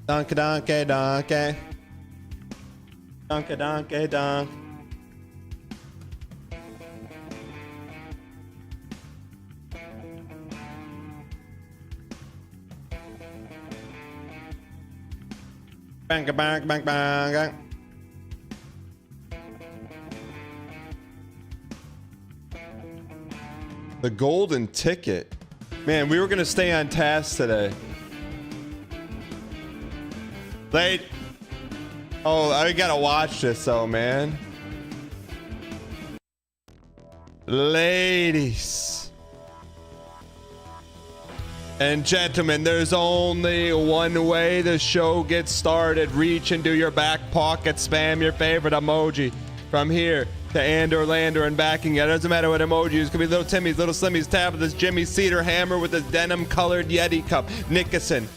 Donkey, donkey, donkey. Donkey, donkey, donk. Bang, bang, bang, bang. The golden ticket. Man, we were gonna stay on task today. Late. Oh, I gotta watch this though, man. Ladies and gentlemen, there's only one way the show gets started. Reach into your back pocket, spam your favorite emoji from here to Andor, Lander, and backing it. It doesn't matter what emoji is. It could be Little Timmy's, Little Slimmy's Tabitha's, Jimmy Cedar Hammer with his denim-colored Yeti cup, Nickerson,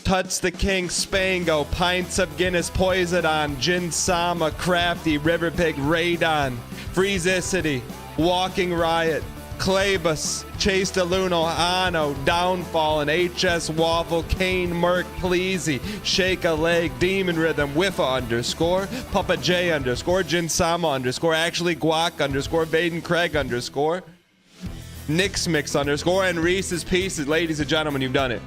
Tuts the King, Spango, Pints of Guinness, Poisadon, Jin Sama, Crafty, River Pig, Radon, Freezicity, Walking Riot, Clabus, Chase DeLuno, Ano, Downfall, and HS Waffle, Kane, Merc, Pleasy, Shake a Leg, Demon Rhythm, Wiffa underscore, Papa J underscore, Jin Sama underscore, Actually Guac underscore, Vaden Craig underscore, Nix Mix underscore, and Reese's Pieces. Ladies and gentlemen, you've done it.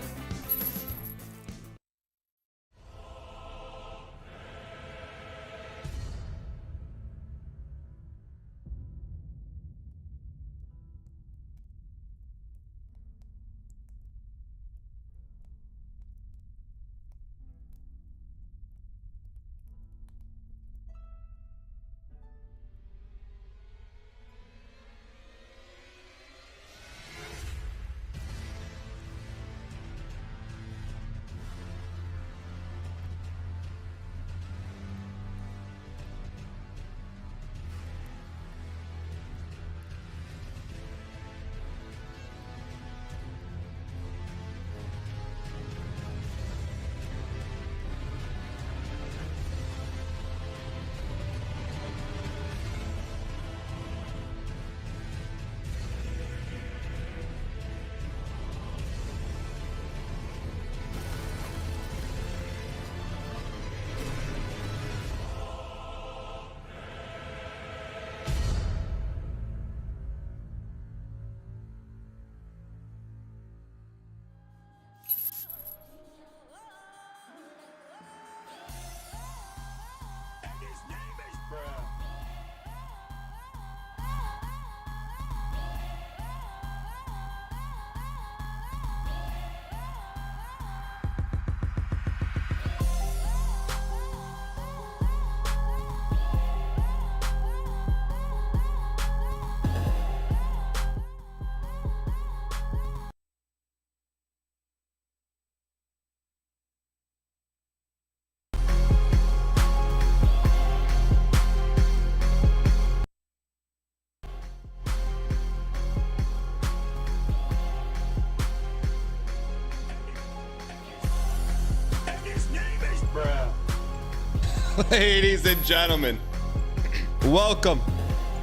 Ladies and gentlemen, welcome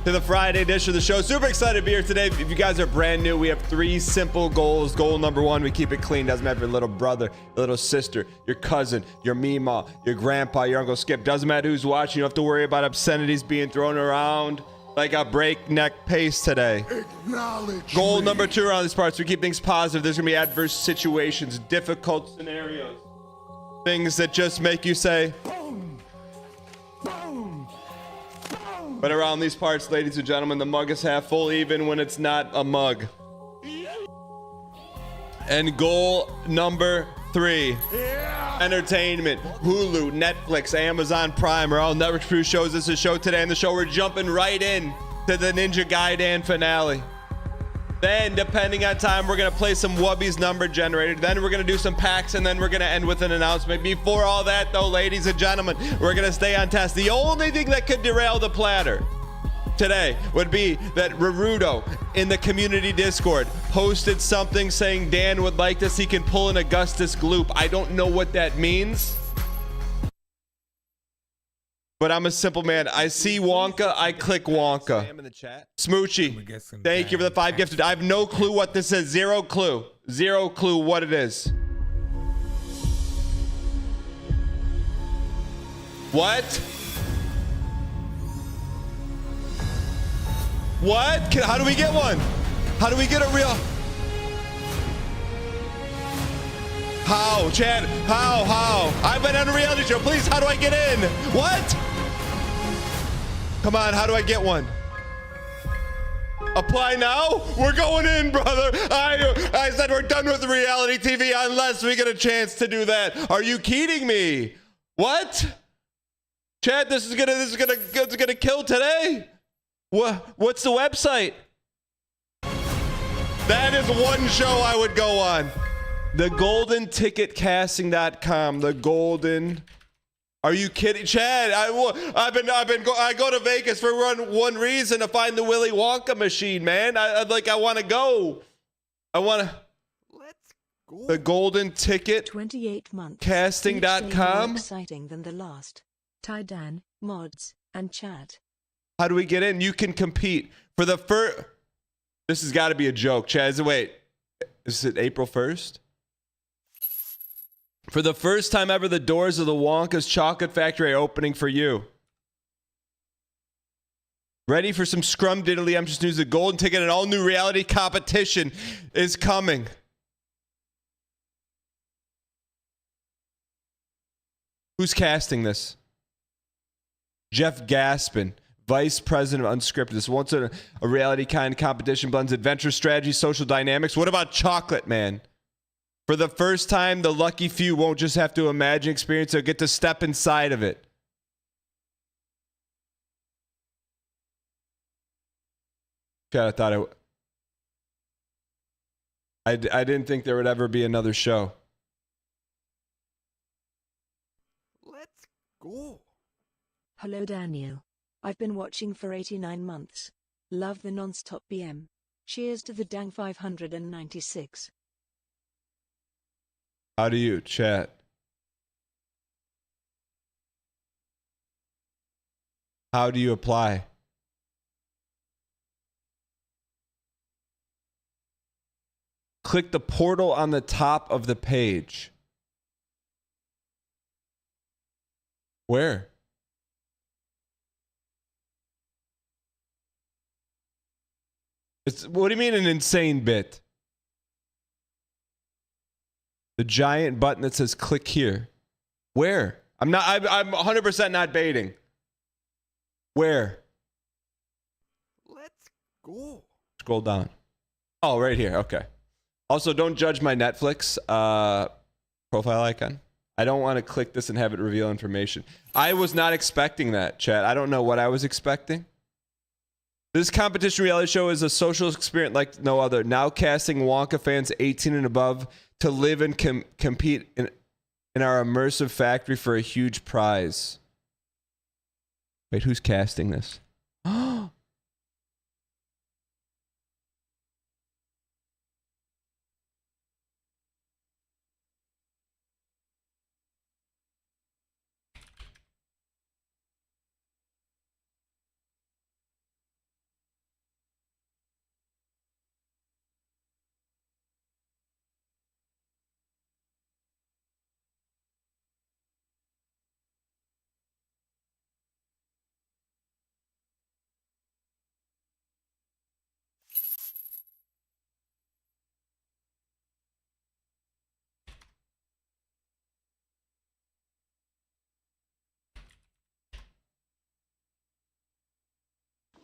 to the Friday edition of the show. Super excited to be here today. If you guys are brand new, we have 3 simple goals. Goal number 1, we keep it clean. Doesn't matter if your little brother, your little sister, your cousin, your Meemaw, your grandpa, your Uncle Skip. Doesn't matter who's watching. You don't have to worry about obscenities being thrown around like a breakneck pace today. Goal number 2 around these parts, we keep things positive. There's going to be adverse situations, difficult scenarios, things that just make you say, but around these parts, ladies and gentlemen, the mug is half full even when it's not a mug. And goal number 3, entertainment. Hulu, Netflix, Amazon Prime are all network produced shows. This is a show today. On the show, we're jumping right in to the Ninja Gaiden finale. Then, depending on time, we're going to play some Wubbys number generator. Then we're going to do some packs, and then we're going to end with an announcement. Before all that, though, ladies and gentlemen, we're going to stay on task. The only thing that could derail the platter today would be that Rarudo in the community Discord posted something saying Dan would like this. He can pull an Augustus Gloop. I don't know what that means, but I'm a simple man. I see Wonka, I click Wonka. Smoochie, thank you for the 5 gifted. I have no clue what this is. Zero clue. Zero clue what it is. What? What? How do we get one? How do we get a real... How? Chad, how? I've been on a reality show. Please, how do I get in? What? Come on, how do I get one? Apply now? We're going in, brother. I said we're done with the reality TV unless we get a chance to do that. Are you kidding me? What? Chad, this is gonna kill today. What's the website? That is one show I would go on. The GoldenTicketCasting.com. The Golden. Are you kidding, Chad? I go to Vegas for one reason, to find the Willy Wonka machine, man. I want to go. Let's go. The Golden Ticket. 28 months. Casting.com. More exciting than the last. Tydan, mods, and chat. How do we get in? You can compete for the first. This has got to be a joke, Chad. Wait, is it April 1st? For the first time ever, the doors of the Wonka's Chocolate Factory are opening for you. Ready for some scrum-diddly? I'm just news. The Golden Ticket, an all-new reality competition is coming. Who's casting this? Jeff Gaspin, Vice President of Unscripted. This once a reality kind competition blends adventure, strategy, social dynamics. What about Chocolate Man? For the first time, the lucky few won't just have to imagine experience, they'll get to step inside of it. God, I thought I didn't think there would ever be another show. Let's go. Hello, Daniel. I've been watching for 89 months. Love the non-stop BM. Cheers to the dang 596. How do you chat? How do you apply? Click the portal on the top of the page. Where? What do you mean an insane bit? The giant button that says click here. Where? I'm 100% not baiting. Where? Let's go. Scroll down. Oh, right here. Okay. Also, don't judge my Netflix profile icon. I don't want to click this and have it reveal information. I was not expecting that, chat. I don't know what I was expecting. This competition reality show is a social experience like no other. Now casting Wonka fans 18 and above to live and compete in our immersive factory for a huge prize. Wait, who's casting this?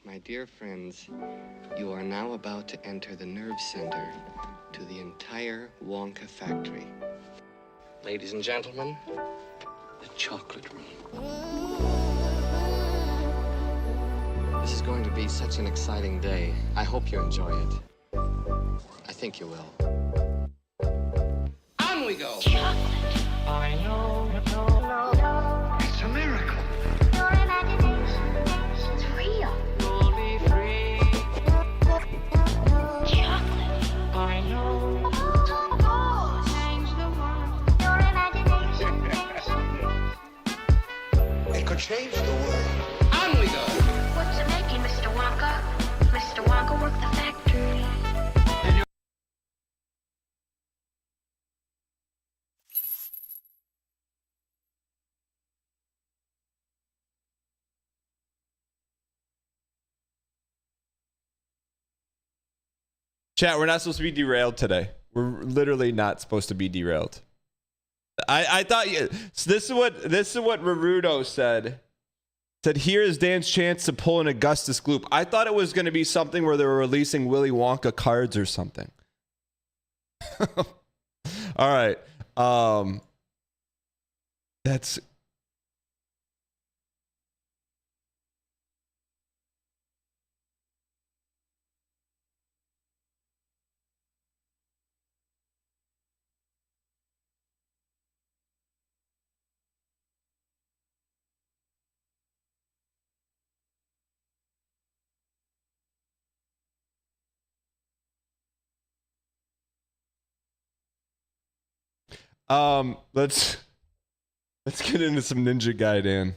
My dear friends, you are now about to enter the nerve center to the entire Wonka factory. Ladies and gentlemen, the chocolate room. This is going to be such an exciting day. I hope you enjoy it. I think you will. On we go! Chocolate. I know. It's a miracle. Your imagination is real. You'll be free. Chocolate. I know. Change the world. Your imagination. It could change the world. Chat, we're not supposed to be derailed today. We're literally not supposed to be derailed. I thought so this is what Rarudo said. Said here is Dan's chance to pull an Augustus Gloop. I thought it was going to be something where they were releasing Willy Wonka cards or something. All right. That's let's get into some Ninja Gaiden.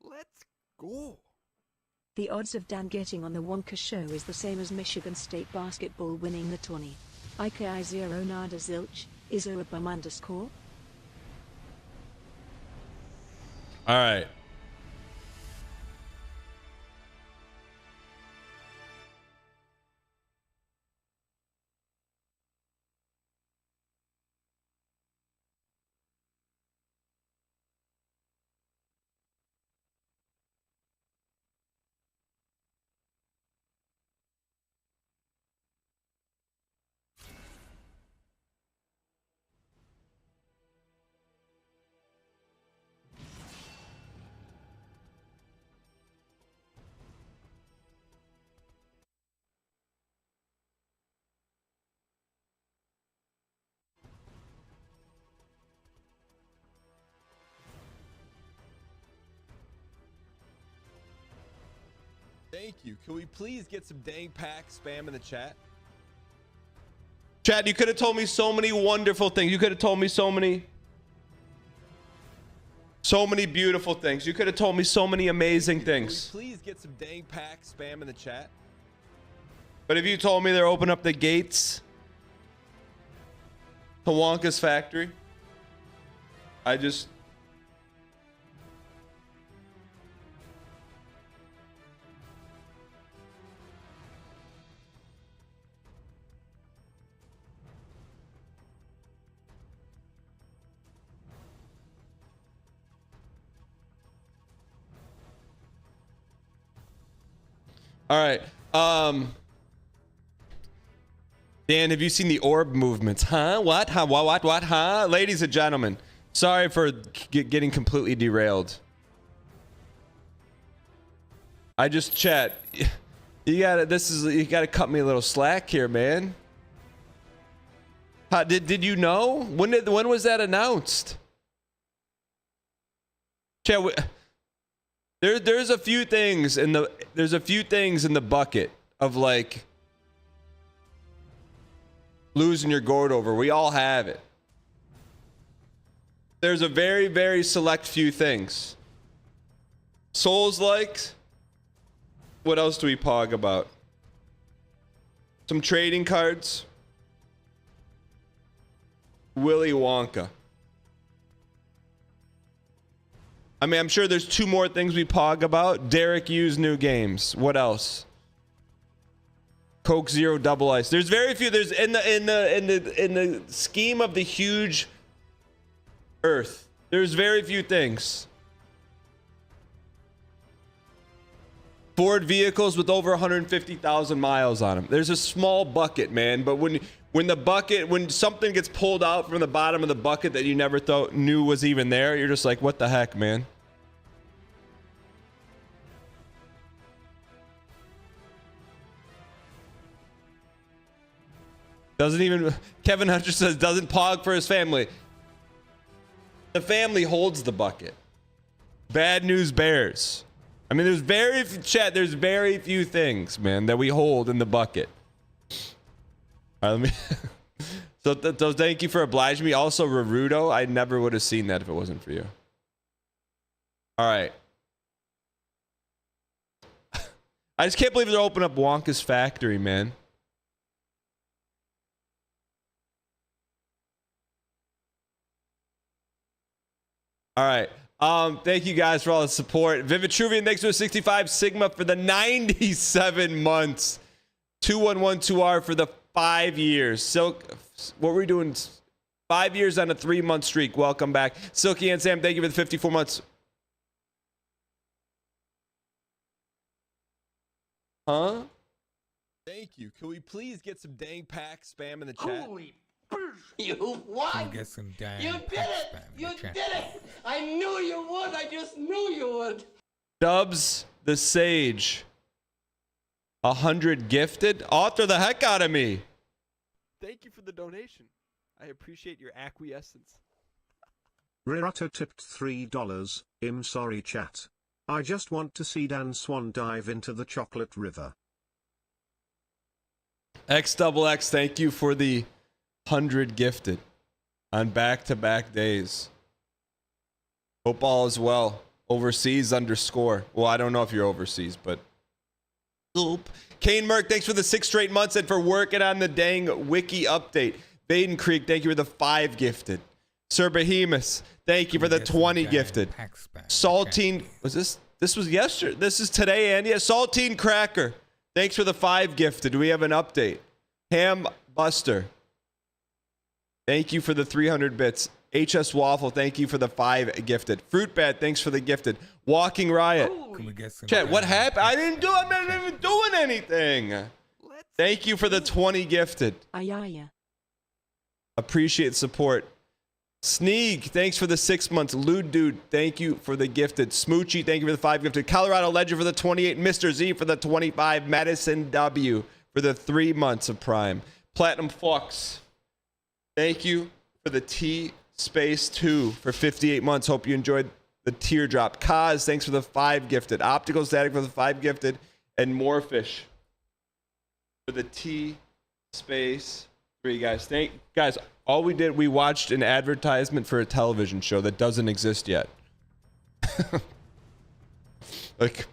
Let's go. The odds of Dan getting on the Wonka show is the same as Michigan State basketball winning the tourney. IKI 0 nada zilch, is a bum underscore? All right. Thank you. Can we please get some dang pack spam in the chat? Chat, you could have told me so many wonderful things. You could have told me so many beautiful things. You could have told me so many amazing things. Can we please get some dang pack spam in the chat? But if you told me they're opening up the gates to Wonka's factory, I just... All right. Dan, have you seen the orb movements? Huh? What? Huh? What? Huh? Ladies and gentlemen, sorry for getting completely derailed. I just chat. You gotta cut me a little slack here, man. Did you know? When was that announced? Chat. There's a few things in the bucket of like losing your gourd over. We all have it. There's a very, very select few things. Souls likes. What else do we pog about? Some trading cards. Willy Wonka. I mean, I'm sure there's two more things we pog about. Derek Hughes new games. What else? Coke Zero Double Ice. There's very few. There's in the scheme of the huge earth. There's very few things. Ford vehicles with over 150,000 miles on them. There's a small bucket, man. But when something gets pulled out from the bottom of the bucket that you never knew was even there, you're just like, what the heck, man? Kevin Hunter says, doesn't pog for his family. The family holds the bucket. Bad news bears. I mean, there's very few things, man, that we hold in the bucket. All right, let me... So thank you for obliging me. Also, Rarudo, I never would have seen that if it wasn't for you. All right. I just can't believe they're opening up Wonka's factory, man. All right. Thank you guys for all the support. Vivid Truvian, thanks for 65 Sigma for the 97 months. 2112R for the 5 years. Silk, what were we doing? 5 years on a 3-month streak. Welcome back. Silky and Sam, thank you for the 54 months. Huh? Thank you. Can we please get some dang pack spam in the chat? Holy you won! Get some dang You did it! You did it! I knew you would! I just knew you would! Dubs the Sage. 100 gifted. Author the heck out of me. Thank you for the donation. I appreciate your acquiescence. Rerato tipped $3. I'm sorry chat. I just want to see Dan Swan dive into the chocolate river. XXX, thank you for the 100 gifted on back-to-back days. Hope all is well. Overseas _ Well, I don't know if you're overseas, but oop. Kane Merck, thanks for the 6 straight months and for working on the dang wiki update. Baden Creek, thank you for the 5 gifted. Sir Behemoth, thank you for the 20 gifted. Saltine, this was yesterday. This is today, and yeah, Saltine Cracker, thanks for the 5 gifted. Do we have an update? Ham Buster, thank you for the 300 bits. HS Waffle, thank you for the 5 gifted. Fruit Bat, thanks for the gifted. Walking Riot. Chat, what happened? I didn't do it. I'm not even doing anything. Thank you for the 20 gifted. Ayaya. Appreciate support. Sneeg, thanks for the 6 months. Lewd Dude, thank you for the gifted. Smoochy, thank you for the 5 gifted. Colorado Legend for the 28. Mr. Z for the 25. Madison W for the 3 months of Prime. Platinum Fox, thank you for the T Space 2 for 58 months. Hope you enjoyed the teardrop. Kaz, thanks for the 5 gifted. Optical Static for the 5 gifted. And Morefish for the T Space 3, guys. Guys, all we did, we watched an advertisement for a television show that doesn't exist yet. Like, you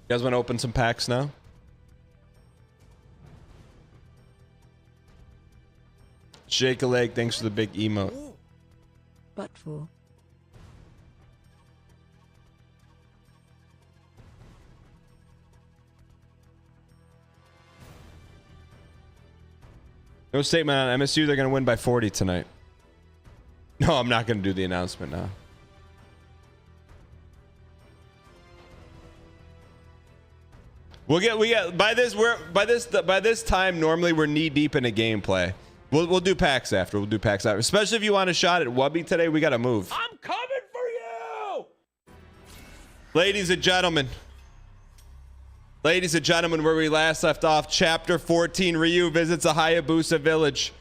guys want to open some packs now? Shake a leg, thanks for the big emote. But for no statement on MSU, they're going to win by 40 tonight. No, I'm not going to do the announcement now. We get by this time normally we're knee deep in a gameplay. We'll do packs after. We'll do packs after. Especially if you want a shot at Wubby today, we got to move. I'm coming for you! Ladies and gentlemen, where we last left off, Chapter 14, Ryu visits a Hayabusa village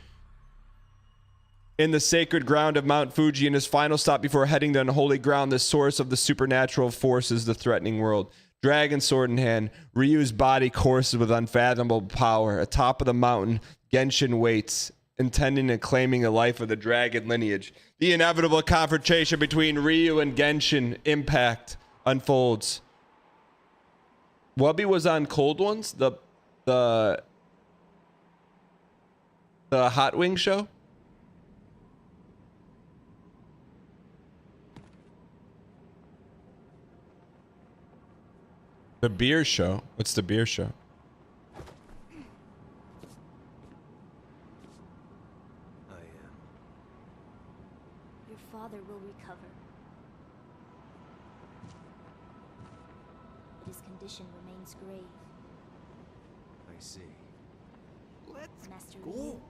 in the sacred ground of Mount Fuji in his final stop before heading to unholy ground, the source of the supernatural forces, the threatening world. Dragon sword in hand, Ryu's body courses with unfathomable power. Atop of the mountain, Genshin waits, intending and claiming the life of the dragon lineage. The inevitable confrontation between Ryu and Genshin Impact unfolds. Wubby was on Cold Ones, the hot wing show. The beer show. What's the beer show? Your father will recover. But his condition remains grave. I see. Let's Master go. Ryu,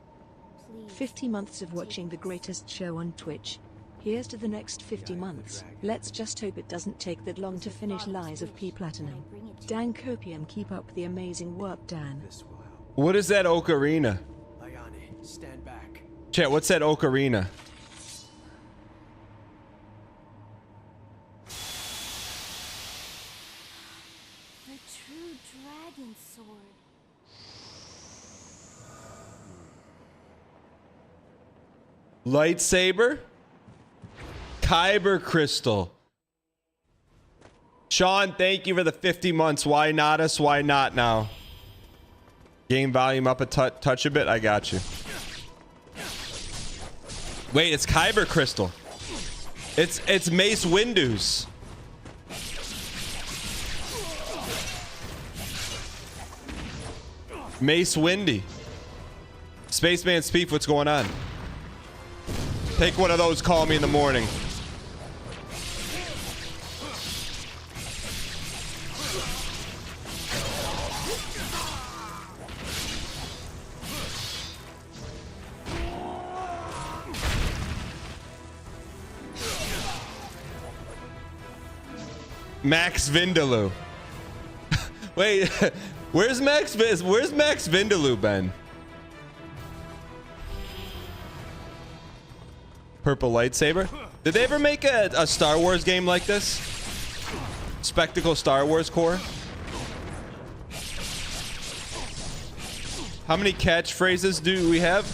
please. 50 months of watching the greatest show on Twitch. Here's to the next 50 months. Let's just hope it doesn't take that long to finish Lies of P Platinum. Dan Copium, keep up the amazing work, Dan. This will help. What is that ocarina? Ayane, stand back. Chat, what's that ocarina? The true dragon sword. Lightsaber? Kyber crystal. Sean, thank you for the 50 months. Why not us? Why not now? Game volume up a touch a bit. I got you. Wait, it's Kyber Crystal. It's Mace Windu's. Mace Windy. Spaceman Speef, what's going on? Take one of those, call me in the morning. Max Vindaloo. Wait, where's Max Vindaloo been? Purple lightsaber. Did they ever make a Star Wars game like this? Spectacle Star Wars Core. How many catchphrases do we have?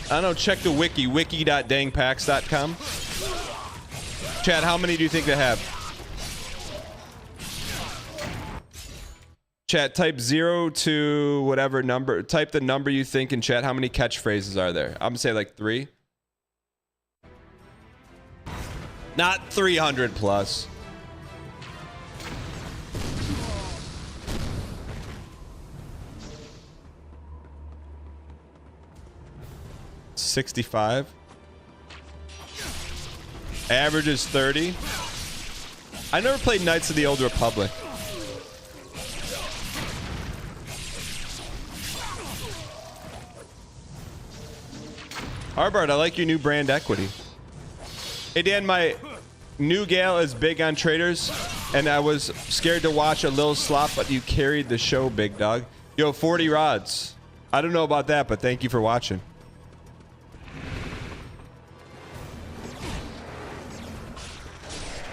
I don't know. Check the wiki. wiki.dangpacks.com. Chad, how many do you think they have? Chat, type 0 to whatever number. Type the number you think in chat. How many catchphrases are there? I'm gonna say like 3. Not 300 plus. $65. Average is 30. I never played Knights of the Old Republic. Harbart, I like your new brand equity. Hey Dan, my new gal is big on traders, and I was scared to watch a little slop, but you carried the show, big dog. Yo, 40 rods. I don't know about that, but thank you for watching.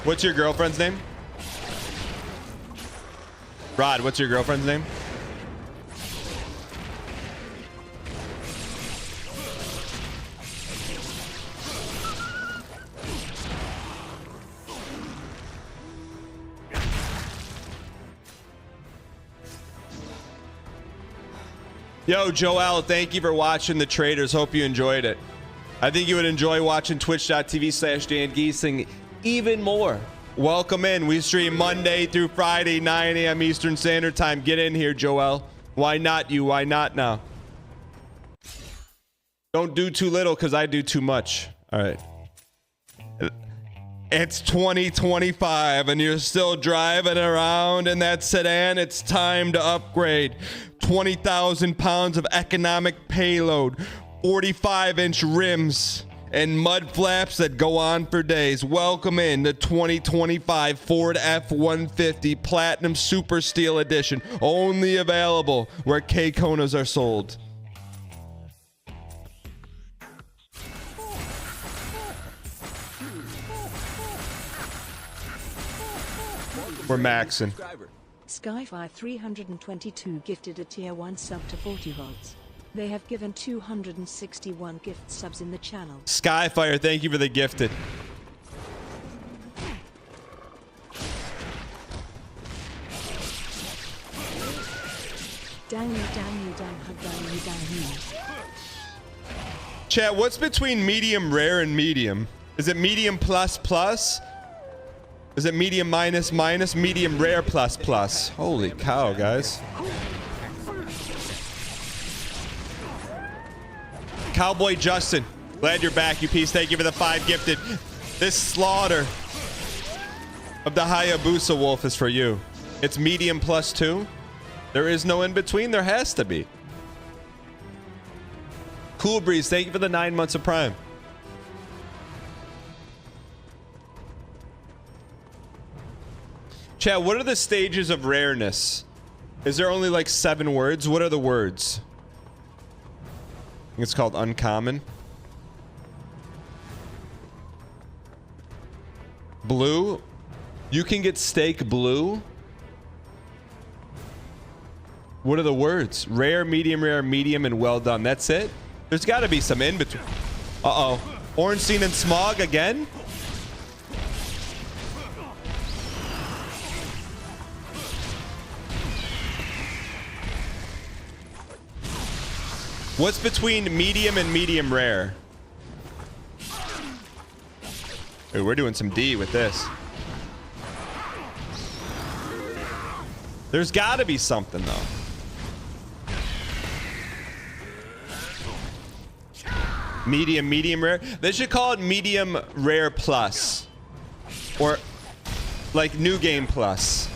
What's your girlfriend's name? Rod, what's your girlfriend's name? Yo, Joel, thank you for watching the traders. Hope you enjoyed it. I think you would enjoy watching twitch.tv/DanGiesing even more. Welcome in. We stream Monday through Friday, 9 a.m. Eastern Standard Time. Get in here, Joel. Why not you? Why not now? Don't do too little because I do too much. All right. It's 2025 and you're still driving around in that sedan. It's time to upgrade. 20,000 pounds of economic payload, 45-inch rims, and mud flaps that go on for days. Welcome in the 2025 Ford F-150 Platinum Super Steel Edition. Only available where K-Konas are sold. We're maxing. Skyfire 322 gifted a tier 1 sub to 40 volts. They have given 261 gift subs in the channel. Skyfire, thank you for the gifted. Dang you, dang you, dang hug, dang you, dang you. Chat, what's between medium rare and medium? Is it medium plus plus? Is it medium minus minus? Medium rare plus plus? Holy cow, guys. Cowboy Justin, glad you're back, you piece. Thank you for the 5 gifted. This slaughter of the Hayabusa wolf is for you. It's medium plus 2. There is no in between. There has to be. Cool Breeze, thank you for the 9 months of Prime. Chat, what are the stages of rareness? Is there only like 7 words? What are the words? I think it's called uncommon. Blue. You can get steak blue. What are the words? Rare, medium, and well done. That's it? There's got to be some in between. Uh-oh. Ornstein and Smog again? What's between medium and medium rare? Ooh, we're doing some D with this. There's got to be something, though. Medium rare. They should call it medium rare plus. Or like new game plus.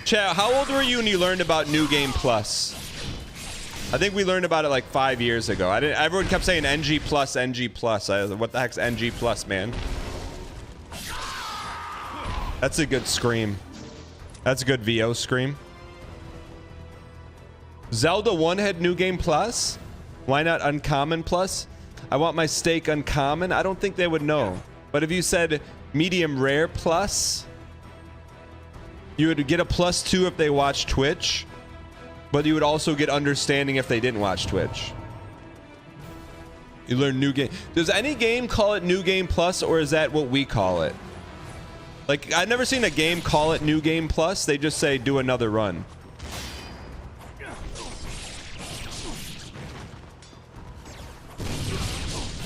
Chat, how old were you when you learned about new game plus? I think we learned about it like 5 years ago. Everyone kept saying NG plus, NG plus. I was like, what the heck's NG plus, man? That's a good scream. That's a good VO scream. Zelda 1 had new game plus? Why not uncommon plus? I want my steak uncommon. I don't think they would know. But if you said medium rare plus, you would get a +2 if they watch Twitch. But you would also get understanding if they didn't watch Twitch. You learn new game. Does any game call it new game plus, or is that what we call it? Like, I've never seen a game call it new game plus. They just say do another run.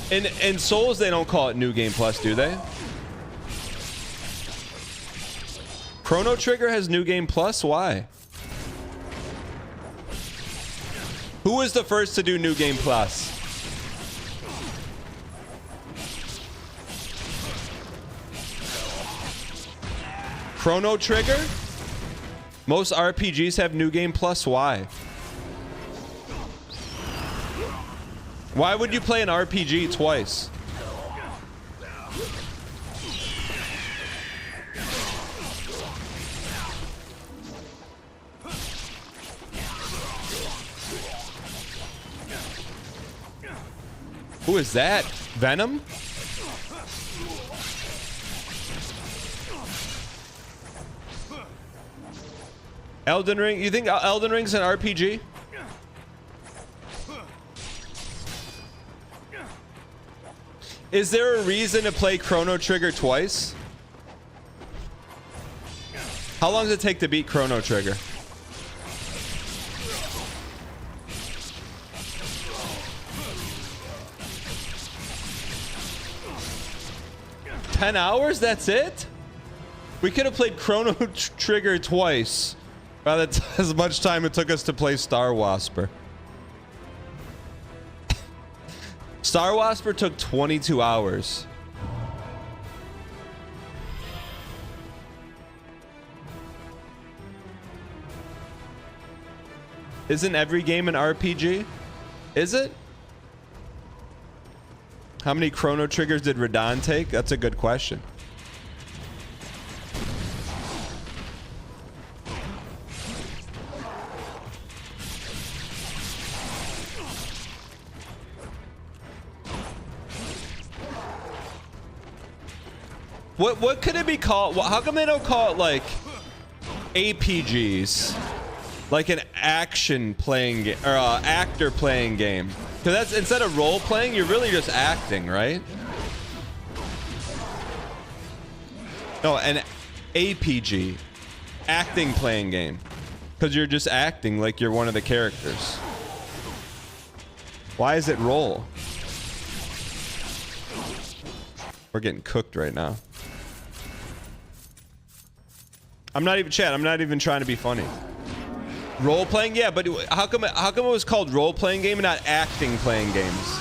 In Souls, they don't call it new game plus, do they? Chrono Trigger has new game plus? Why? Who was the first to do new game plus? Chrono Trigger? Most RPGs have new game plus. Why? Why would you play an RPG twice? Who is that? Venom? Elden Ring? You think Elden Ring's an RPG? Is there a reason to play Chrono Trigger twice? How long does it take to beat Chrono Trigger? $10 hours? That's it? We could have played Chrono Trigger twice. Well, that's as much time it took us to play Star Wasper. Star Wasper took 22 hours. Isn't every game an RPG? Is it? How many Chrono Triggers did Radon take? That's a good question. What could it be called? How come they don't call it like APGs? Like an action playing game or actor playing game? Because that's instead of role playing, you're really just acting, right? No, an APG, acting playing game, because you're just acting like you're one of the characters. Why is it role? We're getting cooked right now. I'm not even chat. I'm not even trying to be funny. Role playing, yeah, but how come it was called role playing game and not acting playing games?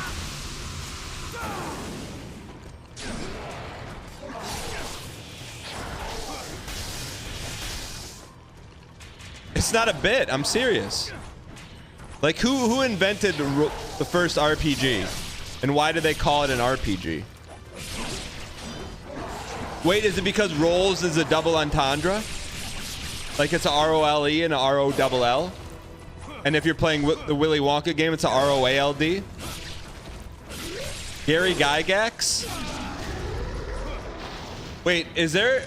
It's not a bit. I'm serious. Like who invented the first RPG, and why did they call it an RPG? Wait, is it because roles is a double entendre? Like it's a R-O-L-E and a R-O-double-L? And if you're playing the Willy Wonka game, it's a R-O-A-L-D? Gary Gygax? Wait, is there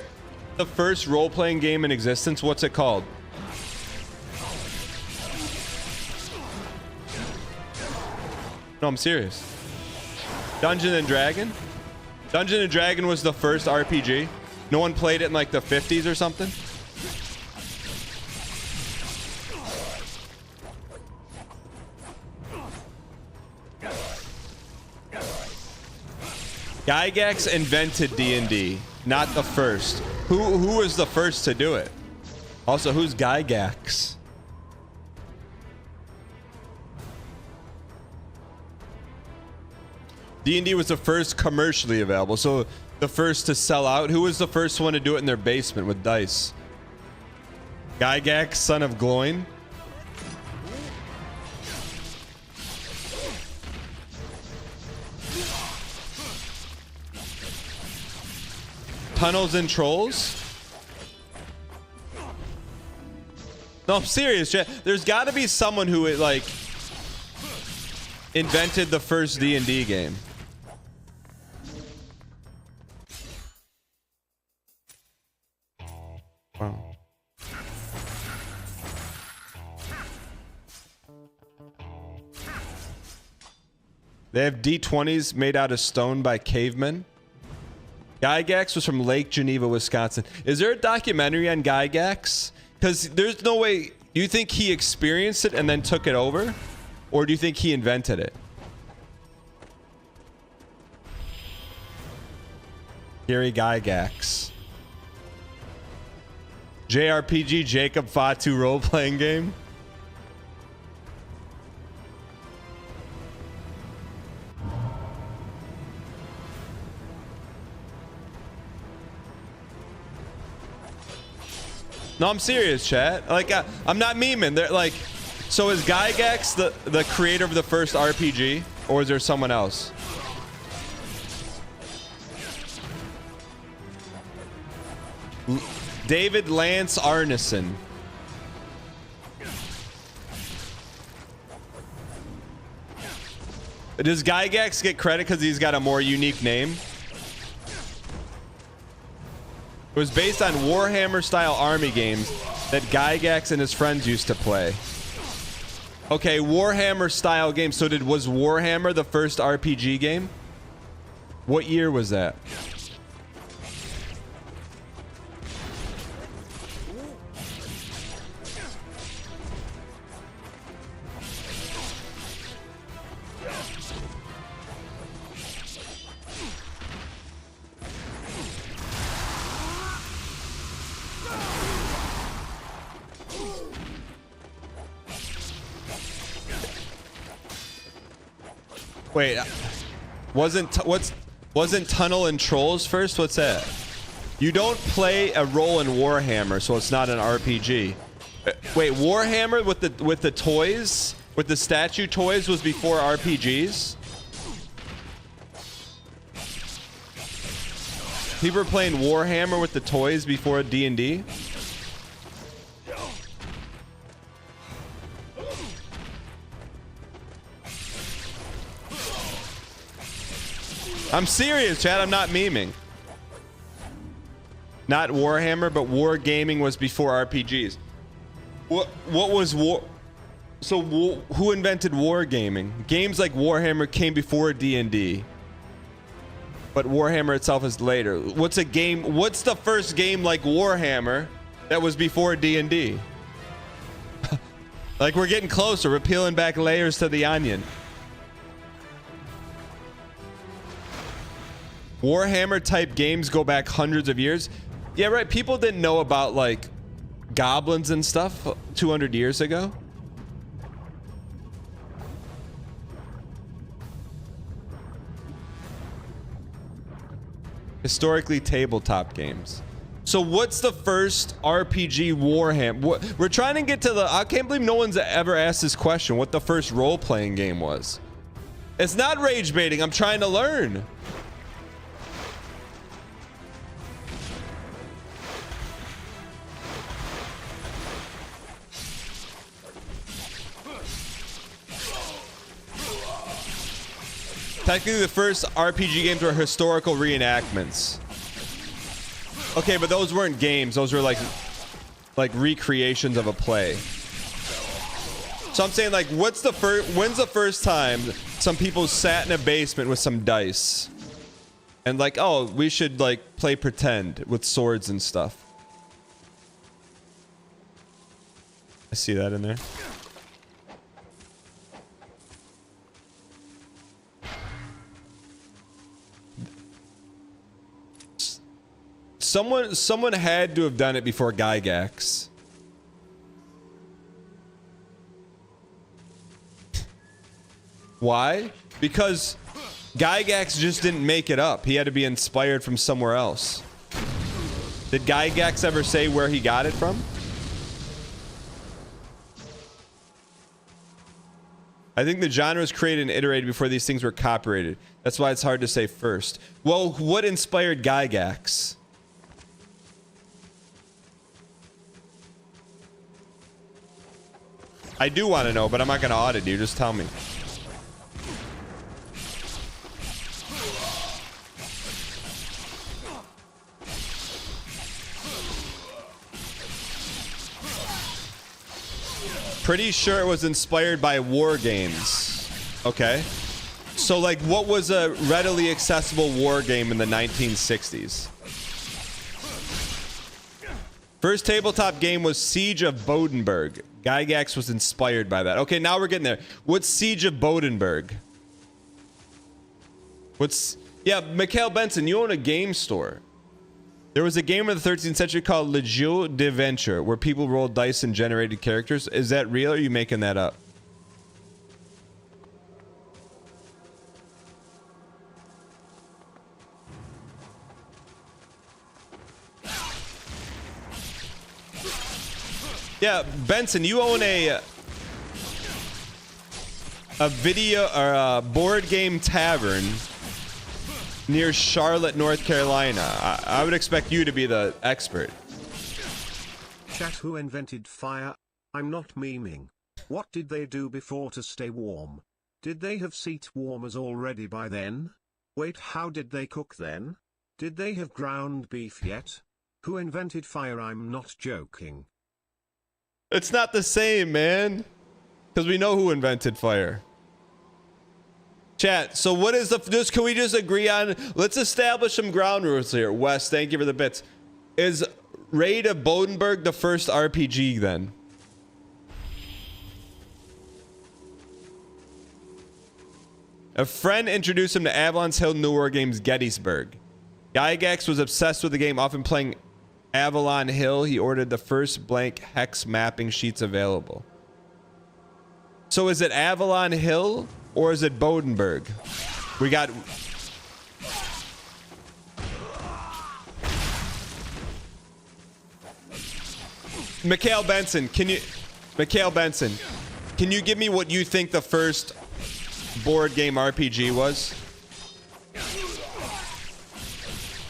the first role-playing game in existence? What's it called? No, I'm serious. Dungeon and Dragon? Dungeon and Dragon was the first RPG. No one played it in like the 50s or something? Gygax invented D&D, not the first. Who was the first to do it? Also, who's Gygax? D&D was the first commercially available, so the first to sell out. Who was the first one to do it in their basement with dice? Gygax, son of Gloin. Tunnels and Trolls? No, I'm serious, chat. There's got to be someone who like invented the first D&D game. Wow. They have D20s made out of stone by cavemen. Gygax was from Lake Geneva, Wisconsin. Is there a documentary on Gygax? Because there's no way. Do you think he experienced it and then took it over? Or do you think he invented it? Gary Gygax. JRPG Jacob Fatu role-playing game. No, I'm serious, chat. Like, I'm not memeing. They're like, so is Gygax the creator of the first RPG, or is there someone else? David Lance Arneson. Does Gygax get credit because he's got a more unique name? It was based on Warhammer-style army games that Gygax and his friends used to play. Okay, Warhammer-style games. So was Warhammer the first RPG game? What year was that? Wait, wasn't Tunnel and Trolls first? What's that? You don't play a role in Warhammer, so it's not an RPG. Wait, Warhammer with the toys, with the statue toys, was before RPGs? People were playing Warhammer with the toys before D&D? I'm serious, Chad. I'm not memeing. Not Warhammer, but Wargaming was before RPGs. What was war? So who invented Wargaming? Games like Warhammer came before D&D, but Warhammer itself is later. What's the first game like Warhammer that was before D&D? Like, we're getting closer. We're peeling back layers to the onion. Warhammer type games go back hundreds of years. Yeah, right. People didn't know about like goblins and stuff 200 years ago. Historically, tabletop games. So what's the first RPG Warhammer? We're trying to get to the... I can't believe no one's ever asked this question. What the first role-playing game was. It's not rage baiting. I'm trying to learn. Technically, the first RPG games were historical reenactments. Okay, but those weren't games. Those were like recreations of a play. So I'm saying, like, when's the first time some people sat in a basement with some dice and like, oh, we should like play pretend with swords and stuff? I see that in there. Someone had to have done it before Gygax. Why? Because Gygax just didn't make it up. He had to be inspired from somewhere else. Did Gygax ever say where he got it from? I think the genre was created and iterated before these things were copyrighted. That's why it's hard to say first. Well, what inspired Gygax? I do want to know, but I'm not going to audit you. Just tell me. Pretty sure it was inspired by war games. Okay. So, like, what was a readily accessible war game in the 1960s? First tabletop game was Siege of Bodenberg. Gygax was inspired by that. Okay, now we're getting there. What's Siege of Bodenberg? Yeah, Mikhail Benson, you own a game store. There was a game in the 13th century called Le Jeu d'Aventure where people rolled dice and generated characters. Is that real or are you making that up? Yeah, Benson, you own a video or a board game tavern near Charlotte, North Carolina. I would expect you to be the expert. Chat, who invented fire? I'm not memeing. What did they do before to stay warm? Did they have seat warmers already by then? Wait, how did they cook then? Did they have ground beef yet? Who invented fire? I'm not joking. It's not the same, man. Because we know who invented fire. Chat, so what is the... can we just agree on... Let's establish some ground rules here. Wes, thank you for the bits. Is Raid of Bodenberg the first RPG, then? A friend introduced him to Avalon's Hill New War games Gettysburg. Gygax was obsessed with the game, often playing Avalon Hill. He ordered the first blank hex mapping sheets available. So is it Avalon Hill or is it Bodenberg? We got... Mikhail Benson, can you... Mikhail Benson, can you give me what you think the first board game RPG was?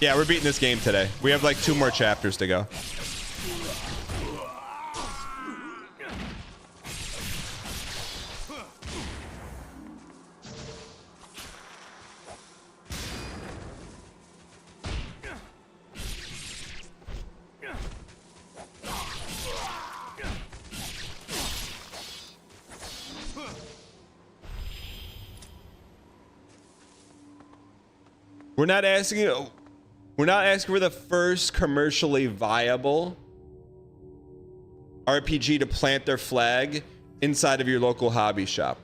Yeah, we're beating this game today. We have like 2 more chapters to go. We're not asking for the first commercially viable RPG to plant their flag inside of your local hobby shop.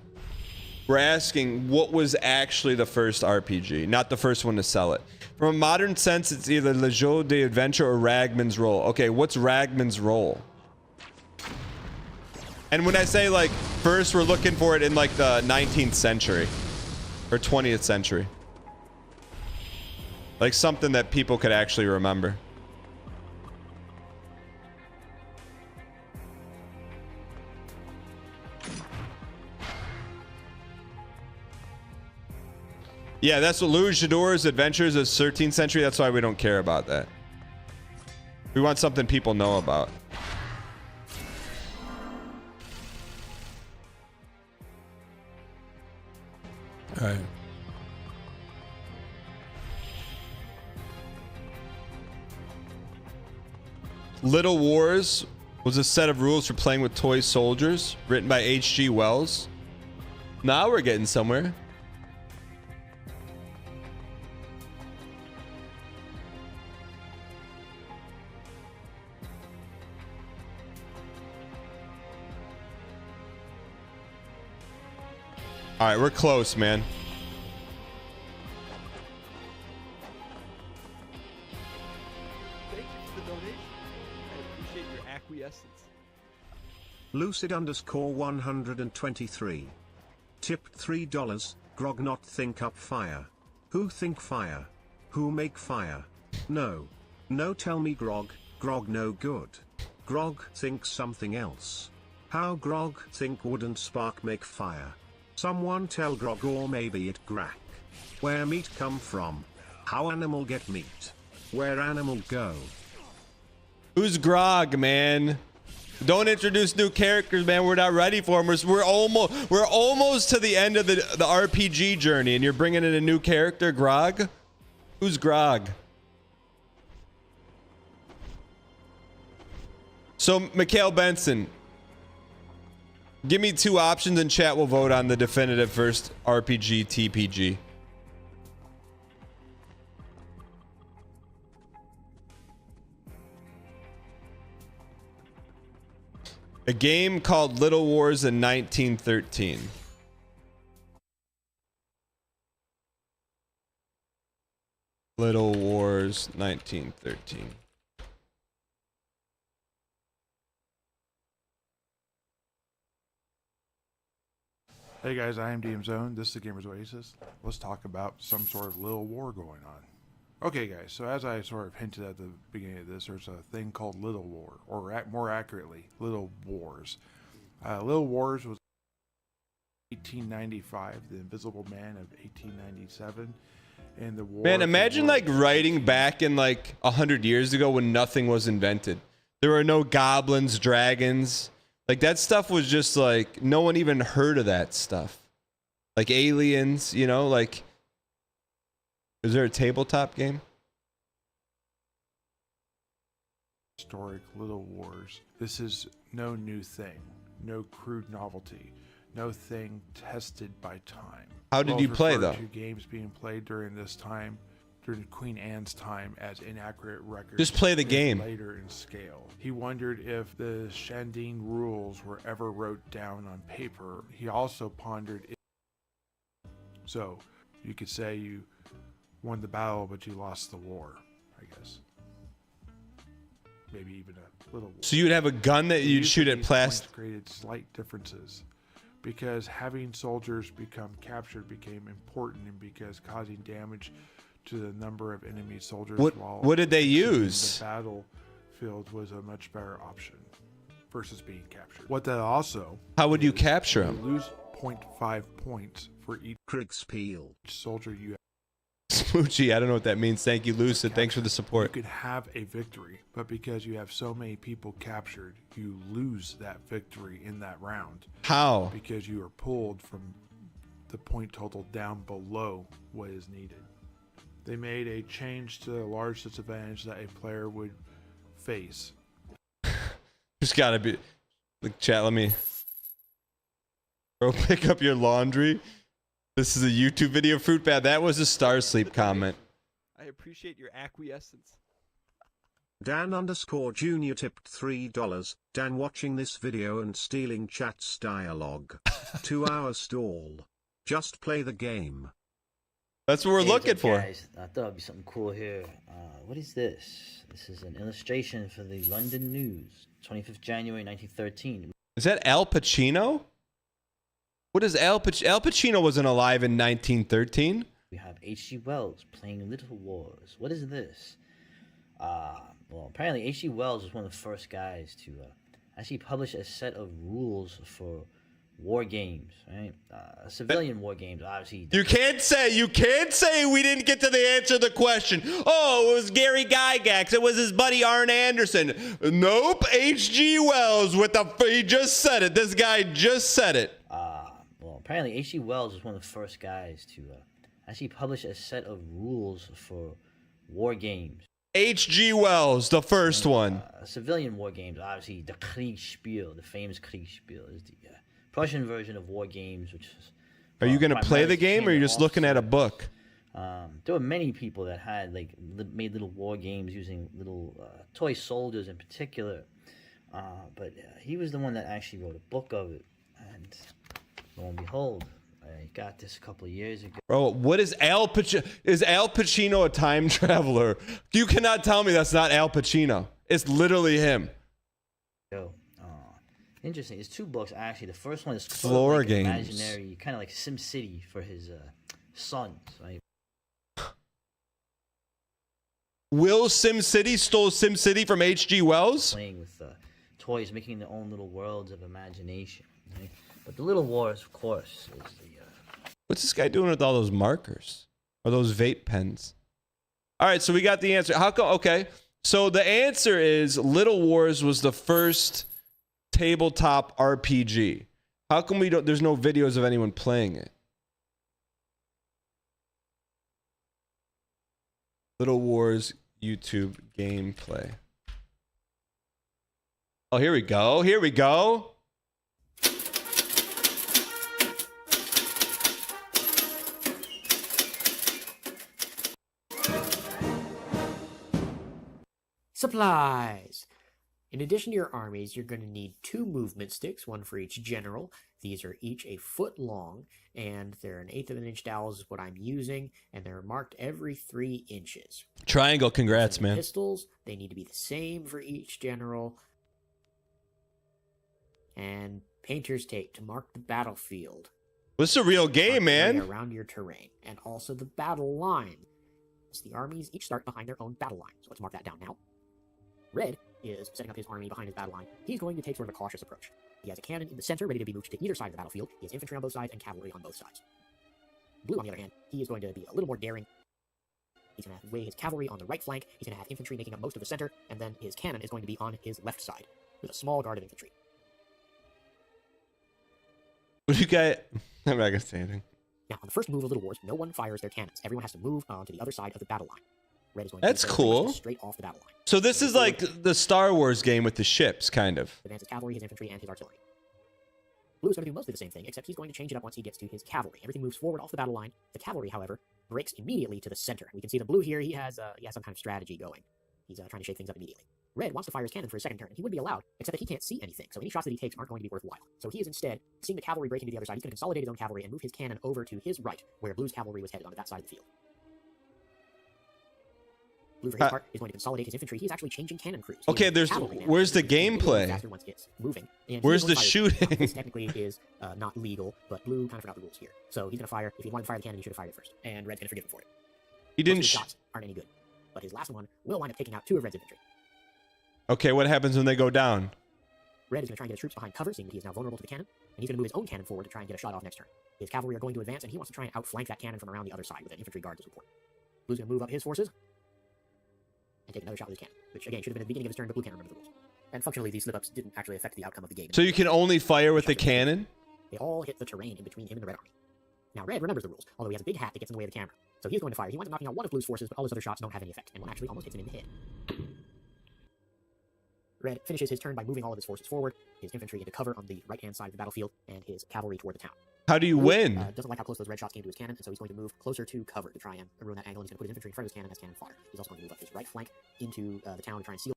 We're asking what was actually the first RPG, not the first one to sell it. From a modern sense, it's either Le Jeu d'Adventure or Ragman's Roll. Okay, what's Ragman's Roll? And when I say like first, we're looking for it in like the 19th century or 20th century. Like something that people could actually remember. Yeah, that's what Luchador's Adventures is 13th century. That's why we don't care about that. We want something people know about. All right. Little Wars was a set of rules for playing with toy soldiers, written by H.G. Wells. Now we're getting somewhere. All right, we're close, man. the donation. I appreciate your acquiescence. Lucid_123. Tipped $3. Grog not think up fire. Who think fire? Who make fire? No. No tell me Grog no good. Grog think something else. How Grog think wouldn't spark make fire? Someone tell Grog, or maybe it Grack. Where meat come from? How animal get meat? Where animal go? Who's Grog, man? Don't introduce new characters, man. We're not ready for them. We're almost to the end of the RPG journey, and you're bringing in a new character, Grog? Who's Grog? So, Mikhail Benson, give me 2 options and chat will vote on the definitive first RPG TPG. A game called Little Wars in 1913. Little Wars 1913. Hey guys, I am DM Zone. This is the Gamers Oasis. Let's talk about some sort of little war going on. Okay guys, so as I sort of hinted at the beginning of this, there's a thing called Little War, or more accurately, Little Wars. Little Wars was 1895, The Invisible Man of 1897, and the war... Man, imagine like writing back in like 100 years ago when nothing was invented. There were no goblins, dragons. Like that stuff was just like, no one even heard of that stuff. Like aliens, you know, like... Is there a tabletop game? Historic Little Wars. This is no new thing, no crude novelty, no thing tested by time. How did you play though? To games being played during this time, during Queen Anne's time, as inaccurate records. Just play the game. Later in scale. He wondered if the Shanding rules were ever wrote down on paper. He also pondered if... So, you could say you won the battle, but you lost the war, I guess. Maybe even a little war. So you'd have a gun that you'd shoot at plastic. Created slight differences because having soldiers become captured became important, and because causing damage to the number of enemy soldiers. What did they use? The battlefield was a much better option versus being captured. What that also... How would you capture them? You lose 0.5 points for each Kriegspiel soldier you have. Smoochie, I don't know what that means. Thank you, Lucid. Thanks for the support. You could have a victory, but because you have so many people captured, you lose that victory in that round. How? Because you are pulled from the point total down below what is needed. They made a change to the large disadvantage that a player would face. Just gotta be... Like, chat, let me... Bro, pick up your laundry. This is a YouTube video, Fruit Bat. That was a Star Sleep comment. I appreciate your acquiescence. Dan_Junior tipped $3. Dan watching this video and stealing chat's dialogue. 2-hour stall. Just play the game. That's what we're looking for. Guys, I thought it'd be something cool here. What is this? This is an illustration for the London News, 25th January 1913. Is that Al Pacino? What is Al Pacino? Al Pacino wasn't alive in 1913. We have H.G. Wells playing Little Wars. What is this? Well, apparently H.G. Wells was one of the first guys to actually publish a set of rules for war games, right? Civilian war games, obviously. You can't say we didn't get to the answer to the question. Oh, it was Gary Gygax. It was his buddy Arn Anderson. Nope, H.G. Wells he just said it. This guy just said it. Well, apparently H.G. Wells was one of the first guys to actually publish a set of rules for war games. H.G. Wells, the first one. Civilian war games, obviously. The Kriegspiel, the famous Kriegspiel, is the Prussian version of war games, which is... Are you going to play the game, or are you just looking at a book? There were many people that had made little war games using little toy soldiers in particular, but he was the one that actually wrote a book of it, and lo and behold, I got this a couple of years ago. Bro, what is Al Pacino? Is Al Pacino a time traveler? You cannot tell me that's not Al Pacino. It's literally him. Interesting. It's 2 books actually. The first one is Floor like games. Imaginary, kind of like Sim City for his son. Right? Will SimCity stole SimCity from H.G. Wells? Playing with toys, making their own little worlds of imagination. Right? But the Little Wars, of course, is the. What's this guy doing with all those markers? Or those vape pens? All right, so we got the answer. How come? Okay, so the answer is Little Wars was the first tabletop RPG. How come we don't? There's no videos of anyone playing it. Little Wars YouTube gameplay. Oh, here we go. Here we go. Supplies. In addition to your armies, you're going to need 2 movement sticks, one for each general. These are each a foot long, and they're 1/8 of an inch dowels is what I'm using, and they're marked every 3 inches. Triangle, congrats, man. Pistols, they need to be the same for each general. And painter's tape to mark the battlefield. This is a real game, man. Around your terrain, and also the battle line. So the armies each start behind their own battle line. So let's mark that down now. Red is setting up his army behind his battle line. He's going to take sort of a cautious approach. He has a cannon in the center ready to be moved to either side of the battlefield. He has infantry on both sides and cavalry on both sides. Blue, on the other hand, he is going to be a little more daring. He's going to weigh his cavalry on the right flank. He's going to have infantry making up most of the center, and then his cannon is going to be on his left side with a small guard of infantry. What do you got? I'm not going to say anything. Now, on the first move of Little Wars, no one fires their cannons. Everyone has to move on to the other side of the battle line. Red is going That's to cool. Straight off the battle line. So this is like the Star Wars game with the ships, kind of. Advance his cavalry, his infantry, and his artillery. Blue is going to do mostly the same thing, except he's going to change it up once he gets to his cavalry. Everything moves forward off the battle line. The cavalry, however, breaks immediately to the center. We can see the blue here. He has some kind of strategy going. He's trying to shake things up immediately. Red wants to fire his cannon for his second turn, and he wouldn't be allowed, except that he can't see anything, so any shots that he takes aren't going to be worthwhile. So he is instead, seeing the cavalry break into the other side, he's going to consolidate his own cavalry and move his cannon over to his right, where Blue's cavalry was headed onto that side of the field. Blue, for his part, is going to consolidate his infantry. He's actually changing cannon crews. Okay, where's the gameplay? Where's the shooting? This technically is not legal, but Blue kind of forgot the rules here. So he's going to fire. If he wanted to fire the cannon, he should have fired it first, and Red's going to forgive him for it. He didn't. Most of his shots aren't any good, but his last one will wind up taking out 2 of Red's infantry. Okay, what happens when they go down? Red is going to try and get his troops behind cover, seeing that he is now vulnerable to the cannon, and he's going to move his own cannon forward to try and get a shot off next turn. His cavalry are going to advance, and he wants to try and outflank that cannon from around the other side with an infantry guard to support. Blue's going to move up his forces and take another shot with his cannon, which again should have been at the beginning of his turn, but Blue can't remember the rules. And functionally, these slip-ups didn't actually affect the outcome of the game. So you can only fire with the cannon? They all hit the terrain in between him and the Red army. Now, Red remembers the rules, although he has a big hat that gets in the way of the camera. So he's going to fire. He winds up knocking out one of Blue's forces, but all his other shots don't have any effect, and one actually almost hits him in the head. Red finishes his turn by moving all of his forces forward, his infantry into cover on the right-hand side of the battlefield, and his cavalry toward the town. How do you win? Doesn't like how close those red shots came to his cannon, and so he's going to move closer to cover to try and ruin that angle. He's going to put his infantry in front of his cannon as cannon fodder. He's also going to move up his right flank into the town to try and seal.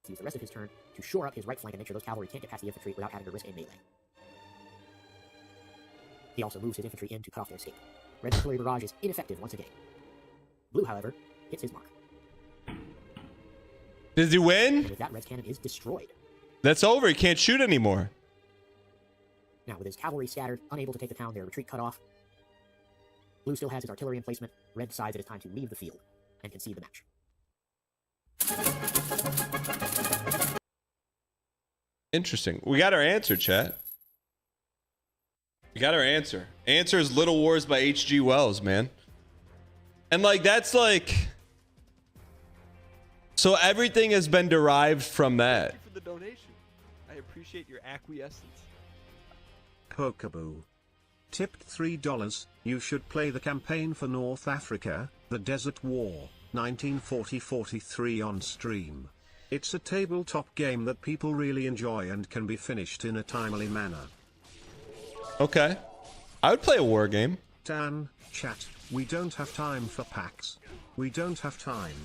Use the rest of his turn to shore up his right flank and make sure those cavalry can't get past the infantry without having to risk a melee. He also moves his infantry in to cut off their escape. Red's artillery barrage is ineffective once again. Blue, however, hits his mark. Does he win? And with that, Red's cannon is destroyed. That's over. He can't shoot anymore. Now, with his cavalry scattered, unable to take the town, their retreat cut off, Blue still has his artillery in placement. Red decides it is time to leave the field and concede the match. Interesting. We got our answer, chat. We got our answer. Answer is Little Wars by H.G. Wells, man. And like, that's like... So everything has been derived from that. Thank you for the donation. I appreciate your acquiescence. Pokeboo. Tipped $3. You should play the campaign for North Africa, the Desert War, 1940-43 on stream. It's a tabletop game that people really enjoy and can be finished in a timely manner. Okay. I would play a war game. Dan, chat, we don't have time for packs. We don't have time.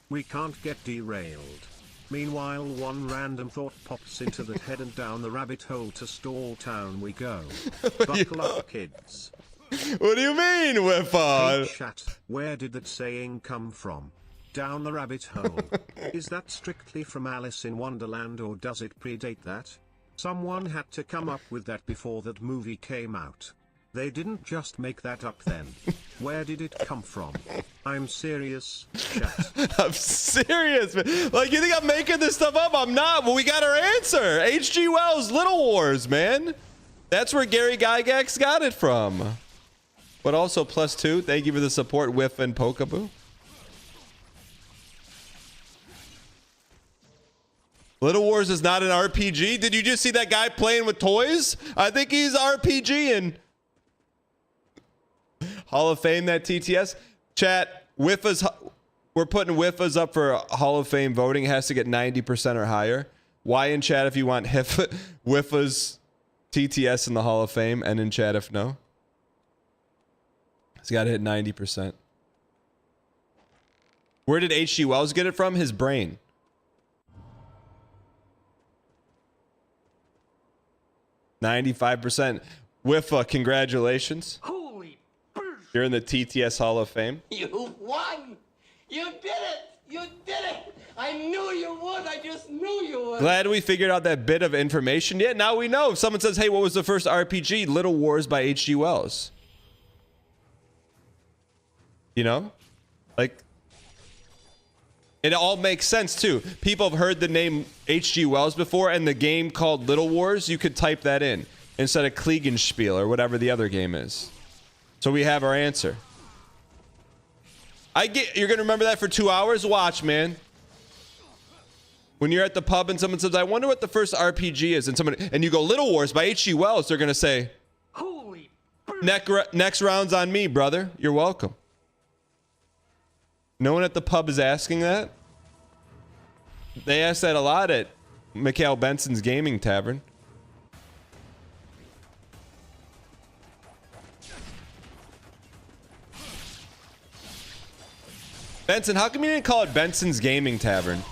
We can't get derailed. Meanwhile, one random thought pops into the head and down the rabbit hole to Stall Town we go. Buckle up, kids. What do you mean, Whiffa? Hey chat, where did that saying come from? Down the rabbit hole. Is that strictly from Alice in Wonderland or does it predate that? Someone had to come up with that before that movie came out. They didn't just make that up then. Where did it come from? I'm serious, chat. I'm serious, man. Like, you think I'm making this stuff up? I'm not. Well, we got our answer. H.G. Wells' Little Wars, man. That's where Gary Gygax got it from. But also +2. Thank you for the support, Whiff and Pokaboo. Little Wars is not an RPG. Did you just see that guy playing with toys? I think he's RPGing. Hall of Fame, that TTS. Chat, Whiffa's, we're putting Whiffa's up for Hall of Fame voting. It has to get 90% or higher. Why in chat if you want Whiffa's TTS in the Hall of Fame, and in chat if no. It's got to hit 90%. Where did H.G. Wells get it from? His brain. %. Whiffa, congratulations. Holy You're in the TTS Hall of Fame. You won! You did it! You did it! I knew you would! I just knew you would! Glad we figured out that bit of information. Yeah, now we know. If someone says, hey, what was the first RPG? Little Wars by H.G. Wells. You know? Like, it all makes sense, too. People have heard the name H.G. Wells before, and the game called Little Wars, you could type that in instead of Kliegenspiel or whatever the other game is. So we have our answer. You're going to remember that for 2 hours? Watch, man. When you're at the pub and someone says, I wonder what the first RPG is, and you go, Little Wars by H.G. Wells, they're going to say, Holy next round's on me, brother. You're welcome. No one at the pub is asking that? They ask that a lot at Mikhail Benson's Gaming Tavern. Benson, how come you didn't call it Benson's Gaming Tavern?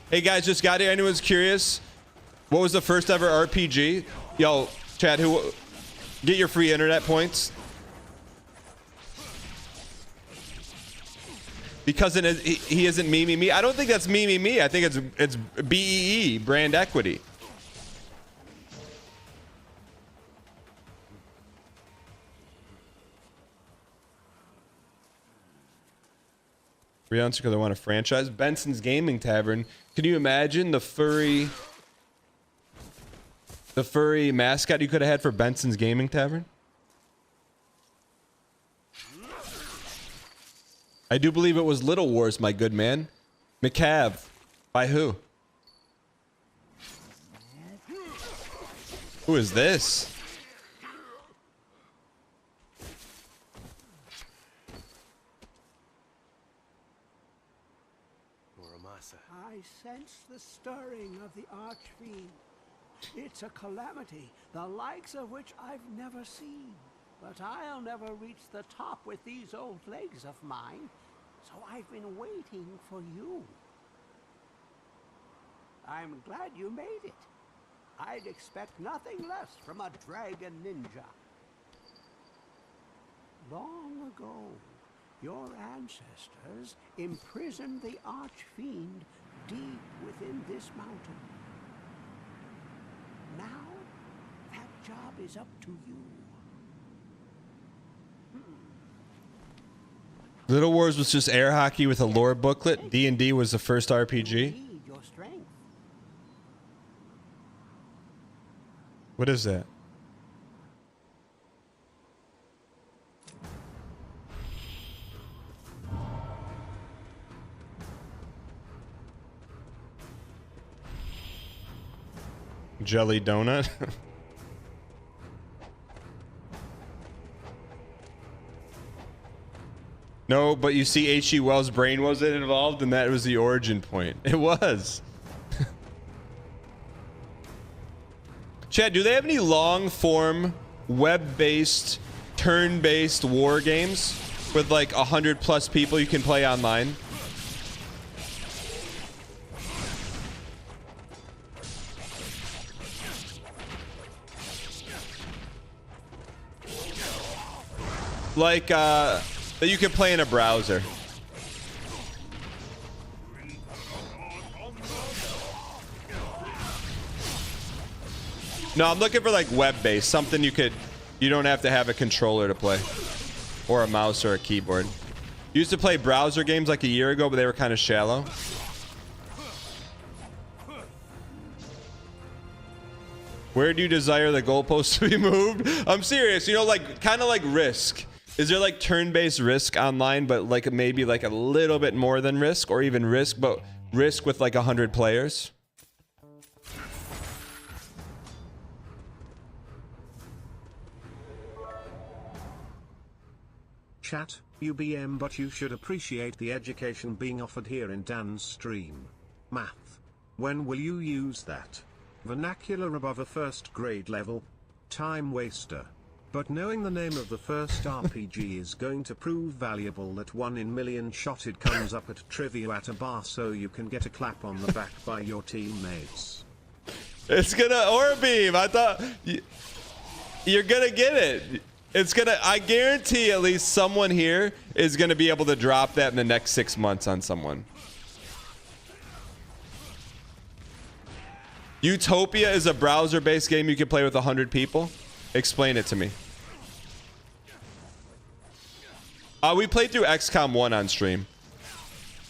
Hey guys, just got here. Anyone's curious? What was the first ever RPG? Yo, chat, get your free internet points. Because he isn't me. I don't think that's me. I think it's BEE, brand equity. Because I want a franchise. Benson's Gaming Tavern. Can you imagine the furry mascot you could have had for Benson's Gaming Tavern? I do believe it was Little Wars, my good man. McCav. By who? Who is this? I sense the stirring of the Archfiend. It's a calamity, the likes of which I've never seen. But I'll never reach the top with these old legs of mine, so I've been waiting for you. I'm glad you made it. I'd expect nothing less from a dragon ninja. Long ago, your ancestors imprisoned the Archfiend deep within this mountain. Now, that job is up to you. Little Wars was just air hockey with a lore booklet. D&D was the first RPG. What is that? Jelly donut. No, but you see H.G. Wells' brain wasn't involved, and that was the origin point. It was. Chad, do they have any long-form, web-based, turn-based war games with like 100+ people you can play online? like that you can play in a browser. No, I'm looking for like web-based, something you don't have to have a controller to play, or a mouse or a keyboard. Used to play browser games like a year ago, but they were kind of shallow. Where do you desire the goalposts to be moved? I'm serious, you know, like kind of like Risk. Is there like turn-based Risk online, but like maybe like a little bit more than Risk, or even Risk, but Risk with like 100 players? Chat, UBM, but you should appreciate the education being offered here in Dan's stream. Math. When will you use that? Vernacular above a first grade level? Time waster. But knowing the name of the first RPG is going to prove valuable. That 1 in million shot it comes up at trivia at a bar, so you can get a clap on the back by your teammates. It's gonna Orbeam. I thought you're gonna get it. It's gonna. I guarantee at least someone here is gonna be able to drop that in the next 6 months on someone. Utopia is a browser-based game you can play with 100 people. Explain it to me. We played through XCOM 1 on stream.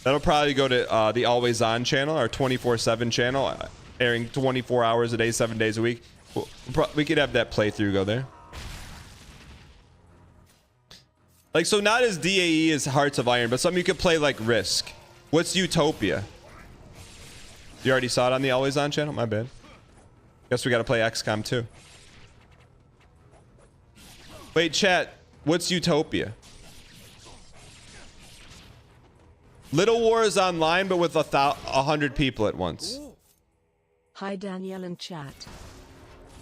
That'll probably go to the Always On channel, our 24/7 channel, airing 24 hours a day, 7 days a week. We could have that playthrough go there. Like, so not as DAE as Hearts of Iron, but something you could play like Risk. What's Utopia? You already saw it on the Always On channel? My bad. Guess we gotta play XCOM 2. Wait, chat. What's Utopia? Little Wars online, but with 100 people at once. Hi Danielle and chat.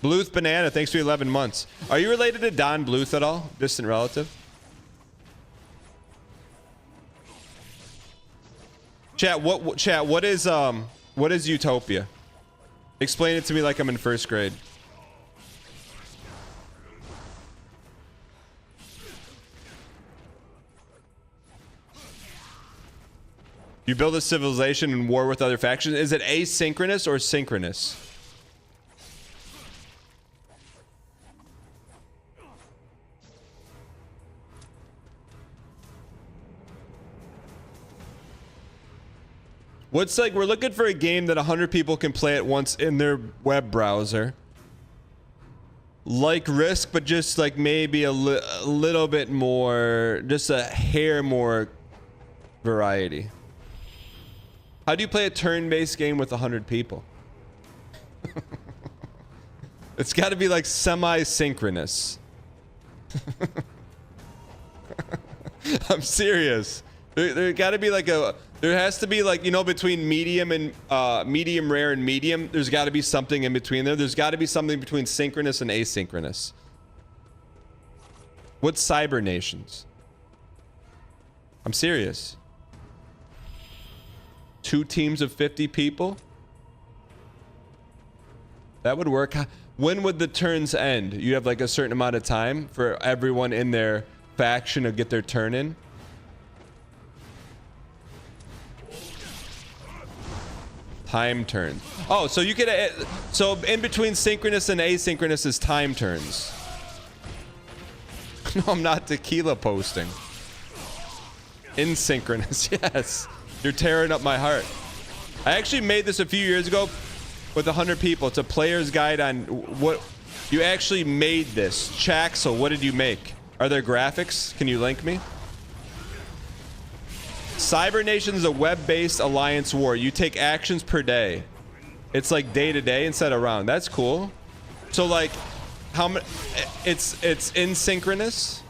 Bluth Banana, thanks for 11 months. Are you related to Don Bluth at all? Distant relative? Chat, what is Utopia? Explain it to me like I'm in first grade. You build a civilization in war with other factions. Is it asynchronous or synchronous? What's like, we're looking for a game that 100 people can play at once in their web browser. Like Risk, but just like maybe a little bit more, just a hair more variety. How do you play a turn-based game with 100 people? It's got to be like semi-synchronous. I'm serious. There got to be like there has to be like, you know, between medium and medium rare and medium, there's got to be something in between there. There's got to be something between synchronous and asynchronous. What's Cyber Nations? I'm serious. 2 teams of 50 people? That would work. When would the turns end? You have like a certain amount of time for everyone in their faction to get their turn in? Time turns. Oh, so you could, so in between synchronous and asynchronous is time turns. No, I'm not tequila posting. Insynchronous, yes. You're tearing up my heart. I actually made this a few years ago with 100 people. It's a player's guide on what you actually made this. Chaxel, what did you make? Are there graphics? Can you link me? Cyber Nation is a web-based alliance war. You take actions per day. It's like day to day instead of round. That's cool. So like, how many? It's asynchronous.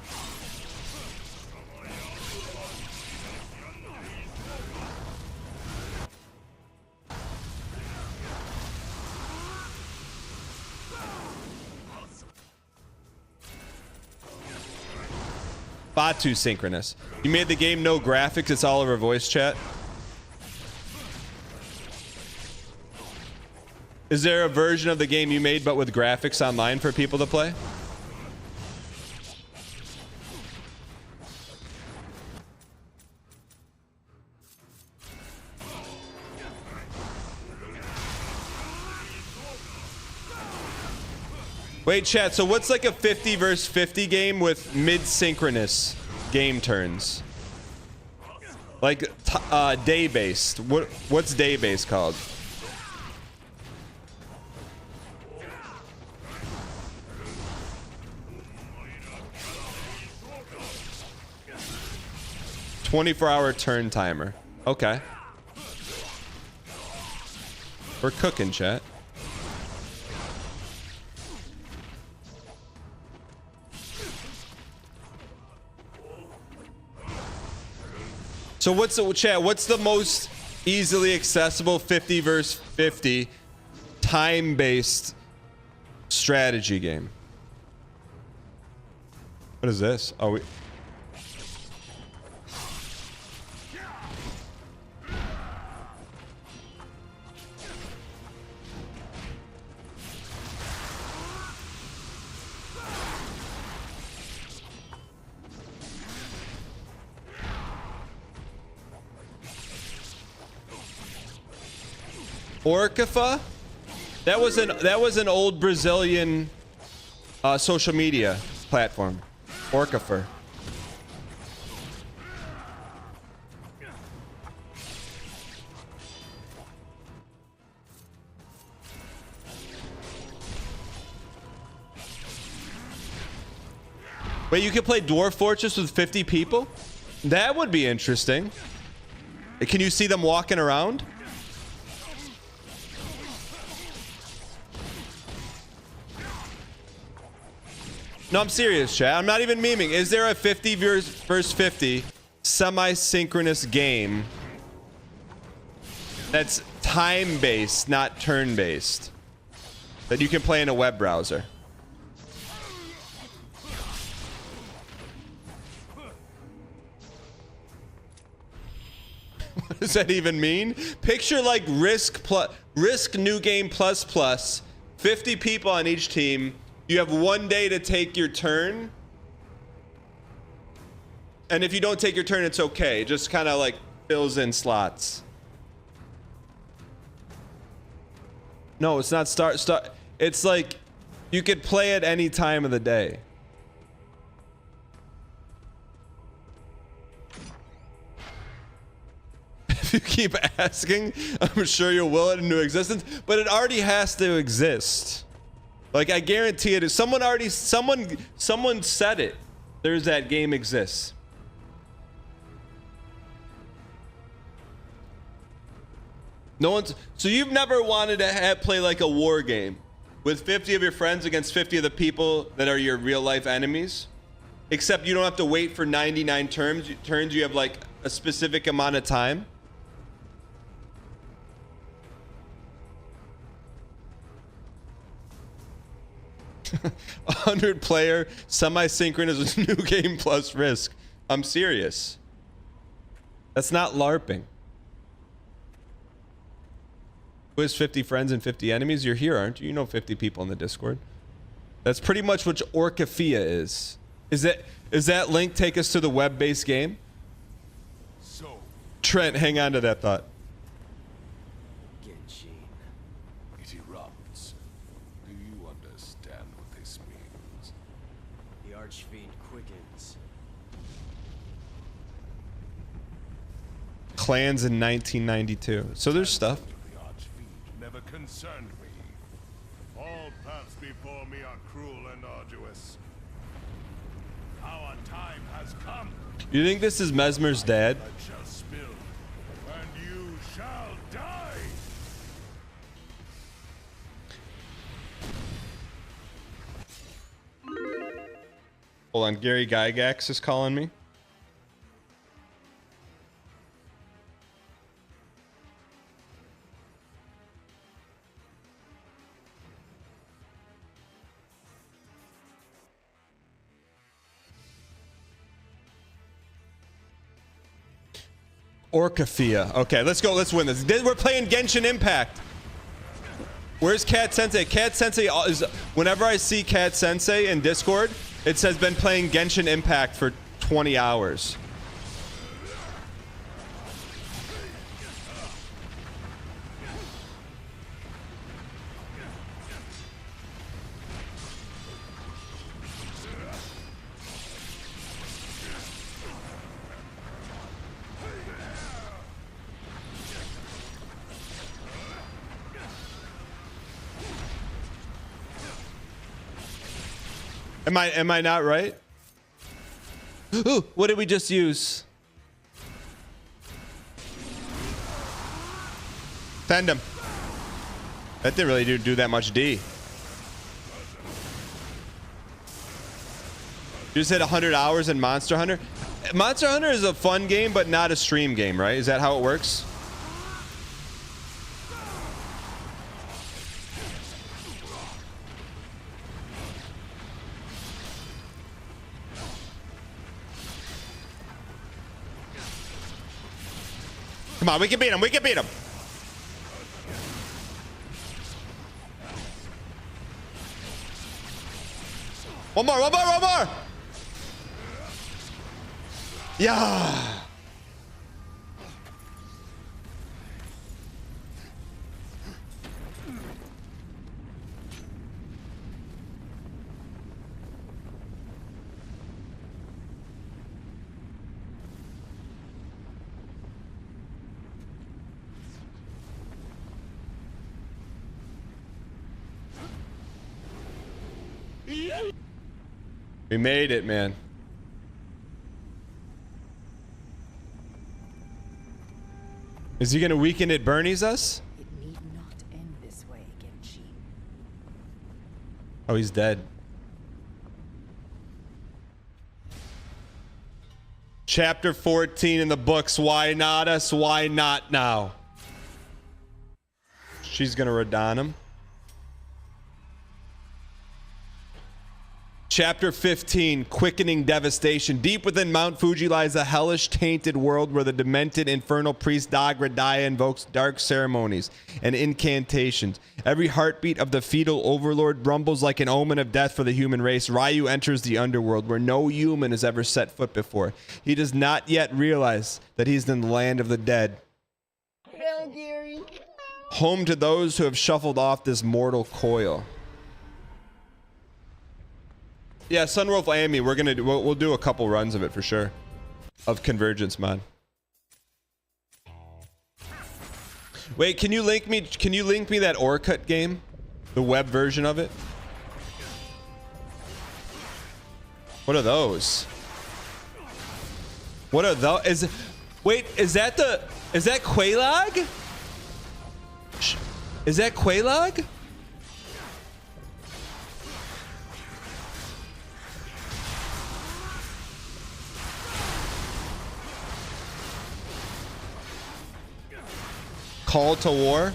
Batu synchronous. You made the game no graphics, it's all over voice chat. Is there a version of the game you made but with graphics online for people to play? Wait, chat. So what's like a 50 versus 50 game with mid-synchronous game turns? Like day-based. What's day-based called? "24-hour turn timer." Okay. We're cooking, chat. So what's the most easily accessible 50 versus 50 time-based strategy game? What is this? Oh, we... Orcafa? That was an old Brazilian social media platform. Orcafer. Wait, you could play Dwarf Fortress with 50 people? That would be interesting. Can you see them walking around? No, I'm serious, chat. I'm not even memeing. Is there a 50 versus 50 semi-synchronous game that's time-based, not turn-based, that you can play in a web browser? What does that even mean? Picture like Risk New Game Plus, 50 people on each team. You have 1 day to take your turn. And if you don't take your turn, it's okay. It just kind of like fills in slots. No, it's not start. It's like you could play at any time of the day. If you keep asking, I'm sure you'll will it into existence, but it already has to exist. Like, I guarantee it. Someone said it. There's that game exists. No one's. So you've never wanted to play like a war game with 50 of your friends against 50 of the people that are your real life enemies? Except you don't have to wait for 99 turns. You have like a specific amount of time. A 100-player semi-synchronous New Game Plus Risk. I'm serious. That's not LARPing. Who has 50 friends and 50 enemies? You're here, aren't you? You know 50 people in the Discord. That's pretty much what Orcafia is. Is that link take us to the web-based game? So, Trent, hang on to that thought. it erupts. Do you understand what this means? The Archfiend quickens. Clans in 1992. So there's stuff. The Archfiend never concerned me. All paths before me are cruel and arduous. Our time has come. You think this is Mesmer's dad? Blood shall spill, and you shall die. Hold on, Gary Gygax is calling me. Orcafia. Okay, let's go. Let's win this. We're playing Genshin Impact. Where's Cat Sensei? Cat Sensei is. Whenever I see Cat Sensei in Discord, it says been playing Genshin Impact for 20 hours. Am I not right? Ooh, what did we just use? Fend him. That didn't really do that much D. You just hit 100 hours in Monster Hunter. Monster Hunter is a fun game, but not a stream game, right? Is that how it works? Come on, we can beat him. We can beat him. One more, one more, one more. Yeah. We made it, man. Is he gonna weaken it Bernie's us? It need not end this way, Genji. Oh, he's dead. Chapter 14 in the books. Why not us? Why not now? She's gonna Radon him. Chapter 15, Quickening Devastation. Deep within Mount Fuji lies a hellish, tainted world where the demented infernal priest Dagradaya invokes dark ceremonies and incantations. Every heartbeat of the fetal overlord rumbles like an omen of death for the human race. Ryu enters the underworld where no human has ever set foot before. He does not yet realize that he's in the land of the dead. Home to those who have shuffled off this mortal coil. Yeah, Sunwolf Amy, we'll do a couple runs of it for sure. Of Convergence mod. Wait, can you link me that Orcut game? The web version of it? What are those? What are those? Wait, is that Quelaag? Is that Quelaag? Call to War.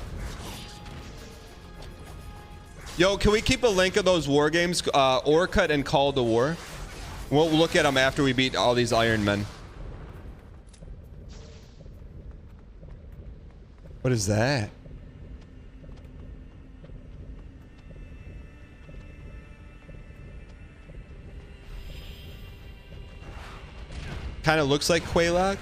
Yo, can we keep a link of those war games? Orcut and Call to War. We'll look at them after we beat all these Iron Men. What is that? Kind of looks like Quelaag.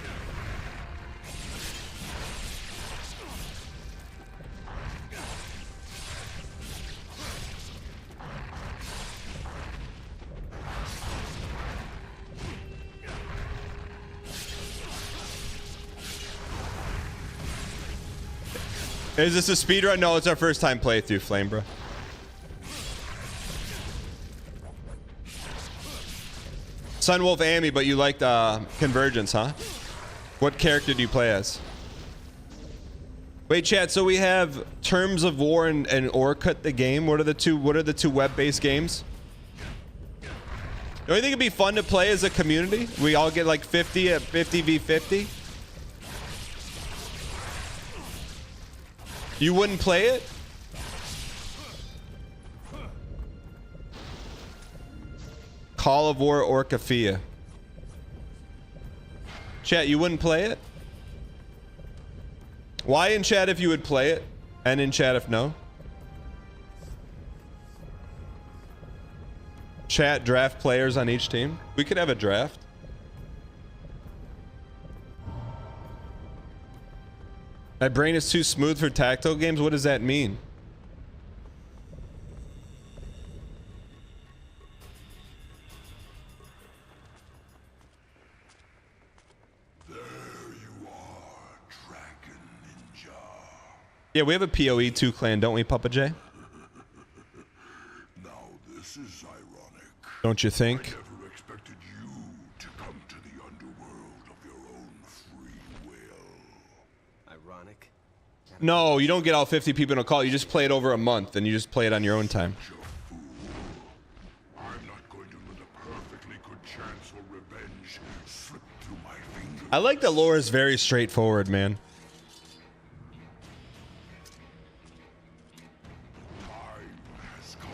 Is this a speedrun? No, it's our first time playthrough, Flame, bro. Sunwolf Amy, but you liked Convergence, huh? What character do you play as? Wait, chat. So we have Terms of War and Orcut the game. What are the two web-based games? Don't you think it'd be fun to play as a community? We all get like 50 at 50v50. You wouldn't play it? Call of War Orcafia. Chat, you wouldn't play it? Why in chat if you would play it? And in chat if no? Chat, draft players on each team. We could have a draft. My brain is too smooth for tactile games? What does that mean? There you are, Dragon Ninja. Yeah, we have a PoE 2 clan, don't we, Papa J? Now this is ironic. Don't you think? Never expected you to come to the underworld of your own free will. Ironic. No, you don't get all 50 people in a call. You just play it over a month, and you just play it on your own time. I'm not going to let a perfectly good chance for revenge slip through my fingers. I like the lore is very straightforward, man. Has come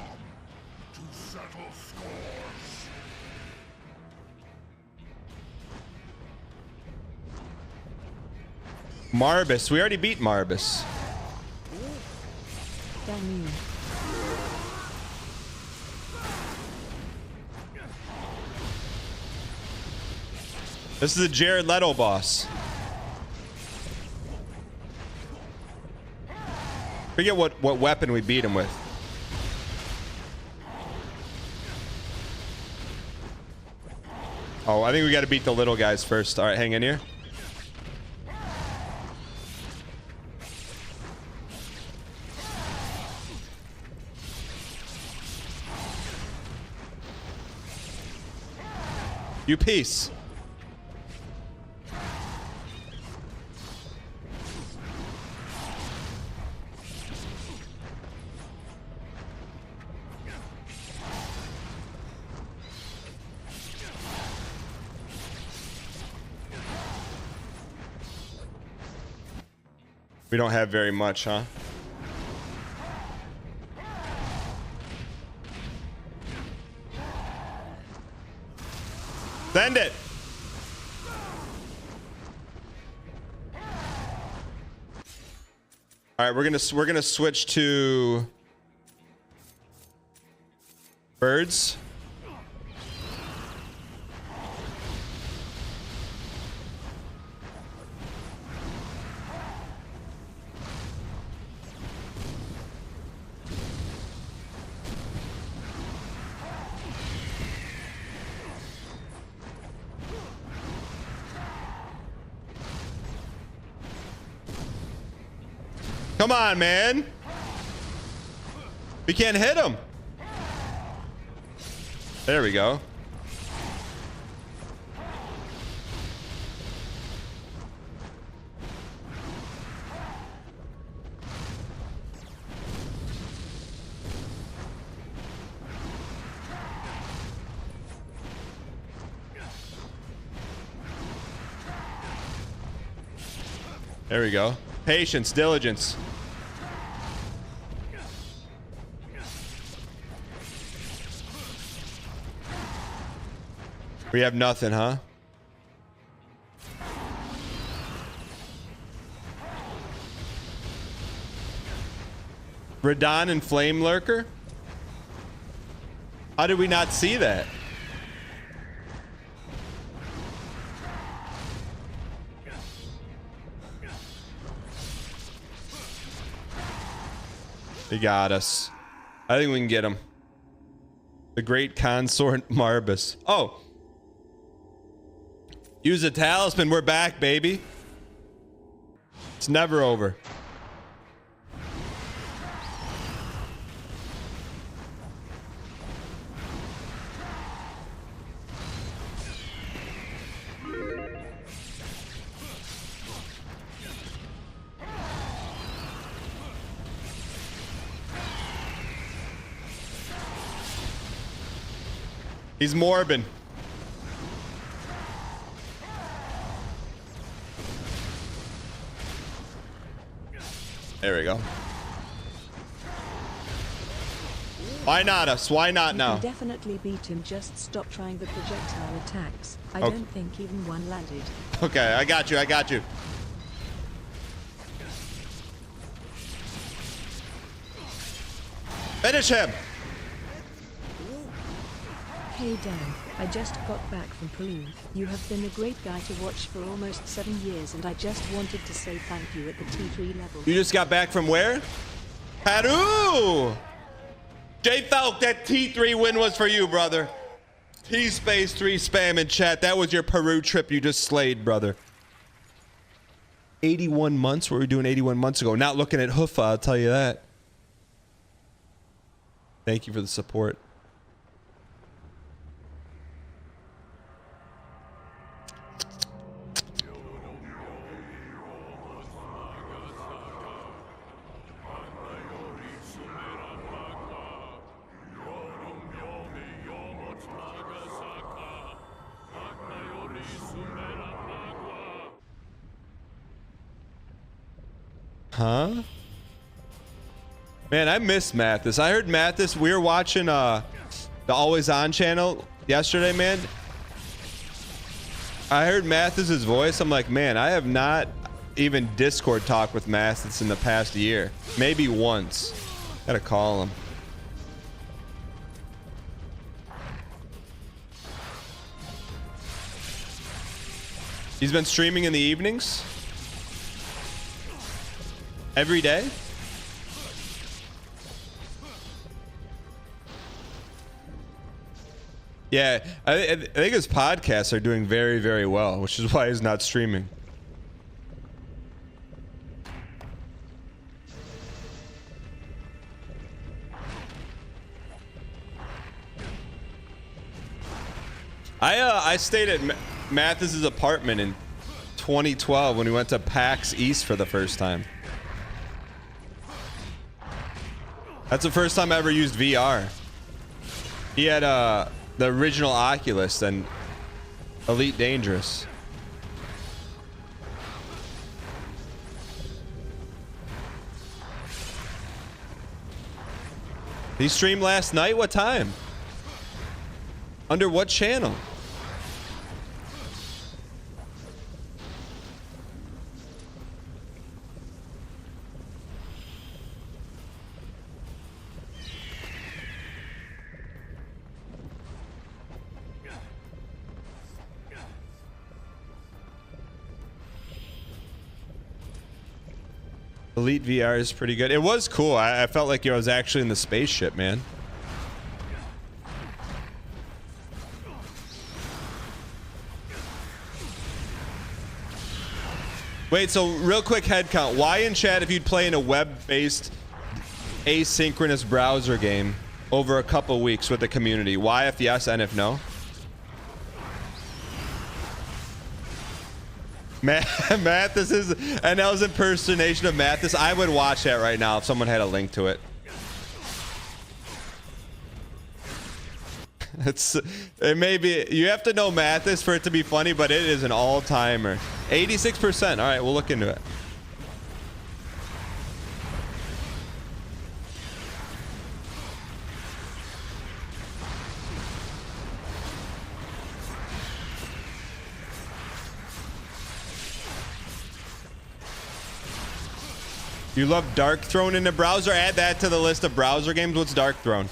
to settle scores. Marbus. We already beat Marbus. Damn you. This is a Jared Leto boss. Forget what weapon we beat him with. Oh, I think we got to beat the little guys first. All right, hang in here. You peace. We don't have very much, huh? Send it. All right, we're gonna switch to birds. Come on, man. We can't hit him. There we go. There we go. Patience, diligence. We have nothing, huh? Radon and Flame Lurker? How did we not see that? He got us. I think we can get him. The Great Consort Marbus. Oh. Use a talisman. We're back, baby. It's never over. He's Morbin. There we go. Why not us? Why not now? You can definitely beat him. Just stop trying the projectile attacks. I don't think even one landed. Okay, I got you. I got you. Finish him. Hey Dan, I just got back from Peru. You have been a great guy to watch for almost 7 years, and I just wanted to say thank you at the T3 level. You just got back from where? Peru! J Falk, that T3 win was for you, brother. T-Space 3 spam in chat. That was your Peru trip you just slayed, brother. 81 months? What were we doing 81 months ago? Not looking at Hoofa, I'll tell you that. Thank you for the support. Huh? Man, I miss Mathis. I heard Mathis. We were watching the Always On channel yesterday, man. I heard Mathis's voice. I'm like, man, I have not even Discord talked with Mathis in the past year. Maybe once. Gotta call him. He's been streaming in the evenings? Every day? Yeah, I think his podcasts are doing very, very well, which is why he's not streaming. I stayed at Mathis's apartment in 2012 when we went to PAX East for the first time. That's the first time I ever used VR. He had the original Oculus and Elite Dangerous. He streamed last night? What time? Under what channel? Elite VR is pretty good. It was cool. I felt like I was actually in the spaceship, man. Wait, so real quick head count. Why in chat if you'd play in a web-based asynchronous browser game over a couple weeks with the community? Why if yes and if no? Mathis is NL's impersonation of Mathis. I would watch that right now if someone had a link to it. It may be, you have to know Mathis for it to be funny, but it is an all-timer. 86%. All right, we'll look into it. You love Dark Throne in the browser? Add that to the list of browser games. What's Dark Throne?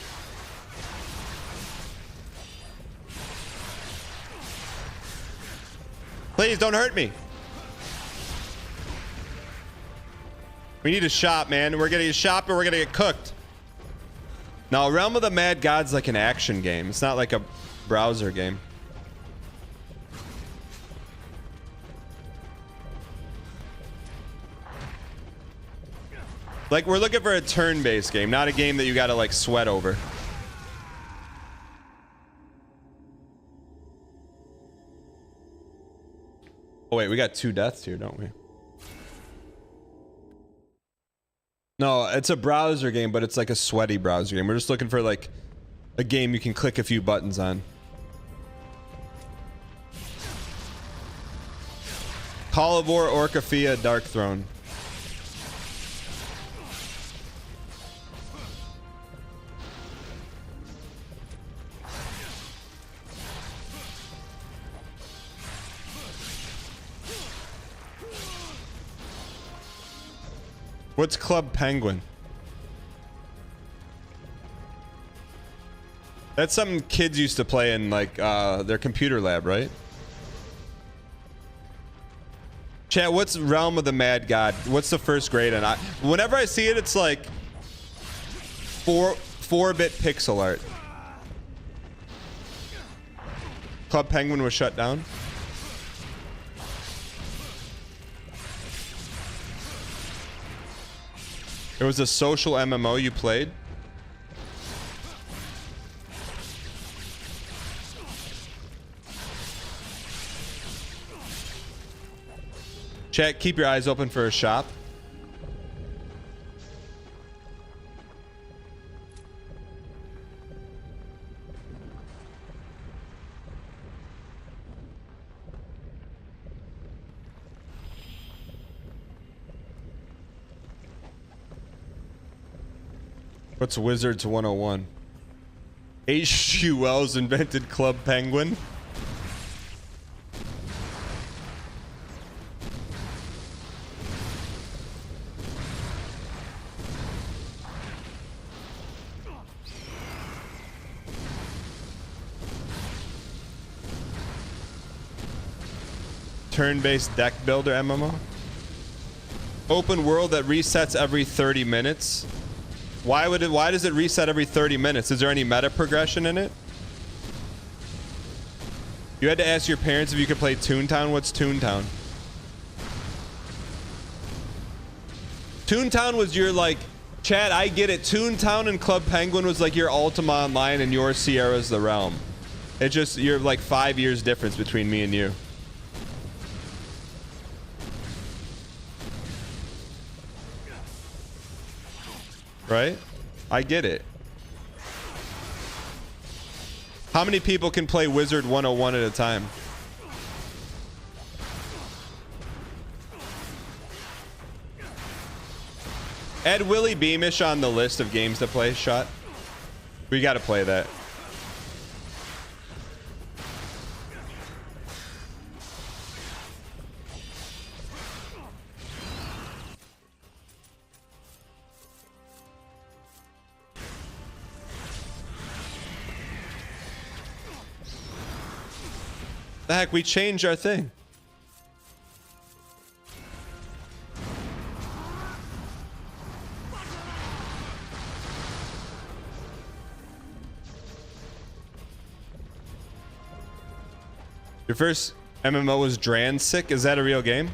Please don't hurt me. We need to shop, man. We're gonna get shop or we're gonna get cooked. Now, Realm of the Mad God's like an action game. It's not like a browser game. Like, we're looking for a turn-based game, not a game that you gotta, like, sweat over. Oh, wait, we got 2 deaths here, don't we? No, it's a browser game, but it's like a sweaty browser game. We're just looking for, like, a game you can click a few buttons on. Call of War, Orcafia, Dark Throne. What's Club Penguin? That's something kids used to play in, like, their computer lab, right? Chat, what's Realm of the Mad God? What's the first grade? And whenever I see it, it's like 4-bit pixel art. Club Penguin was shut down. It was a social MMO you played? Chat, keep your eyes open for a shop. What's Wizards 101? H.G. Wells invented Club Penguin. Turn-based deck builder MMO. Open world that resets every 30 minutes. Why does it reset every 30 minutes? Is there any meta progression in it? You had to ask your parents if you could play Toontown. What's Toontown? Toontown was your, like, Chad, I get it. Toontown and Club Penguin was like your Ultima Online and your Sierra's the Realm. It just, you're like 5 years difference between me and you. Right? I get it. How many people can play Wizard 101 at a time? Add Willy Beamish on the list of games to play, Shot. We gotta play that. The heck, we changed our thing. Your first MMO was Dransic. Is that a real game?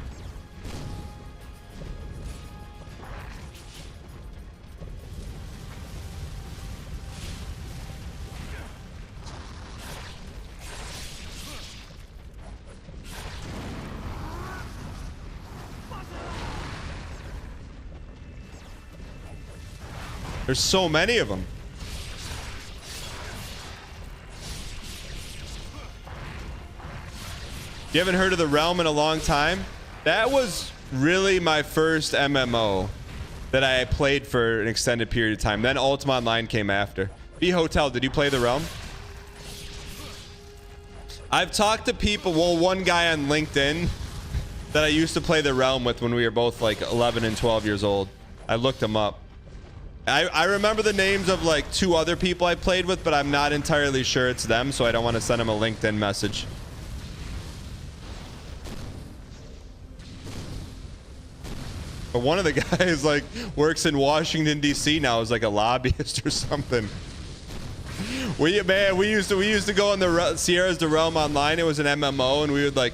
There's so many of them. You haven't heard of The Realm in a long time? That was really my first MMO that I played for an extended period of time. Then Ultima Online came after. B Hotel, did you play The Realm? I've talked to people, well, one guy on LinkedIn that I used to play The Realm with when we were both like 11 and 12 years old. I looked him up. I remember the names of like 2 other people I played with, but I'm not entirely sure it's them, so I don't want to send them a LinkedIn message. But one of the guys like works in Washington D.C. now as like a lobbyist or something. We used to go on the Sierra's The Realm Online. It was an MMO, and we would like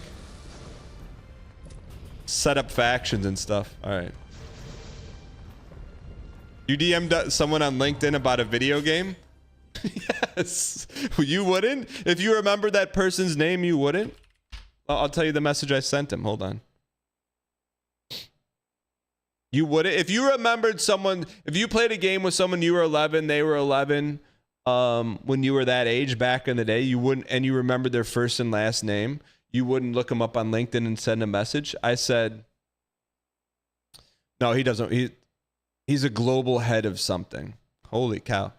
set up factions and stuff. All right. You DM'd someone on LinkedIn about a video game? Yes. You wouldn't? If you remember that person's name, you wouldn't? I'll tell you the message I sent him. Hold on. You wouldn't? If you remembered someone, if you played a game with someone, you were 11, they were 11, when you were that age back in the day, you wouldn't, and you remembered their first and last name, you wouldn't look them up on LinkedIn and send a message? I said, no, he doesn't. He's a global head of something. Holy cow.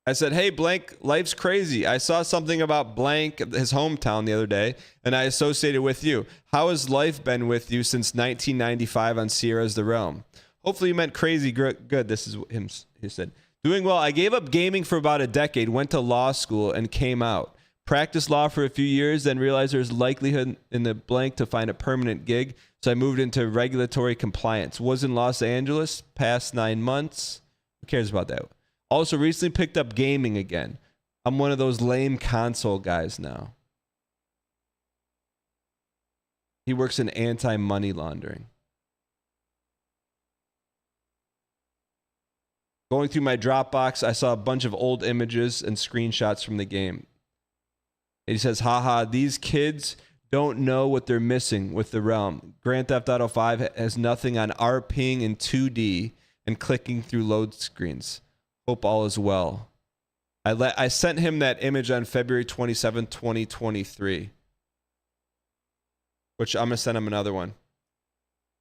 I said, hey, blank, life's crazy. I saw something about blank, his hometown, the other day, and I associated with you. How has life been with you since 1995 on Sierra's The Realm? Hopefully you meant crazy good. This is him, he said. Doing well. I gave up gaming for about a decade, went to law school, and came out. Practiced law for a few years, then realized there's likelihood in the blank to find a permanent gig, so I moved into regulatory compliance. Was in Los Angeles past 9 months. Who cares about that? Also recently picked up gaming again. I'm one of those lame console guys now. He works in anti-money laundering. Going through my Dropbox, I saw a bunch of old images and screenshots from the game. And he says, haha, these kids don't know what they're missing with The Realm. Grand Theft Auto 5 has nothing on RPing in 2D and clicking through load screens. Hope all is well. I sent him that image on February 27, 2023. Which I'm going to send him another one.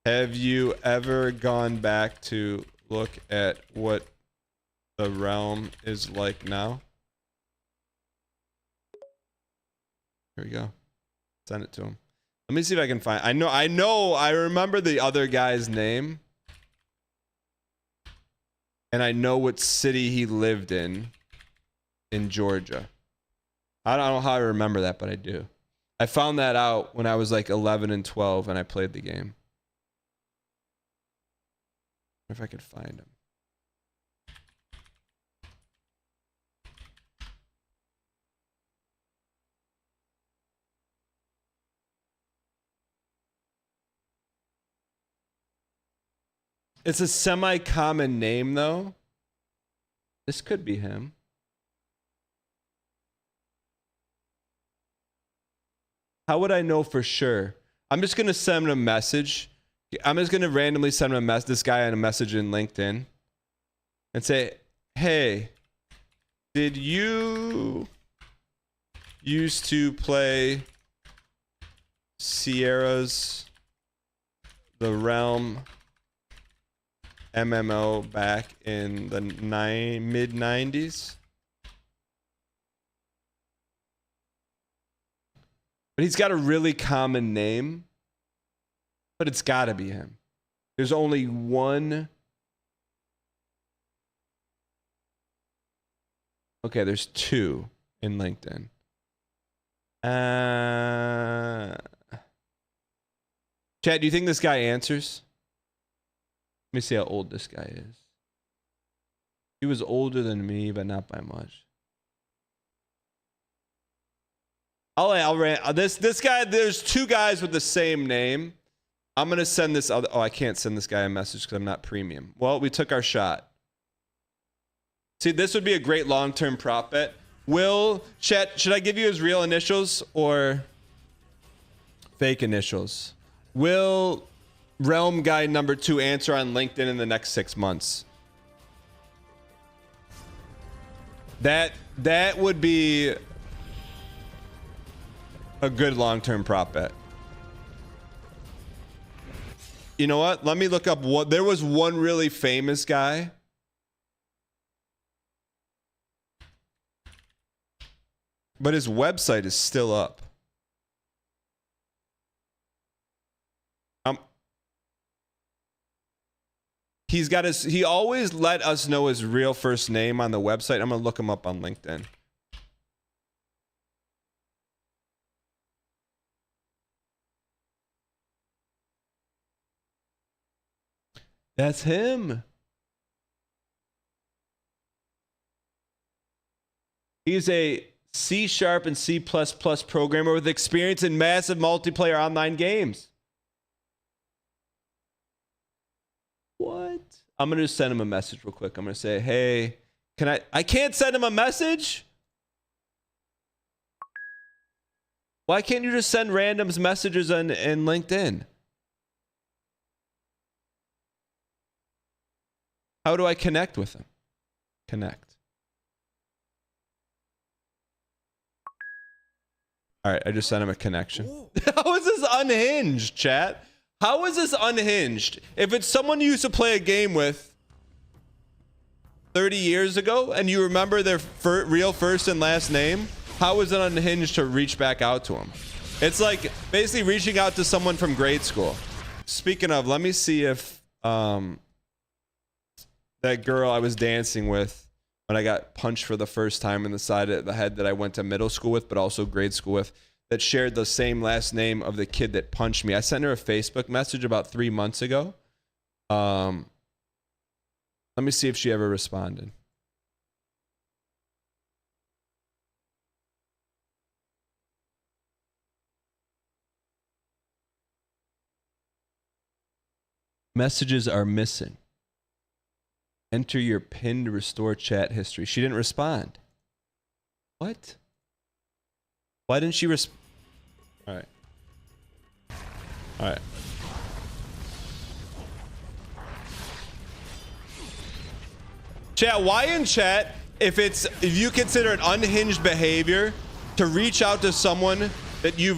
Have you ever gone back to look at what the realm is like now? Here we go. Send it to him. Let me see if I can find. I remember the other guy's name. And I know what city he lived in Georgia. I don't know how I remember that, but I do. I found that out when I was like 11 and 12 and I played the game. If I could find him. It's a semi-common name, though. This could be him. How would I know for sure? I'm just going to send him a message. I'm just going to randomly send him this guy a message in LinkedIn and say, hey, did you used to play Sierra's The Realm MMO back in the mid 90s? But he's got a really common name, but it's got to be him. There's only one. Okay, there's two in LinkedIn. Chad, do you think this guy answers? Let me see how old this guy is. He was older than me, but not by much. This guy, there's two guys with the same name. I'm going to send this other. Oh, I can't send this guy a message because I'm not premium. Well, we took our shot. See, this would be a great long-term prop bet. Chet, should I give you his real initials or fake initials? Will Realm Guy number 2 answer on LinkedIn in the next 6 months? That would be a good long-term prop bet. You know what? Let me look up what. There was one really famous guy. But his website is still up. He always let us know his real first name on the website. I'm gonna look him up on LinkedIn. That's him. He's a C# and C++ programmer with experience in massive multiplayer online games. What? I'm going to send him a message real quick. I'm going to say, hey, I can't send him a message? Why can't you just send randoms messages in LinkedIn? How do I connect with him? Connect. All right, I just sent him a connection. How is this unhinged, chat? How is this unhinged? If it's someone you used to play a game with 30 years ago and you remember their real first and last name, how is it unhinged to reach back out to them? It's like basically reaching out to someone from grade school. Speaking of, let me see if that girl I was dancing with when I got punched for the first time in the side of the head that I went to middle school with, but also grade school with, that shared the same last name of the kid that punched me. I sent her a Facebook message about 3 months ago. Let me see if she ever responded. Messages are missing. Enter your PIN to restore chat history. She didn't respond. What? Why didn't she respond? All right. All right. Chat, why in chat, if you consider it unhinged behavior to reach out to someone that you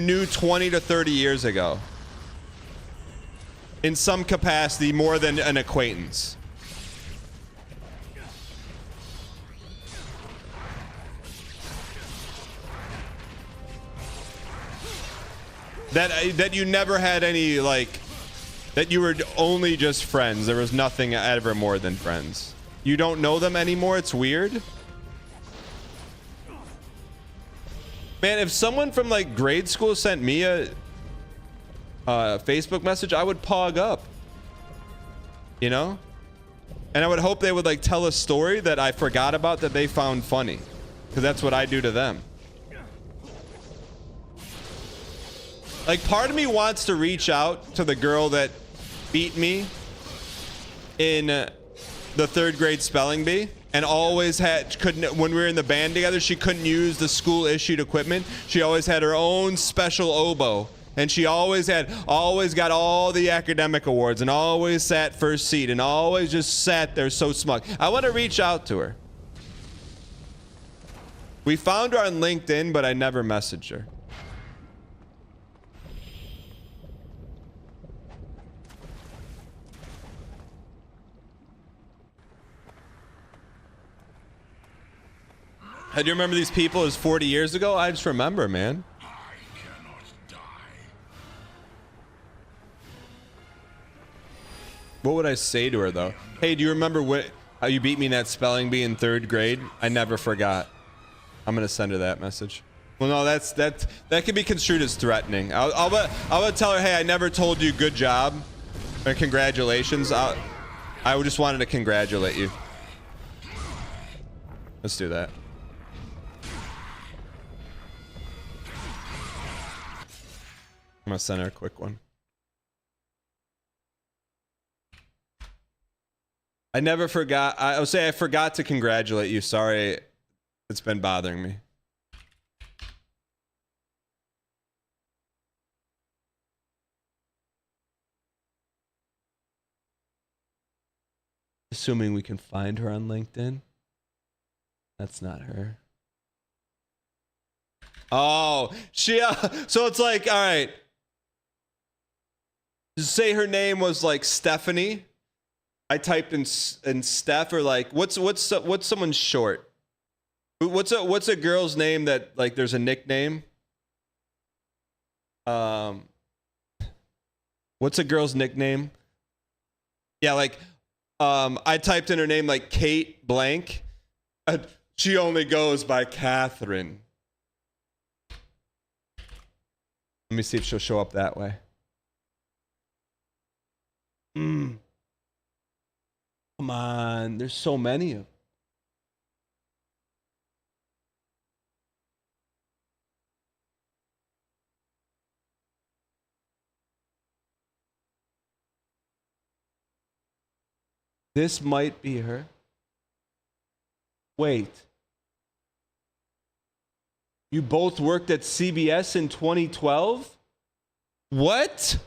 knew 20 to 30 years ago? in some capacity more than an acquaintance. That you never had any, like, that you were only just friends. There was nothing ever more than friends. You don't know them anymore. It's weird. Man, if someone from like grade school sent me a Facebook message, I would pog up. You know? And I would hope they would like tell a story that I forgot about that they found funny. Because that's what I do to them. Like, part of me wants to reach out to the girl that beat me in the 3rd grade spelling bee and always couldn't, when we were in the band together, she couldn't use the school issued equipment. She always had her own special oboe, and she always got all the academic awards and always sat first seat and always just sat there so smug. I want to reach out to her. We found her on LinkedIn, but I never messaged her. Do you remember these people? It was 40 years ago? I just remember, man. What would I say to her, though? Hey, do you remember how you beat me in that spelling bee in 3rd grade? I never forgot. I'm going to send her that message. Well, no, that can be construed as threatening. I'll tell her, hey, I never told you good job or congratulations. I just wanted to congratulate you. Let's do that. I'm gonna send her a quick one. I never forgot. I'll say I forgot to congratulate you. Sorry, it's been bothering me. Assuming we can find her on LinkedIn. That's not her. Oh, she. So it's like, all right. Say her name was like Stephanie. I typed in Steph, or like what's someone's short? What's a girl's name that like there's a nickname? What's a girl's nickname? Yeah, like I typed in her name like Kate blank. She only goes by Catherine. Let me see if she'll show up that way. Come on, there's so many of them. This might be her. Wait. You both worked at CBS in 2012? What?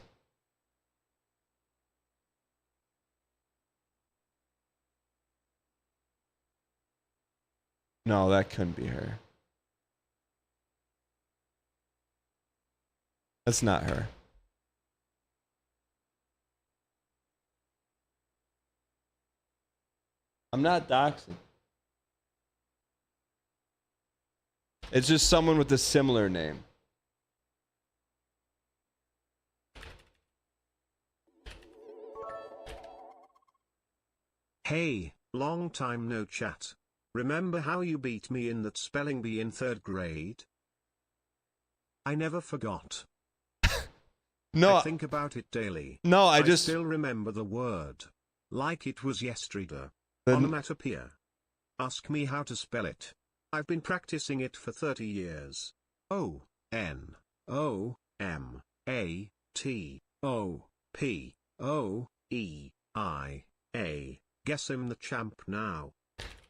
No, that couldn't be her. That's not her. I'm not doxing. It's just someone with a similar name. Hey, long time no chat. Remember how you beat me in that spelling bee in 3rd grade? I never forgot. No. I think about it daily. No, I just still remember the word. Like it was yesterday. Then- Onomatopoeia. Ask me how to spell it. I've been practicing it for 30 years. O-N-O-M-A-T-O-P-O-E-I-A. Guess I'm the champ now.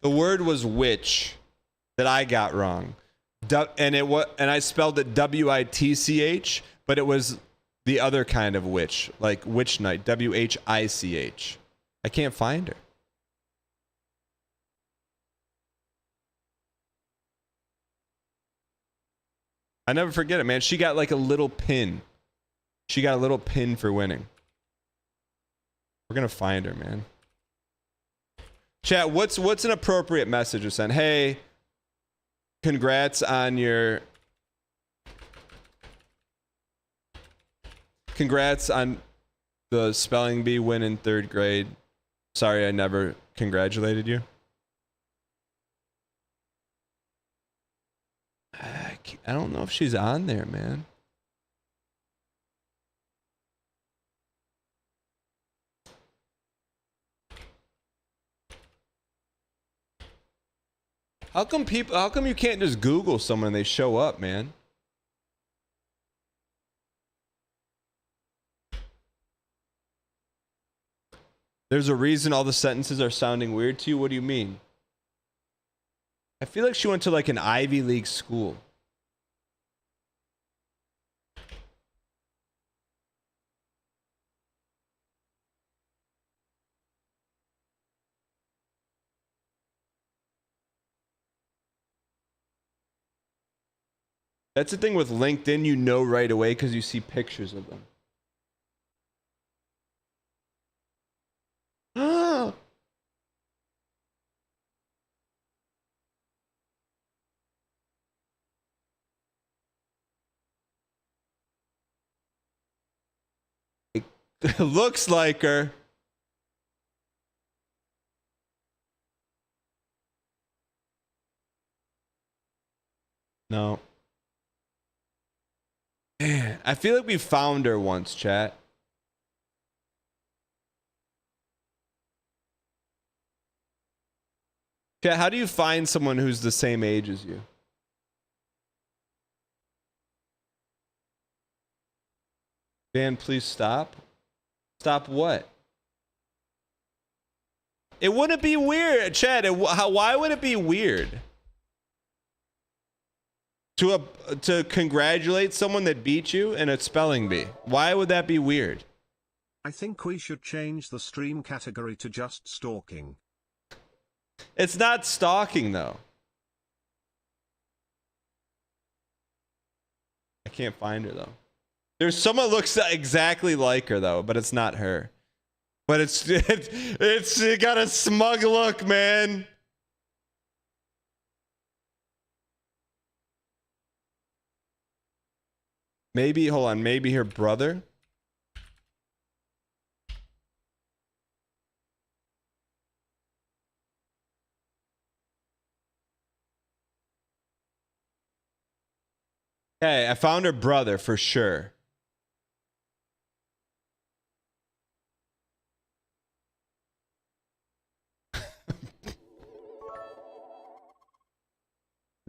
The word was witch that I got wrong. And I spelled it W-I-T-C-H, but it was the other kind of witch, like witch night, W-H-I-C-H. I can't find her. I never forget it, man. She got like a little pin. She got a little pin for winning. We're gonna find her, man. Chat, what's an appropriate message to send? Hey, congrats on the spelling bee win in 3rd grade. Sorry I never congratulated you. I don't know if she's on there, man. How come you can't just Google someone and they show up, man? There's a reason all the sentences are sounding weird to you. What do you mean? I feel like she went to like an Ivy League school. That's the thing with LinkedIn, you know right away because you see pictures of them. It looks like her. No. Man, I feel like we found her once, chat. Chat, how do you find someone who's the same age as you? Dan, please stop. Stop what? It wouldn't be weird, chat. Why would it be weird? To congratulate someone that beat you in a spelling bee. Why would that be weird? I think we should change the stream category to just stalking. It's not stalking, though. I can't find her, though. There's someone looks exactly like her, though, but it's not her. But it's got a smug look, man. Maybe, hold on, maybe her brother? Hey, I found her brother for sure.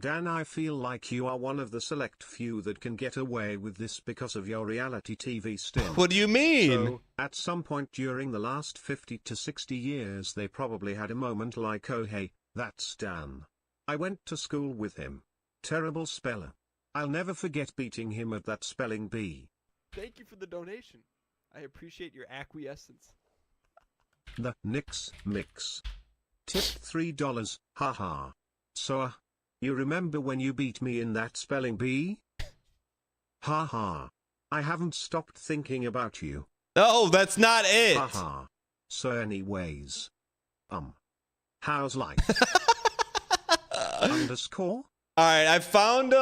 Dan, I feel like you are one of the select few that can get away with this because of your reality TV stint. What do you mean? So, at some point during the last 50 to 60 years they probably had a moment like, oh hey, that's Dan. I went to school with him. Terrible speller. I'll never forget beating him at that spelling bee. Thank you for the donation. I appreciate your acquiescence. The Nix Mix. Tip $3, haha. So, you remember when you beat me in that spelling bee? Haha. I haven't stopped thinking about you. No, that's not it. Haha. So anyways. How's life? Underscore? Alright, I found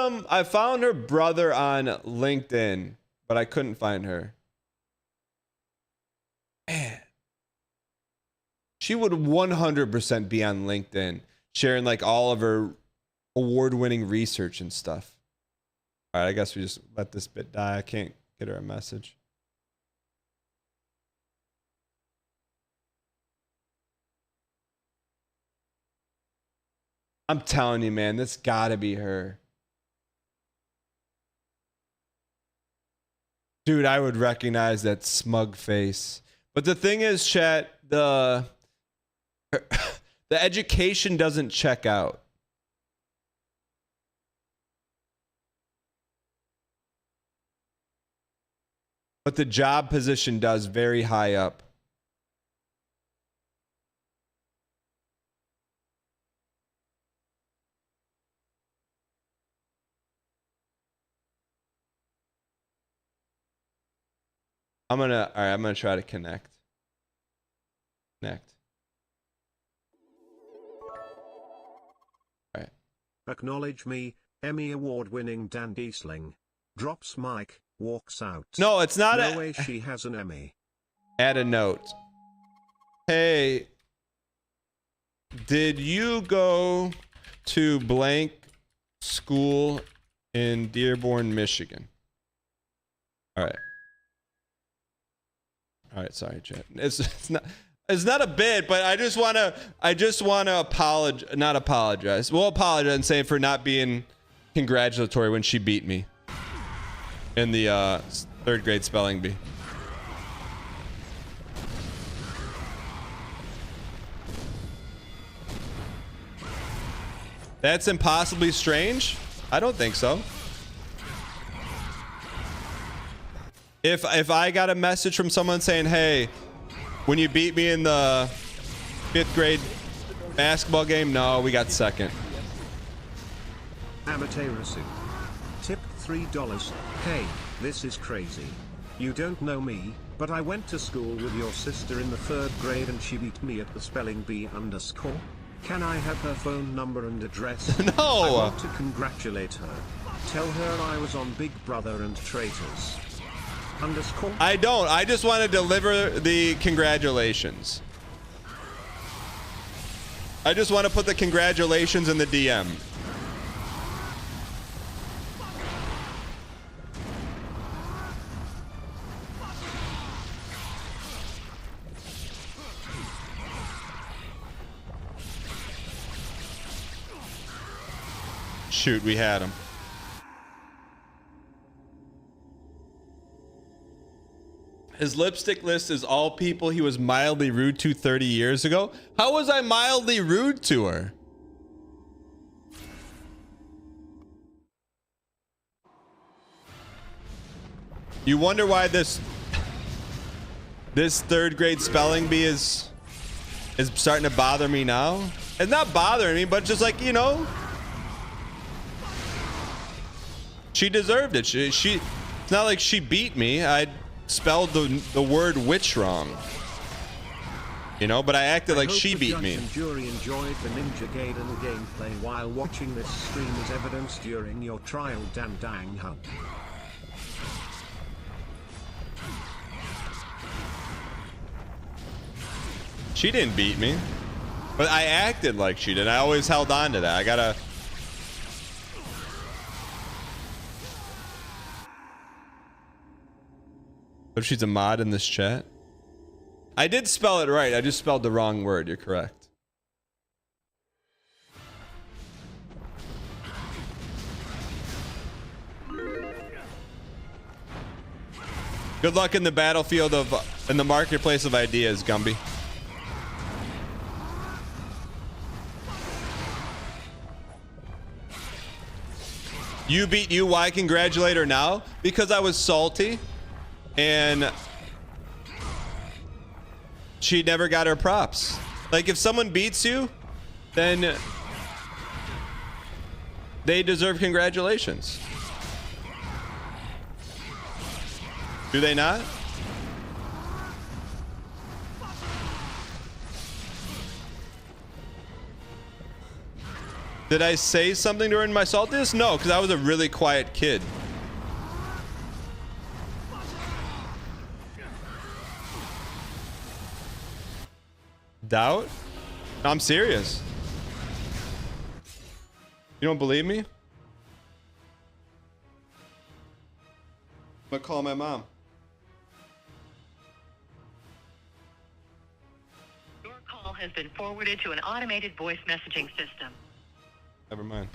her brother on LinkedIn, but I couldn't find her. Man. She would 100% be on LinkedIn, sharing like all of her award-winning research and stuff. All right, I guess we just let this bit die. I can't get her a message. I'm telling you, man, this gotta be her. Dude, I would recognize that smug face. But the thing is, chat, the education doesn't check out. But the job position does, very high up. I'm gonna try to connect. Connect. All right. Acknowledge me, Emmy Award-winning Dan Giesling. Drops mic, walks out. No, it's not no way she has an Emmy. Add a note. Hey, did you go to blank school in Dearborn, Michigan? All right. All right, sorry, chat. It's not a bit, but I just want to apologize. We'll apologize and say for not being congratulatory when she beat me in the 3rd grade spelling bee. That's impossibly strange? I don't think so. If I got a message from someone saying, hey, when you beat me in the 5th grade basketball game, no, we got 2nd. Amaterasu. Tip $3. Hey, this is crazy. You don't know me, but I went to school with your sister in the 3rd grade and she beat me at the spelling bee _. Can I have her phone number and address? No! I want to congratulate her. Tell her I was on Big Brother and Traitors. _. I don't. I just want to deliver the congratulations. I just want to put the congratulations in the DM. Shoot, we had him. His lipstick list is all people he was mildly rude to 30 years ago. How was I mildly rude to her? You wonder why this 3rd grade spelling bee is starting to bother me now? It's not bothering me, but just like, you know, she deserved it. She it's not like she beat me. I spelled the word witch wrong. You know, but I acted like she beat me. And jury enjoyed the Ninja Gaiden gameplay while watching this stream as evidence during your trial Dan Dang Hunt. She didn't beat me, but I acted like she did. I always held on to that. I gotta. What if she's a mod in this chat? I did spell it right. I just spelled the wrong word. You're correct. Good luck in the battlefield in the marketplace of ideas, Gumby. You beat you. Why congratulate her now? Because I was salty and she never got her props. Like, if someone beats you, then they deserve congratulations. Do they not? Did I say something during my saltiness? No, because I was a really quiet kid. Doubt? No, I'm serious. You don't believe me? I'm gonna call my mom. Your call has been forwarded to an automated voice messaging system. Never mind.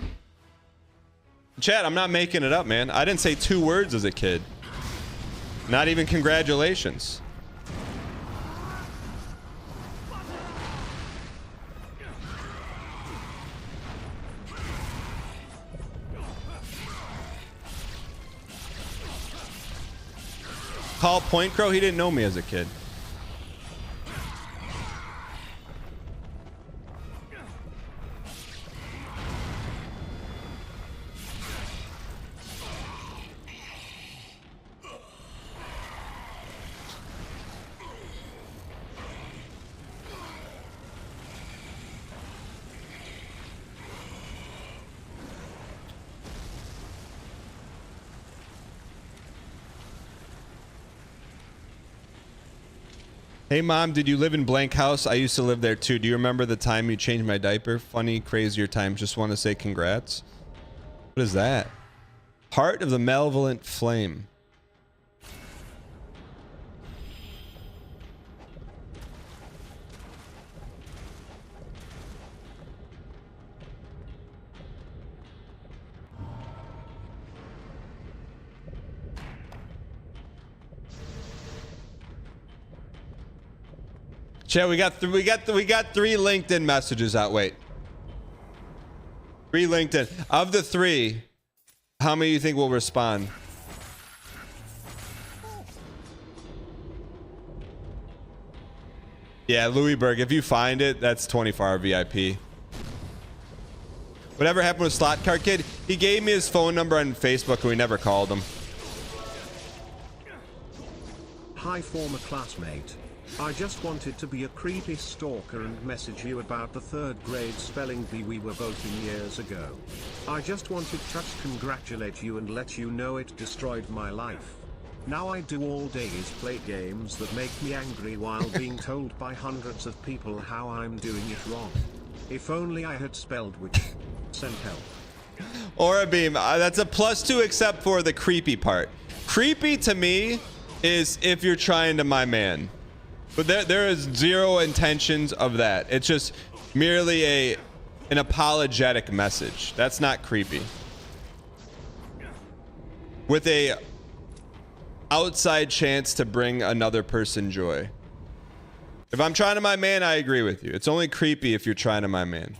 Chat, I'm not making it up, man. I didn't say 2 words as a kid. Not even congratulations. Call Point Crow, he didn't know me as a kid. Hey mom, did you live in blank house? I used to live there too. Do you remember the time you changed my diaper? Funny, crazier time. Just want to say congrats. What is that? Heart of the Malevolent Flame. Chat, we got 3 LinkedIn messages out. Wait. 3 LinkedIn. Of the 3, how many do you think will respond? Yeah, Louisburg, if you find it, that's 24-hour VIP. Whatever happened with Slot Card Kid? He gave me his phone number on Facebook and we never called him. Hi, former classmate. I just wanted to be a creepy stalker and message you about the 3rd grade spelling bee we were both in years ago. I just wanted to congratulate you and let you know it destroyed my life. Now I do all day is play games that make me angry while being told by hundreds of people how I'm doing it wrong. If only I had spelled which. Send help. Aura Beam, that's a +2 except for the creepy part. Creepy to me is if you're trying to my man. But there is zero intentions of that. It's just merely an apologetic message. That's not creepy. With a outside chance to bring another person joy. If I'm trying to my man, I agree with you. It's only creepy if you're trying to my man.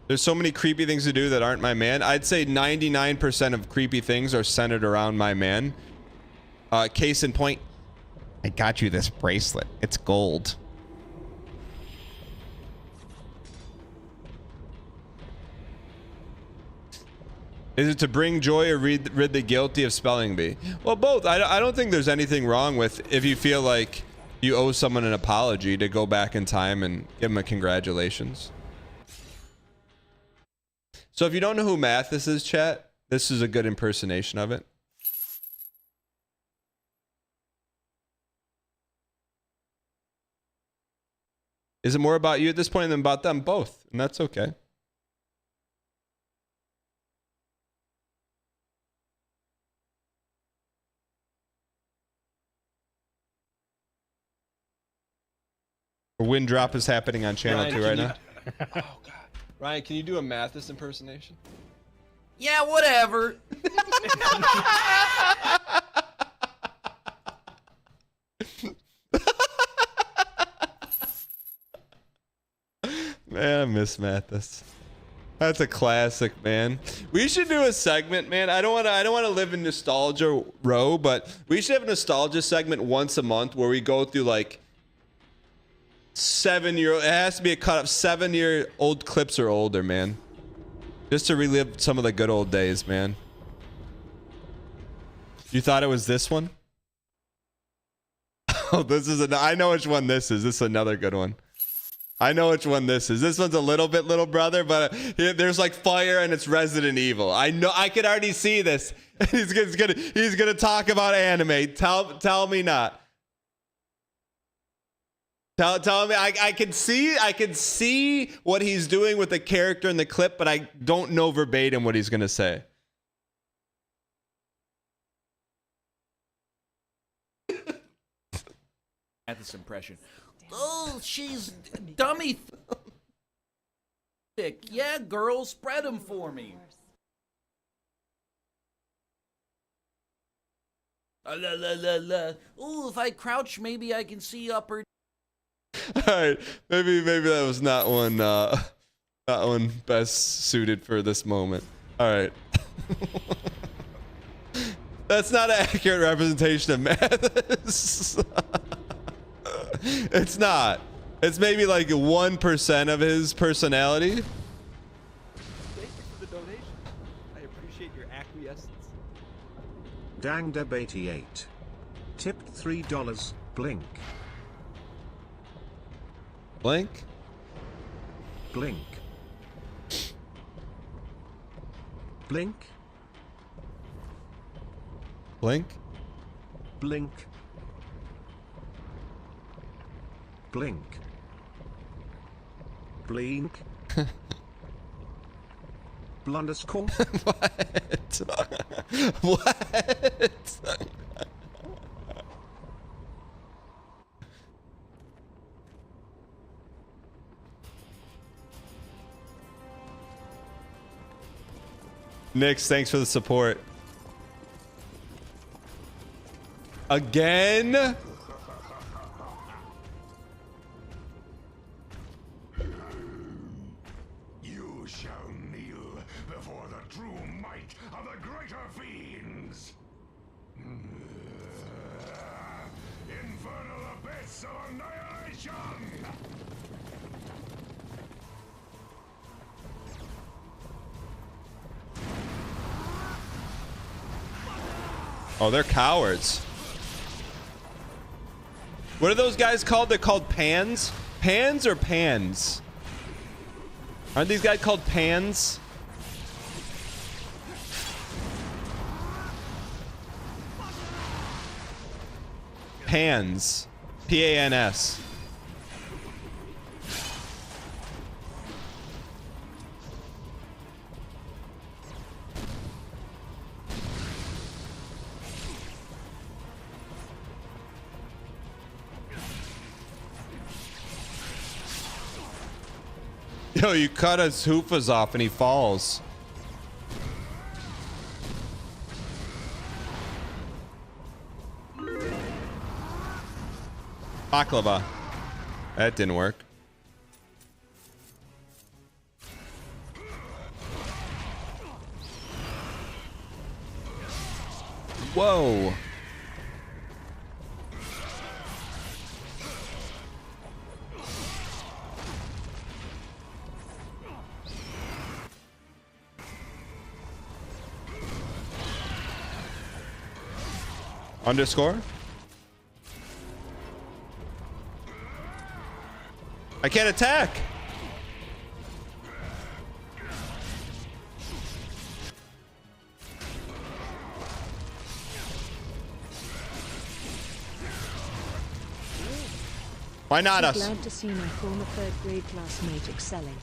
There's so many creepy things to do that aren't my man. I'd say 99% of creepy things are centered around my man. Case in point, I got you this bracelet. It's gold. Is it to bring joy or rid the guilty of spelling bee? Well, both. I don't think there's anything wrong with if you feel like you owe someone an apology to go back in time and give them a congratulations. So if you don't know who Mathis is, chat, this is a good impersonation of it. Is it more about you at this point than about them? Both, and that's okay. A wind drop is happening on channel Ryan, 2 right now. Oh god, Ryan, can you do a Mathis impersonation? Yeah, whatever. Man, I miss Mathis. That's a classic, man. We should do a segment, man. I don't want to live in nostalgia row, but we should have a nostalgia segment once a month where we go through like 7-year. It has to be a cut up 7-year-old clips or older, man. Just to relive some of the good old days, man. You thought it was this one? Oh, this is I know which one this is. This is another good one. I know which one this is. This one's a little bit little brother, but there's like fire and it's Resident Evil. I know. I could already see this. He's gonna talk about anime. Tell me not. Tell me. I can see what he's doing with the character in the clip, but I don't know verbatim what he's gonna say. At this impression. Oh, she's dummy thick. Yeah, girl, spread them for me. La la la la. Ooh, if I crouch, maybe I can see upper. All right, maybe that was not one best suited for this moment. All right. That's not an accurate representation of Mathis. It's not. It's maybe like 1% of his personality. Thank you for the donation. I appreciate your acquiescence. Dangdeb88. Tipped $3. Blink. Blink? Blink. Blink. Blink? Blink. Blink. Blink. Blunderscore. What? What? Nix, thanks for the support. Again? You shall kneel before the true might of the greater fiends. Infernal abyss of annihilation! Oh, they're cowards. What are those guys called? They're called pans? Pans or pans? Aren't these guys called pans? Pans. P-A-N-S. Yo, you cut his hoofahs off and he falls. Baklava. That didn't work. Whoa. Underscore? I can't attack. Why not us? Glad to see my former third grade classmate excelling.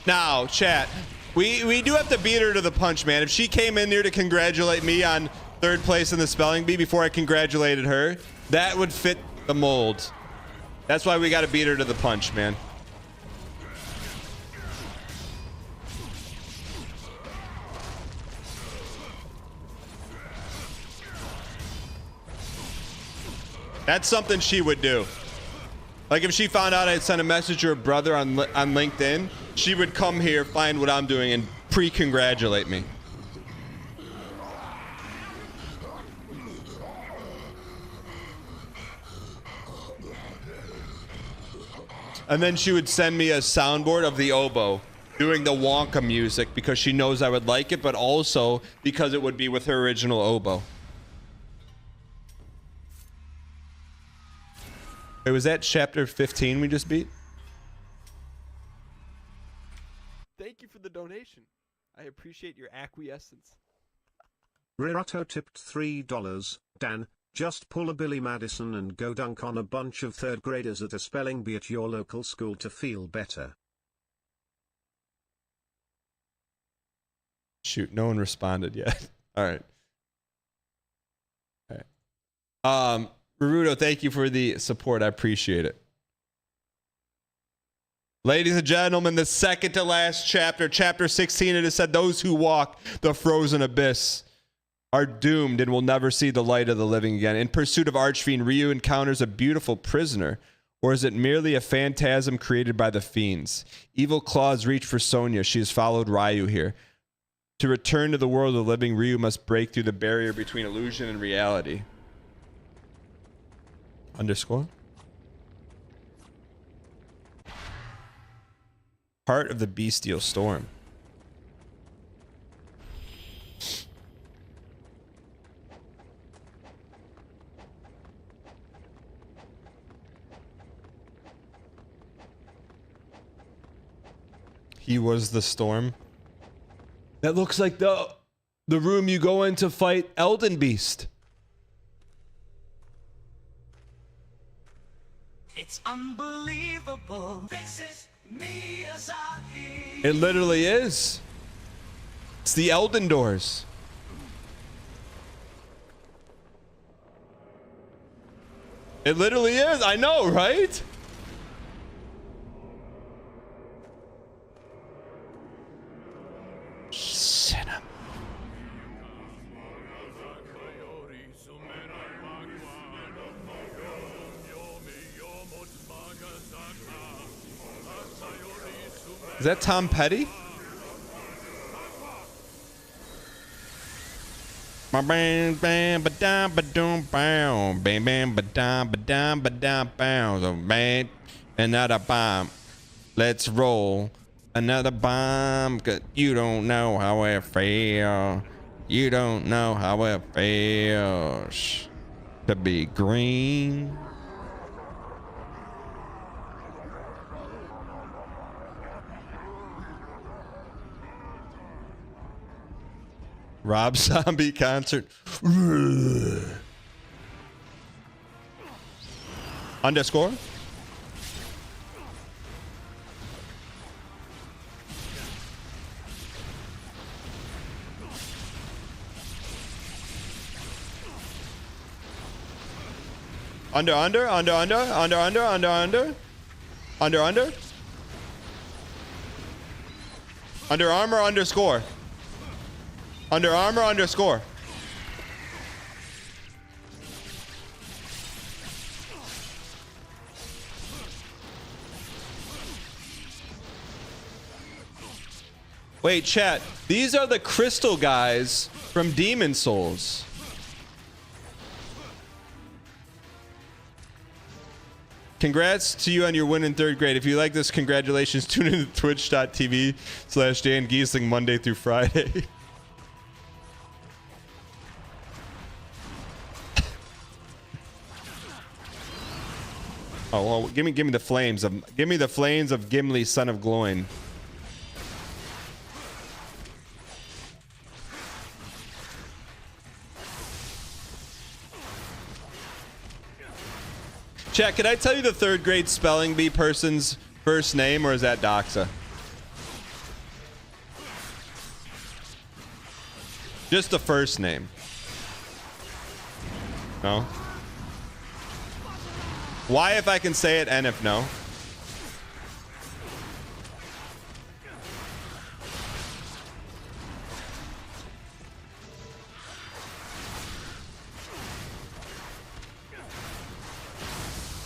Now, chat. We do have to beat her to the punch, man. If she came in here to congratulate me on third place in the spelling bee before I congratulated her, that would fit the mold. That's why we got to beat her to the punch, man. That's something she would do. Like if she found out I'd sent a message to her brother on LinkedIn, she would come here, find what I'm doing, and pre-congratulate me. And then she would send me a soundboard of the oboe doing the Wonka music because she knows I would like it, but also because it would be with her original oboe. Wait, was that chapter 15 we just beat? Thank you for the donation. I appreciate your acquiescence. Rirato tipped $3. Dan, just pull a Billy Madison and go dunk on a bunch of third graders at a spelling bee at your local school to feel better. Shoot, no one responded yet. All right. All right. Rurudo, thank you for the support. I appreciate it. Ladies and gentlemen, the second to last chapter, chapter 16, it is said, those who walk the frozen abyss are doomed and will never see the light of the living again. In pursuit of Archfiend, Ryu encounters a beautiful prisoner, or is it merely a phantasm created by the fiends? Evil claws reach for Sonya. She has followed Ryu here. To return to the world of the living, Ryu must break through the barrier between illusion and reality. Underscore? Part of the bestial storm. He was the storm. That looks like the room you go in to fight Elden Beast. It's unbelievable. This is Miyazaki. It literally is. It's the Elden doors. It literally is. I know, right? Cinema. Is that Tom Petty? Bam bam ba dum ba dum bam bam bam ba dum ba dum ba dum bam. So bang, another bomb. Let's roll another bomb. 'Cause you don't know how it feels. You don't know how it feels to be green. Rob Zombie concert. Underscore. Under. Under Armour underscore. Under Armour underscore. Wait, chat. These are the crystal guys from Demon Souls. Congrats to you on your win in 3rd grade. If you like this, congratulations. Tune in to twitch.tv/Dan Giesling Monday through Friday. Oh, well, give me the flames of Gimli, son of Gloin. Chat, can I tell you the 3rd grade spelling bee person's first name, or is that Doxa? Just the first name. No? Why if I can say it and if no?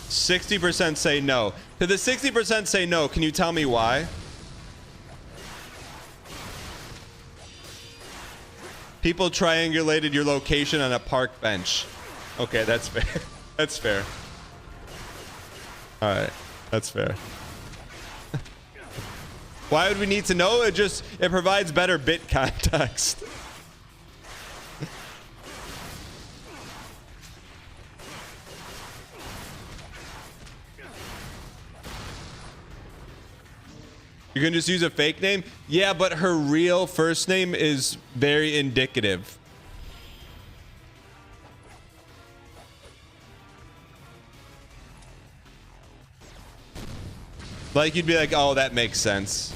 %60 say no. To the 60% say no, can you tell me why? People triangulated your location on a park bench. Okay, that's fair. That's fair. All right, that's fair. Why would we need to know? It provides better bit context. You can just use a fake name? Yeah, but her real first name is very indicative. Like, you'd be like, oh, that makes sense.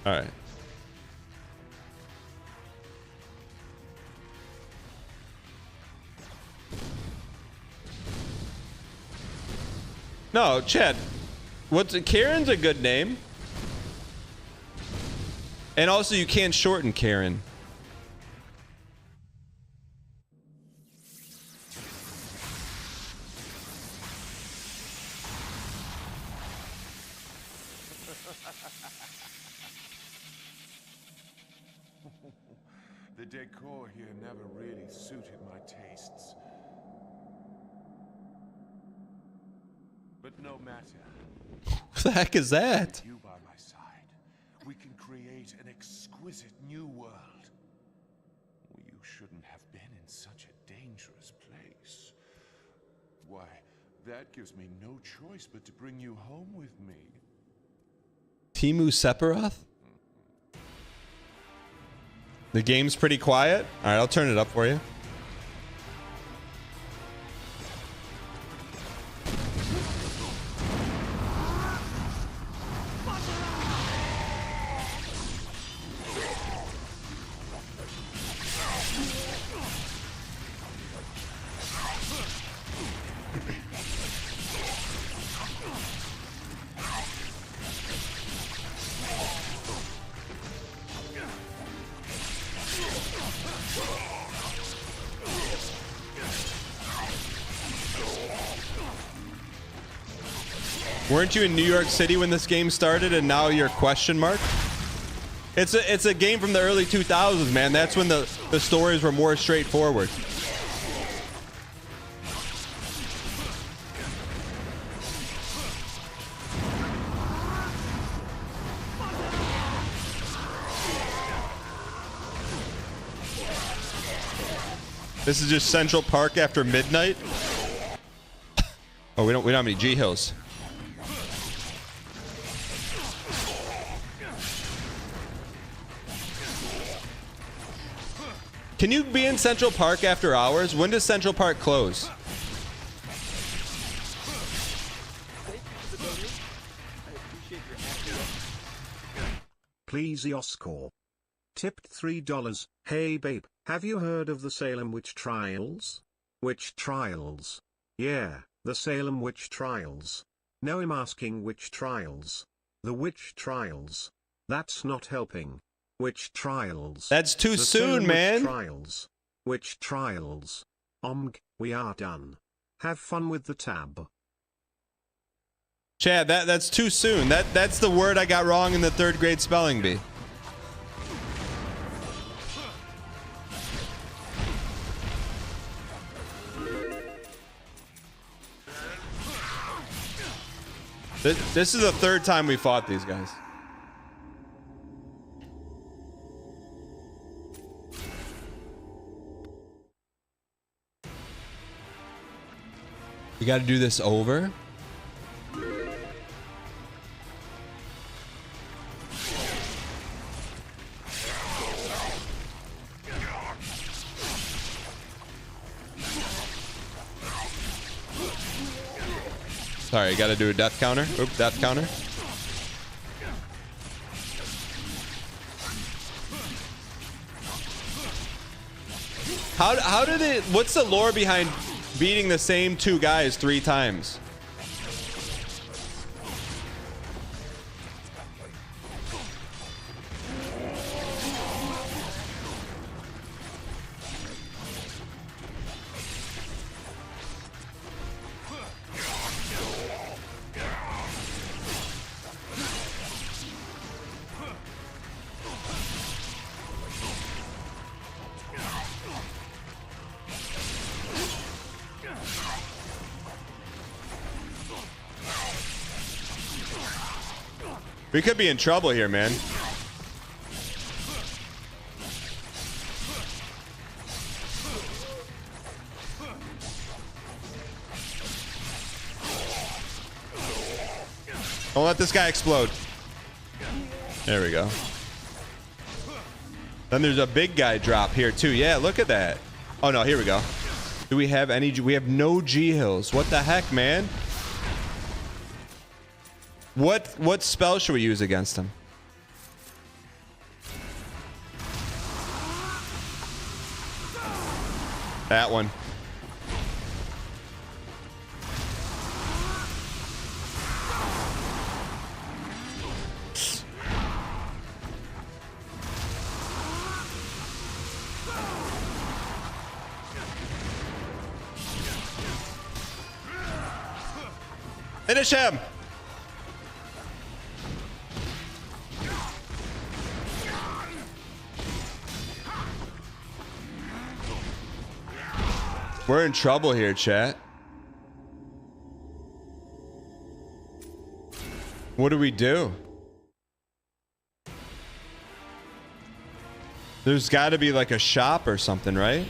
All right. No, Chad. Karen's a good name. And also you can't shorten Karen. The decor here never really suited my tastes. But no matter. What the heck is that? With you by my side, we can create that gives me no choice but to bring you home with me. Timu Sephiroth? The game's pretty quiet. All right, I'll turn it up for you. Weren't you in New York City when this game started and now you're question mark? It's a game from the early 2000s, man. That's when the stories were more straightforward. This is just Central Park after midnight. Oh, we don't have any G Hills. Can you be in Central Park after hours? When does Central Park close? Please Yoscore. Tipped $3. Hey babe, have you heard of the Salem witch trials? Witch trials? Yeah, the Salem witch trials. No, I'm asking which trials. The witch trials. That's not helping. Witch trials. That's too The soon, Salem man. Witch trials. Witch trials. We are done. Have fun with the tab. Chad, that's too soon. That's the word I got wrong in the 3rd grade spelling bee. This is the 3rd time we fought these guys. We got to do this over. Sorry, got to do a death counter. Oop, death counter. How did it? What's the lore behind beating the same 2 guys 3 times? We could be in trouble here, man. Don't let this guy explode. There we go. Then there's a big guy drop here too. Yeah, look at that. Oh no, here we go. Do we have any? We have no G Hills. What the heck, man? What spell should we use against him? That one. Finish him. We're in trouble here, chat. What do we do? There's got to be like a shop or something, right?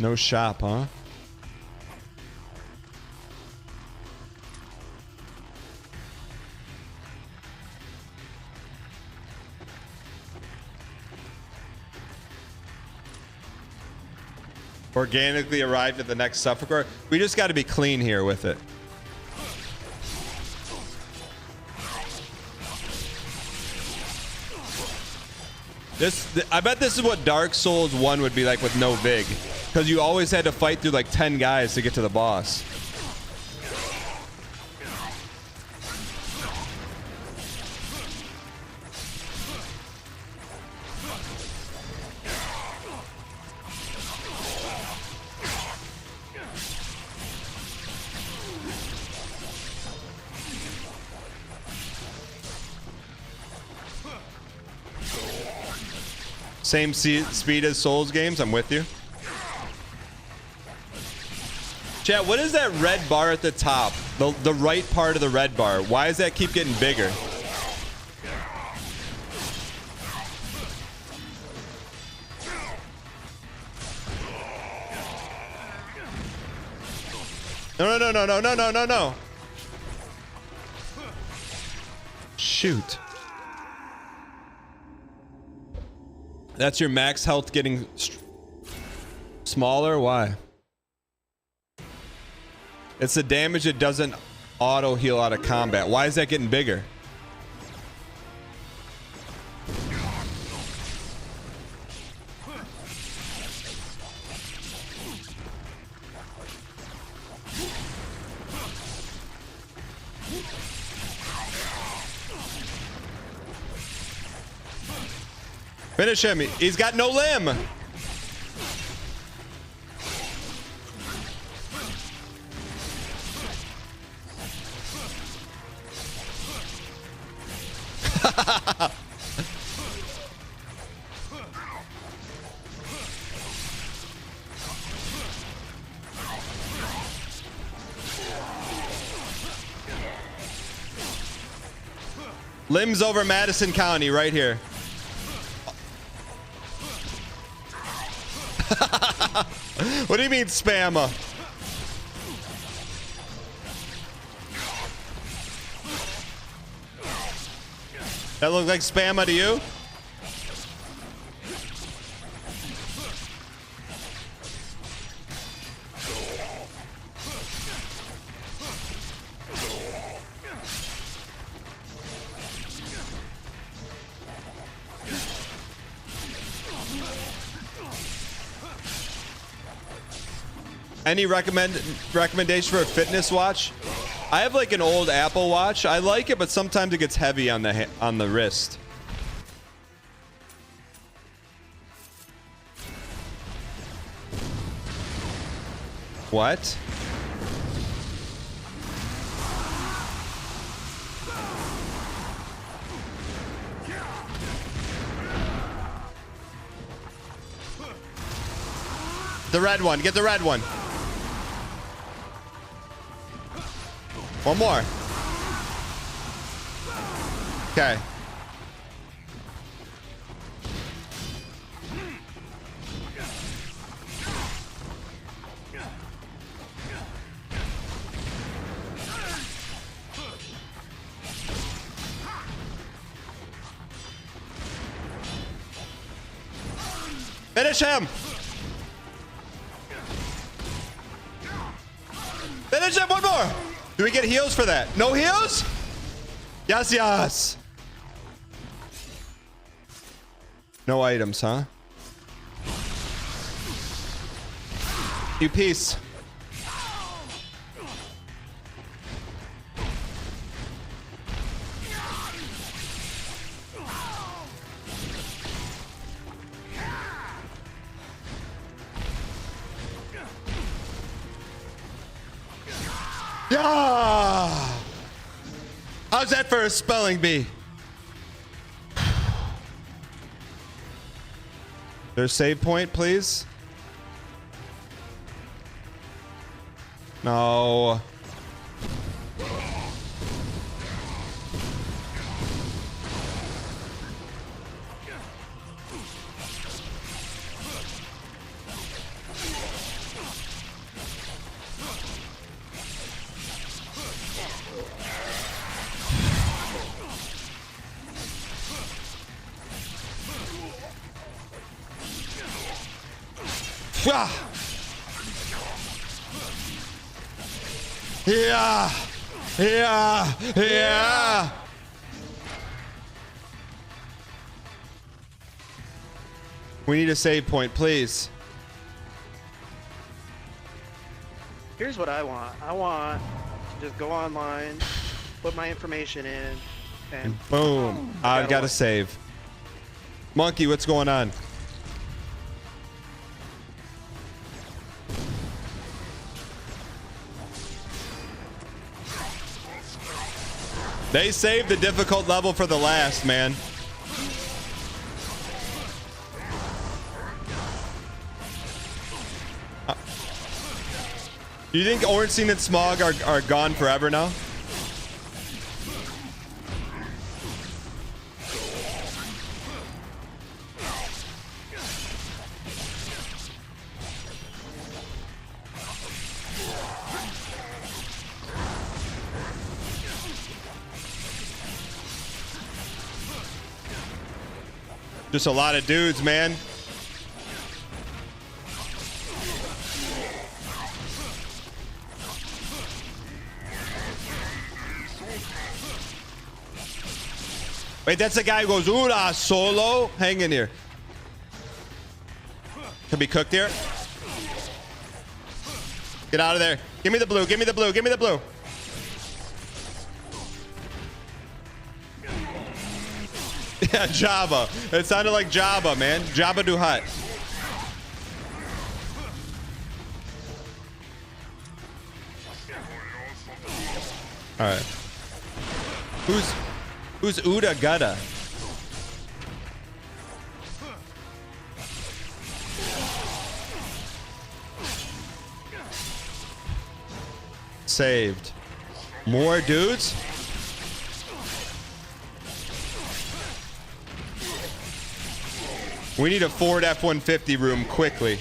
No shop, huh? Organically arrived at the next Suffolker. We just got to be clean here with it. I bet this is what Dark Souls 1 would be like with no Vig. Because you always had to fight through like 10 guys to get to the boss. Same speed as Souls games. I'm with you. Chat, what is that red bar at the top? The right part of the red bar. Why does that keep getting bigger? No. Shoot. That's your max health getting smaller? Why? It's the damage it doesn't auto heal out of combat. Why is that getting bigger? Finish him. He's got no limb. Limbs over Madison County right here. What do you mean spammer? That look like spammer to you? Any recommendation for a fitness watch? I have like an old Apple Watch. I like it, but sometimes it gets heavy on the wrist. What? The red one. Get the red one. One more. Okay. Finish him. Finish him. One more. Do we get heals for that? No heals? Yes, yes. No items, huh? You piece. Yeah! How's that for a spelling bee? There's save point, please. No. Yeah. Yeah. Yeah. We need a save point, please. Here's what I want. I want to just go online, put my information in, and Boom. I've got to save. Monkey, what's going on? They saved the difficult level for the last, man. Do you think Ornstein and Smog are gone forever now? Just a lot of dudes, man. Wait, that's the guy who goes, "Ura, solo." Hang in here. Can be cooked here. Get out of there. Give me the blue. Give me the blue. Give me the blue. Yeah, Java. It sounded like Java, man. Jabba do Hutt. All right. Who's Uda Gutta? Saved. More dudes? We need a Ford F-150 room quickly.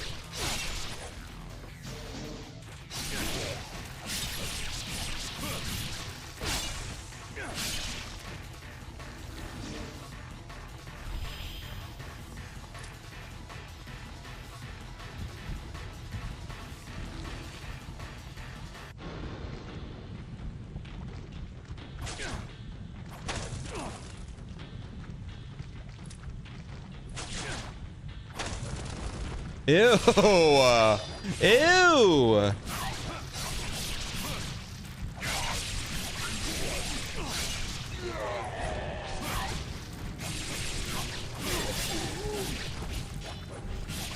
Ew. Ew.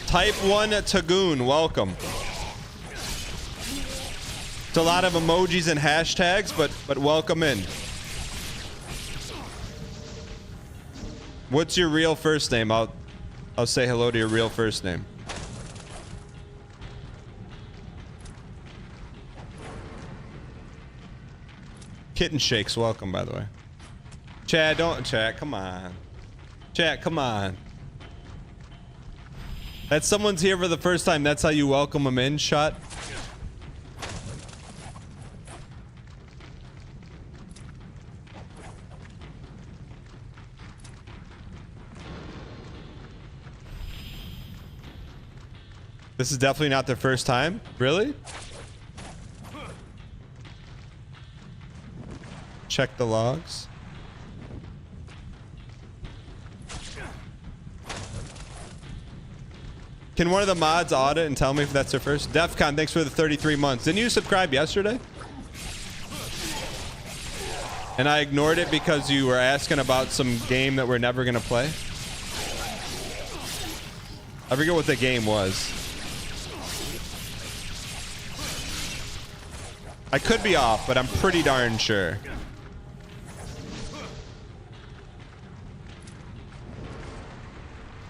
Type 1 Tagoon, welcome. It's a lot of emojis and hashtags, but welcome in. What's your real first name? I'll say hello to your real first name. Kitten Shakes, welcome, by the way. Chad, don't chat, come on. Chat, come on. That someone's here for the first time, that's how you welcome them in, shot. This is definitely not their first time? Really? Check the logs. Can one of the mods audit and tell me if that's their first? Defcon, thanks for the 33 months. Didn't you subscribe yesterday? And I ignored it because you were asking about some game that we're never going to play. I forget what the game was. I could be off, but I'm pretty darn sure.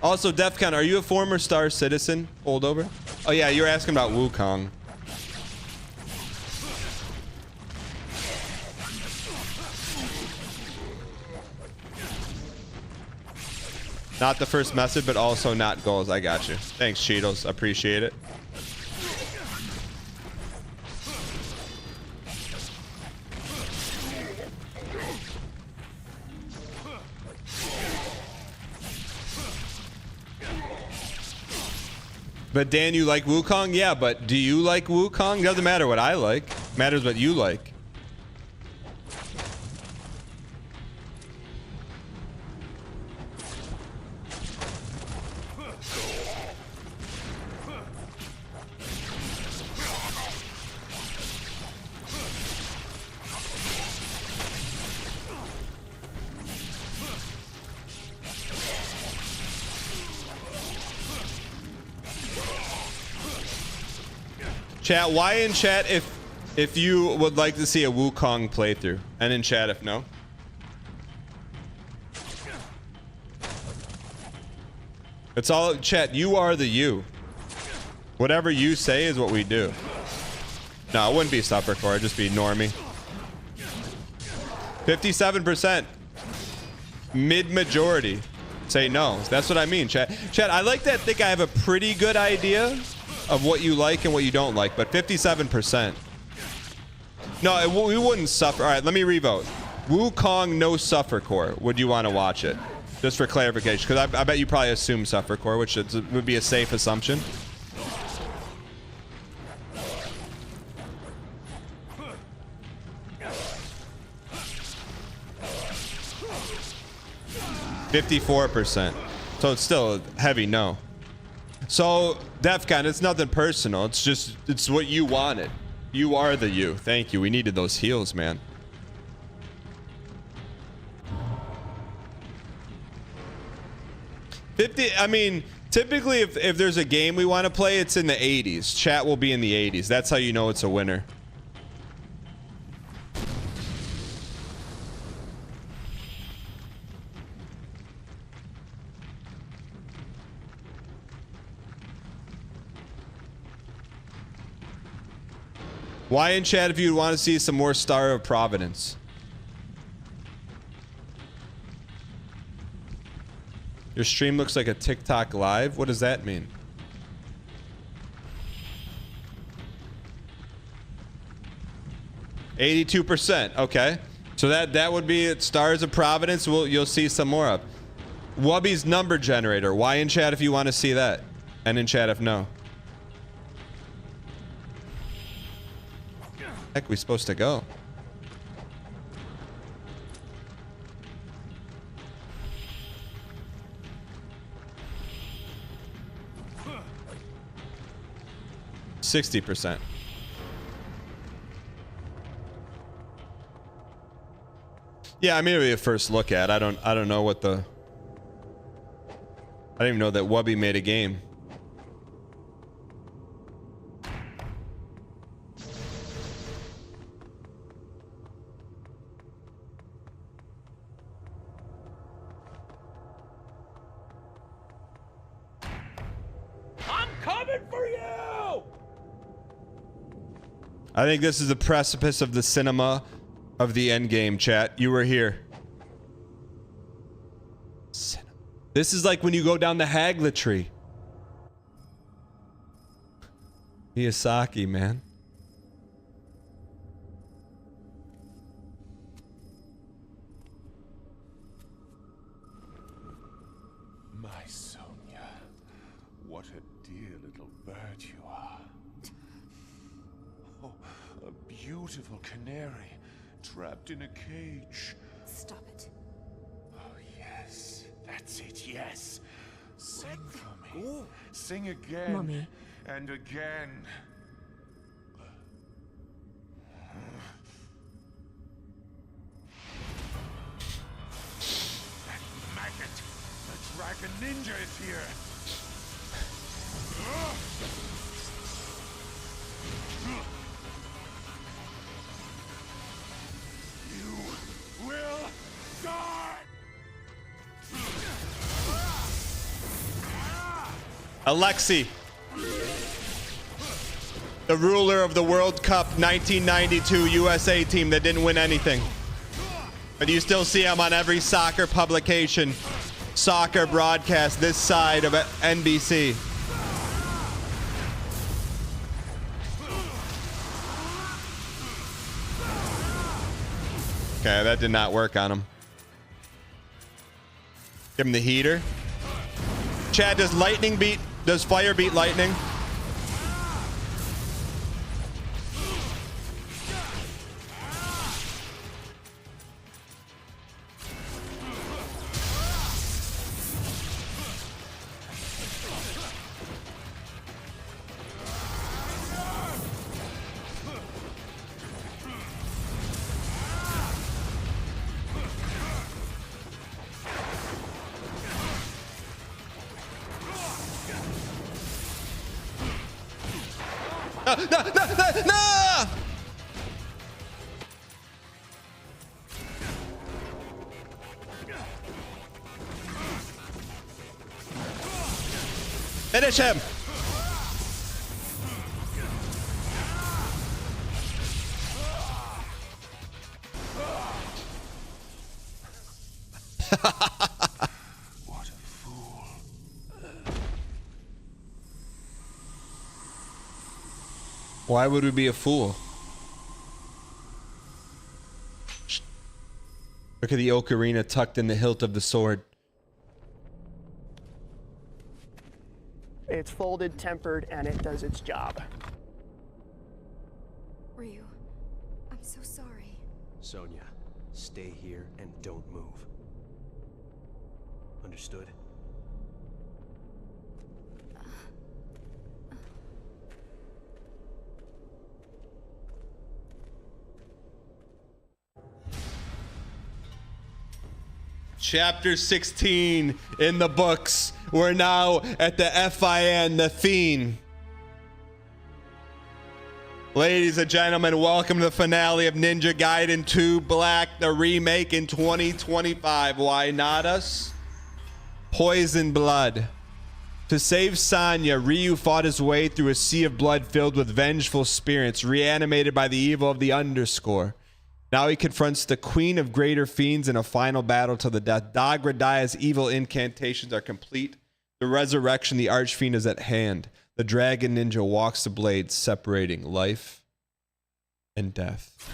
Also, Defcon, are you a former Star Citizen holdover? Oh yeah, you were asking about Wukong. Not the first message, but also not goals. I got you. Thanks, Cheetos. Appreciate it. But Dan, you like Wukong? Yeah, but do you like Wukong? Doesn't matter what I like. Matters what you like. Chat, why in chat if you would like to see a Wukong playthrough, and in chat if no. It's all chat. You are the you. Whatever you say is what we do. No, it wouldn't be Suffercore. It'd just be normie. 57%. Mid-majority say no. That's what I mean, chat. Chat, I like to think I have a pretty good idea of what you like and what you don't like, but 57%. No, we wouldn't suffer. All right, let me revote. Wukong, no Suffercore. Would you want to watch it? Just for clarification, because I bet you probably assume Suffercore, which would be a safe assumption. %. So it's still a heavy no. So, Defcon, it's nothing personal. It's what you wanted. You are the you. Thank you. We needed those heals, man. I mean, typically if there's a game we want to play, it's in the 80s. Chat will be in the 80s. That's how you know it's a winner. Why in chat if you want to see some more Star of Providence? Your stream looks like a TikTok live. What does that mean? %. Okay. So that would be it. Stars of Providence. You'll see some more of. Wubbys number generator. Why in chat if you want to see that? And in chat if no. Heck, we supposed to go? %. Yeah, I mean, it'll be a first look at. I don't know what the. I didn't even know that Wubby made a game. I think this is the precipice of the cinema of the end game, chat. You were here. This is like when you go down the Hagla tree. Miyazaki, man. My Sonia, what a dear little bird you are. Oh, a beautiful canary trapped in a cage. Stop it. Oh, yes. That's it, yes. Sing for me. Sing again. Mommy. And again. That maggot. The dragon ninja is here. You will die. Alexi, the ruler of the World Cup 1992 USA team that didn't win anything. But you still see him on every soccer publication, soccer broadcast this side of NBC. Okay, that did not work on him. Give him the heater. Chad, does lightning beat Does fire beat lightning? No! Finish him! What a fool. Why would we be a fool? Look at the ocarina tucked in the hilt of the sword. It's folded, tempered, and it does its job. Ryu, I'm so sorry. Sonya, stay here and don't move. Understood? Chapter 16 in the books. We're now at the FIN, the Fiend. Ladies and gentlemen, welcome to the finale of Ninja Gaiden 2 Black, the remake in 2025. Why not us? Poison blood. To save Sonya, Ryu fought his way through a sea of blood filled with vengeful spirits, reanimated by the evil of the underscore. Now he confronts the Queen of Greater Fiends in a final battle to the death. Dagradaya's evil incantations are complete. The resurrection, the Archfiend, is at hand. The Dragon Ninja walks the blade, separating life and death.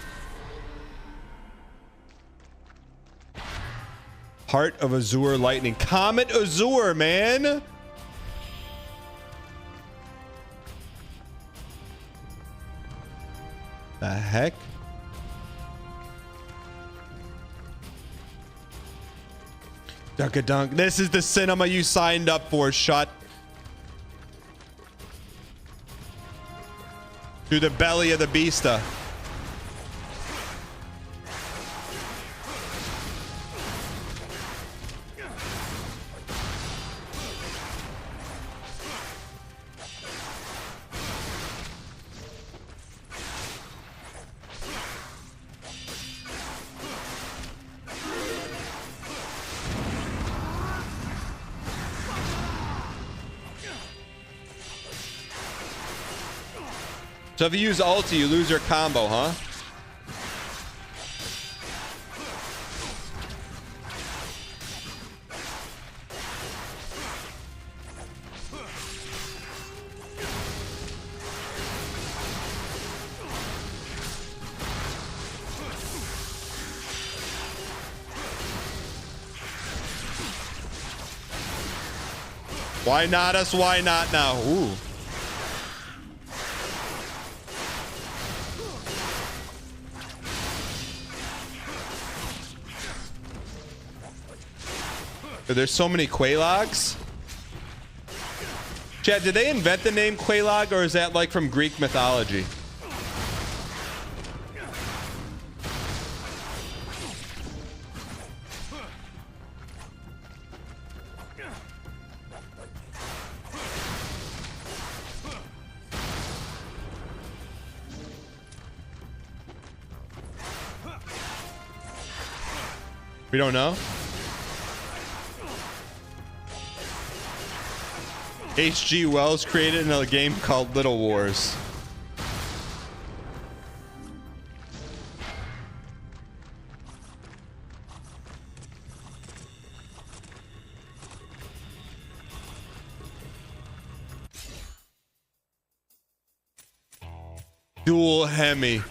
Heart of Azure Lightning. Comet Azure, man! The heck? Dunk-a-dunk. This is the cinema you signed up for. Shut. Through the belly of the beasta. So if you use ulti, you lose your combo, huh? Why not us? Why not now? Ooh. There's so many Quelags. Chad, did they invent the name Quelag, or is that like from Greek mythology? We don't know. H.G. Wells created a game called Little Wars. Dual Hemi.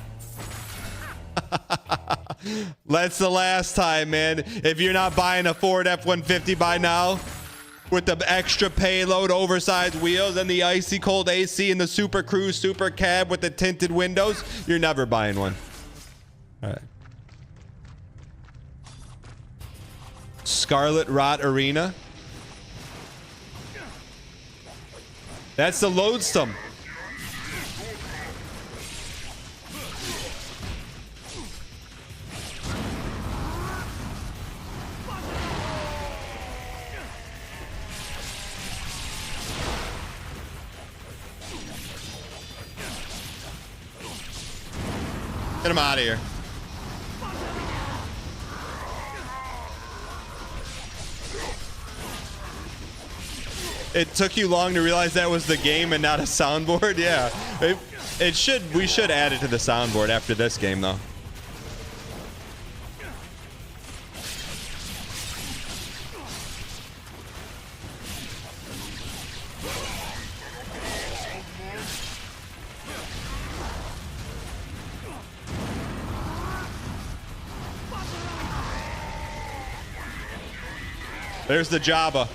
That's the last time, man. If you're not buying a Ford F-150 by now, with the extra payload, oversized wheels, and the icy cold AC and the Super Cruise Super Cab with the tinted windows, you're never buying one. All right. Scarlet Rot Arena. That's the Lodesome. Get him out of here. It took you long to realize that was the game and not a soundboard? Yeah. It should, we should add it to the soundboard after this game though. There's the Jabba.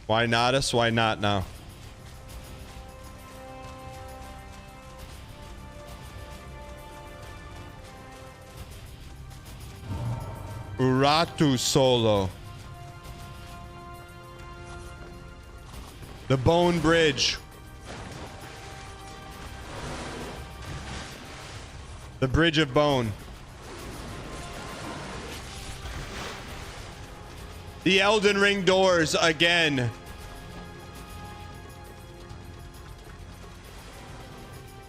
Why not us? Why not now? Uratu Solo. The Bone Bridge. The Bridge of Bone. The Elden Ring doors again.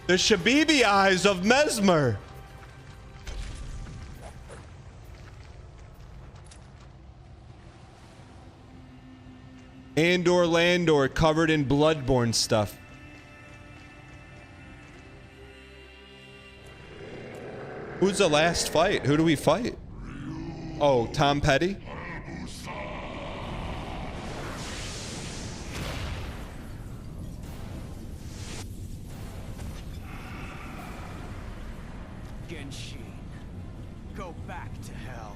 The Shabibi eyes of Mesmer. Andor Landor covered in Bloodborne stuff. Who's the last fight? Who do we fight? Oh, Tom Petty? Genshin, go back to hell.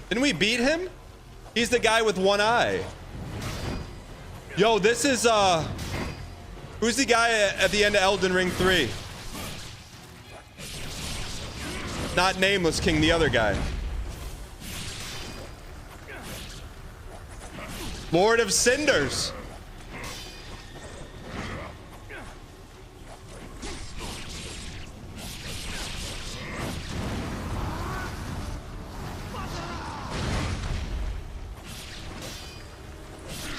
Didn't we beat him? He's the guy with one eye. Yo, this is who's the guy at the end of Elden Ring 3? Not Nameless King, the other guy. Lord of Cinders.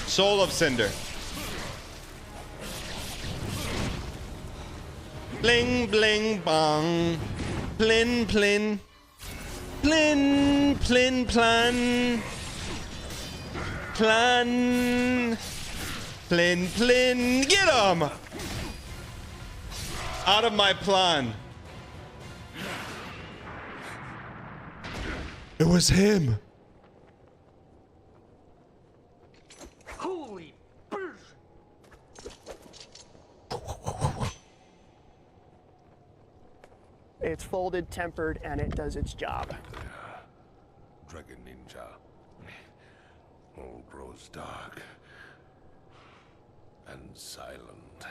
Soul of Cinder. Bling, bling, bong. Plin, plin. Plin, plin, plan. Plan. Plin, plin. Get him! Out of my plan. It was him. Holy burst! It's folded, tempered, and it does its job. Dragon Ninja. All grows dark and silent.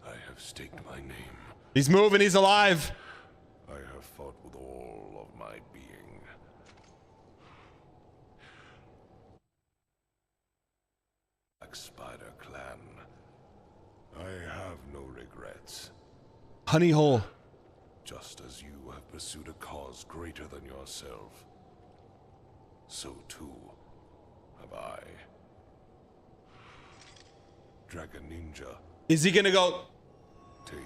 I have staked my name. He's moving, he's alive. I have fought with all of my being. Black Spider Clan. I have no regrets. Honey hole. Just as you have pursued a cause greater than yourself, so too have I. Dragon Ninja. Is he gonna go? Take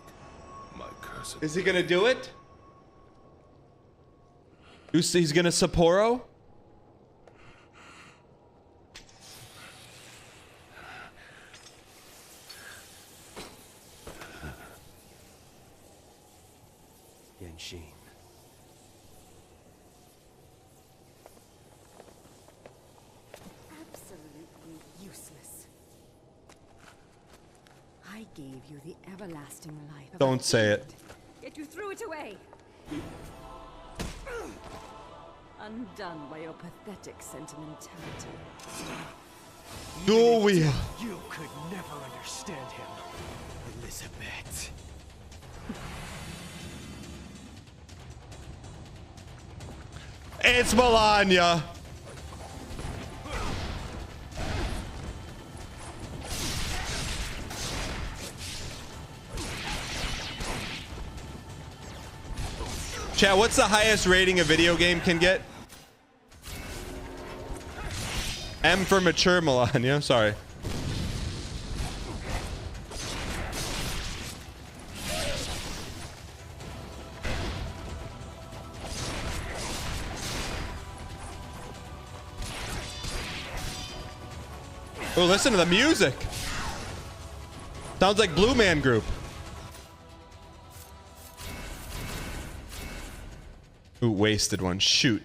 my curse. Is he gonna do it? He's gonna Sapporo? Genshin. Absolutely useless. I gave you the everlasting life. of Don't a say it. Yet you threw it away. Undone by your pathetic sentimentality. No, we. You could never understand him, Elizabeth. It's Melania. Chat, what's the highest rating a video game can get? M for mature, Melania. Sorry. Oh, listen to the music. Sounds like Blue Man Group. Ooh, wasted one. Shoot.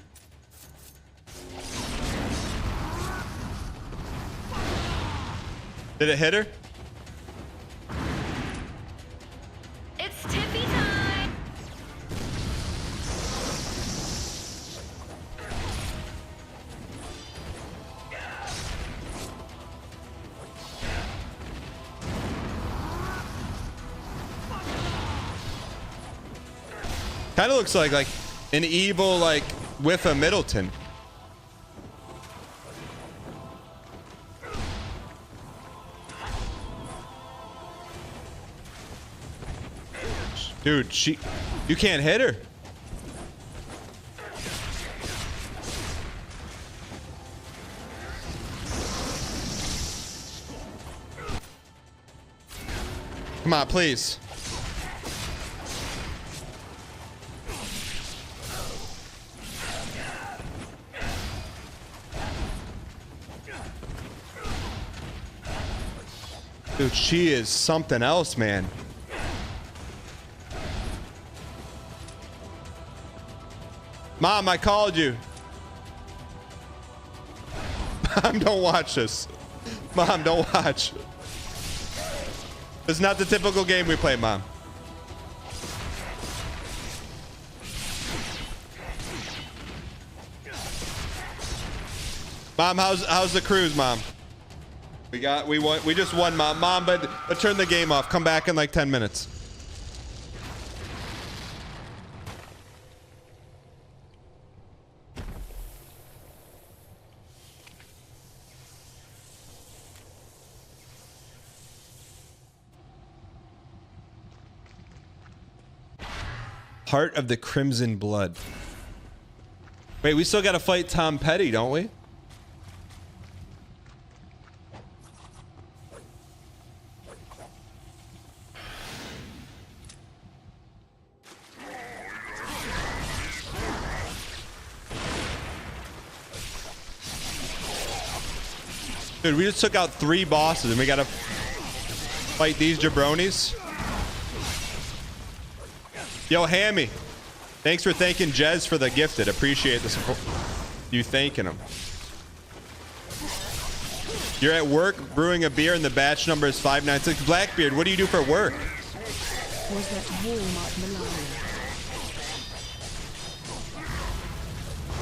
Did it hit her? It's Tiffy time! Kind of looks like an evil whiff of Middleton. Dude, you can't hit her. Come on, please. Dude, she is something else, man. Mom, I called you. Mom, don't watch this. Mom, don't watch. It's not the typical game we play, Mom. Mom, how's the cruise, Mom? We just won, Mom. Mom, but turn the game off. Come back in like 10 minutes. Heart of the Crimson Blood. Wait, we still got to fight Tom Petty, don't we? Dude, we just took out 3 bosses and we got to fight these jabronis. Yo, Hammy, thanks for thanking Jez for the gifted. Appreciate the support. You thanking him. You're at work brewing a beer and the batch number is 596. Blackbeard, what do you do for work? Was that Walmart Melania?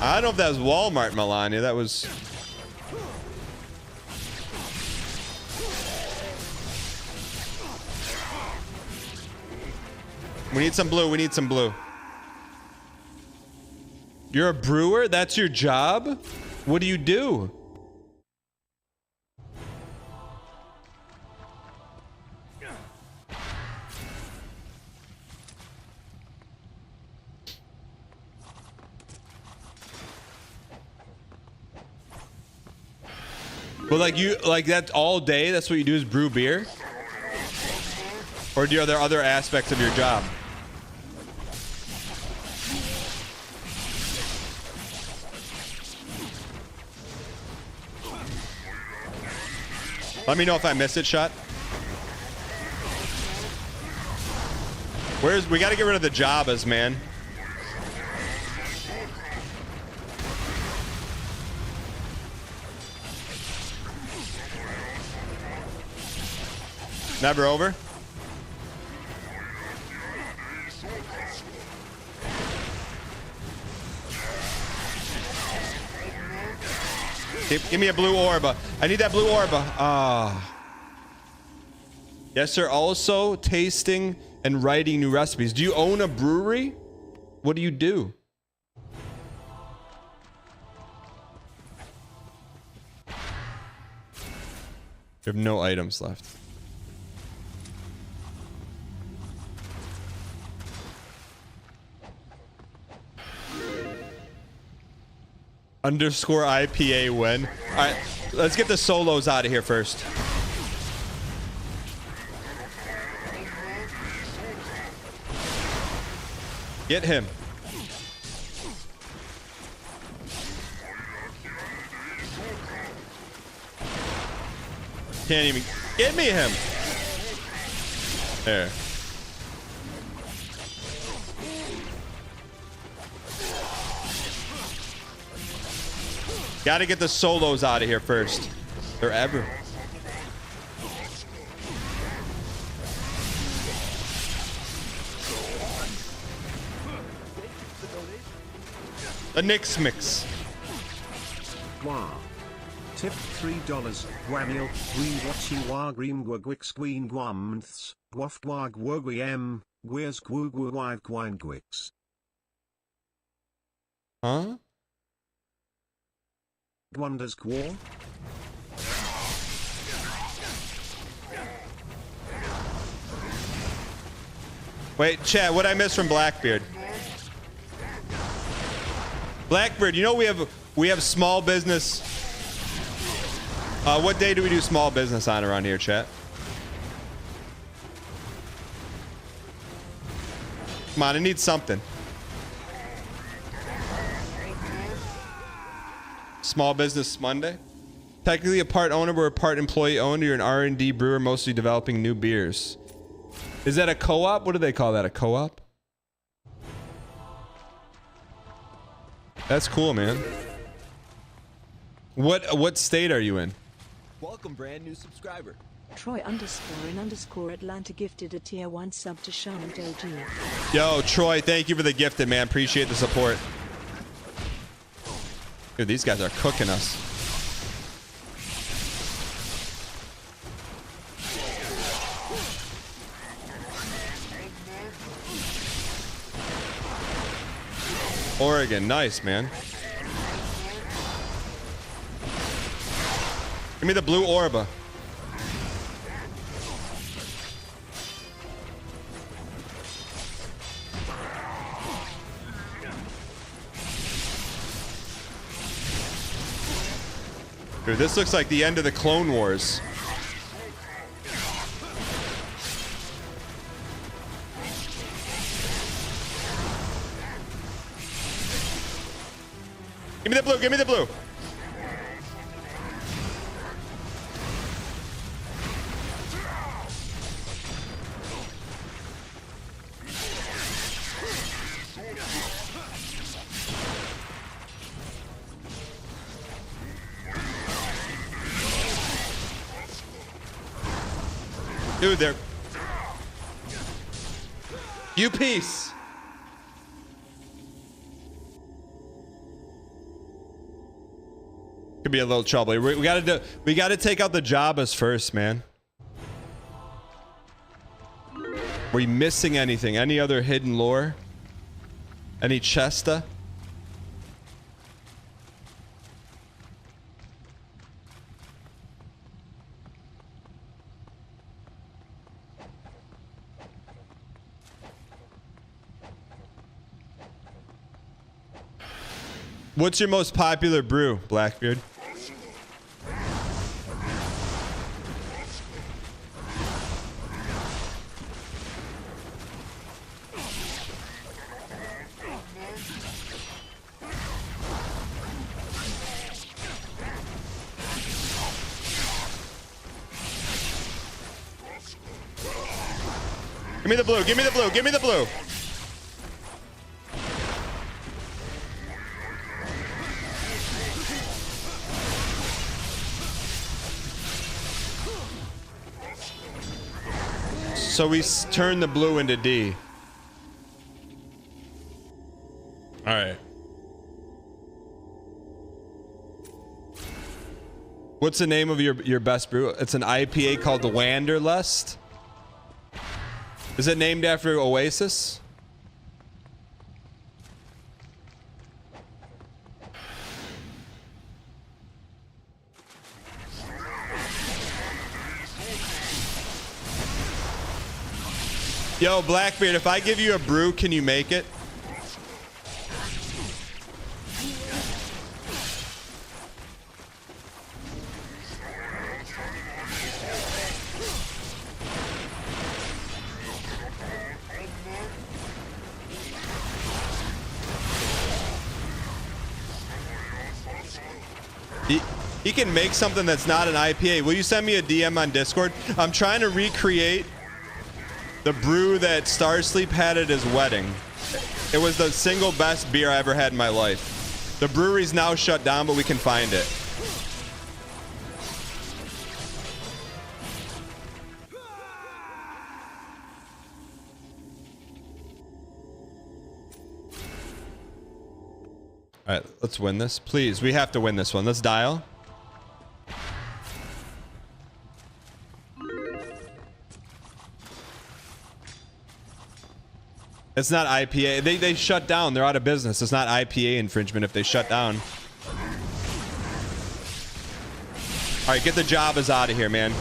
I don't know if that was Walmart Melania. That was... We need some blue. We need some blue. You're a brewer? That's your job? What do you do? Well, like that all day? That's what you do is brew beer? Or are there other aspects of your job? Let me know if I missed it, Shot. We got to get rid of the Jabbas, man. Never over. Give me a blue orb. I need that blue orb. Ah. Yes, sir. Also tasting and writing new recipes. Do you own a brewery? What do you do? You have no items left. Underscore IPA win. All right, let's get the solos out of here first. Get him. Can't even get me him. There. Gotta get the solos out of here first. They're ever. A Nix mix. Wow. Tip $3. Wamil, green watchy wa green gwigwix queen guamths, waft wag wogwiem, where's gwugwu wag gwangwix. Huh? Wonders Quar? Wait, chat, what'd I miss from Blackbeard? Blackbeard, you know we have small business. What day do we do small business on around here, chat? Come on, I need something. Small Business Monday. Technically a part owner, we're a part employee owned. You're an R&D brewer, mostly developing new beers. Is that a co-op? What do they call that? A co-op? That's cool, man. What state are you in? Welcome, brand new subscriber. Troy_in_Atlanta gifted a tier 1 sub to Shaman Doji. Yo, Troy, thank you for the gifted, man. Appreciate the support. Dude, these guys are cooking us. Oregon, nice, man. Give me the blue orb. Dude, this looks like the end of the Clone Wars. Give me the blue, give me the blue. Dude, they're... You peace. Could be a little trouble. We gotta take out the Jabbas first, man. Were we missing anything? Any other hidden lore? Any chesta? What's your most popular brew, Blackbeard? Give me the blue, give me the blue, give me the blue. So we turn the blue into D. All right. What's the name of your best brew? It's an IPA called the Wanderlust. Is it named after Oasis? Yo, Blackbeard, if I give you a brew, can you make it? He can make something that's not an IPA. Will you send me a DM on Discord? I'm trying to recreate the brew that Starsleep had at his wedding. It was the single best beer I ever had in my life. The brewery's now shut down, but we can find it. All right, let's win this. Please, we have to win this one. Let's dial. It's not IPA. They shut down. They're out of business. It's not IPA infringement if they shut down. All right, get the Jabas out of here, man.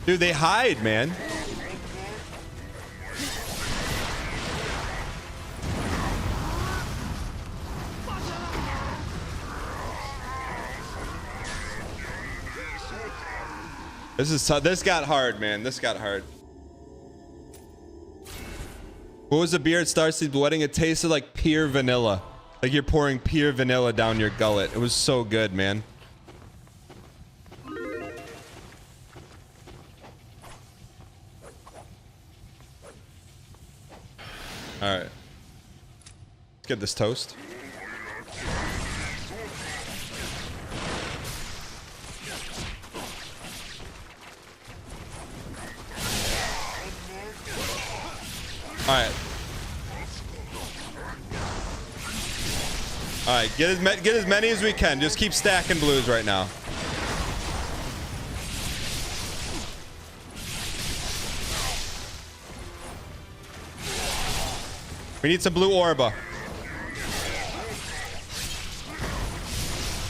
Dude, they hide, man. This got hard, man. This got hard. What was the beer at Starsleep's wedding? It tasted like pure vanilla. Like you're pouring pure vanilla down your gullet. It was so good, man. All right. Let's get this toast. All right. All right. Get as many as we can. Just keep stacking blues right now. We need some blue Orba.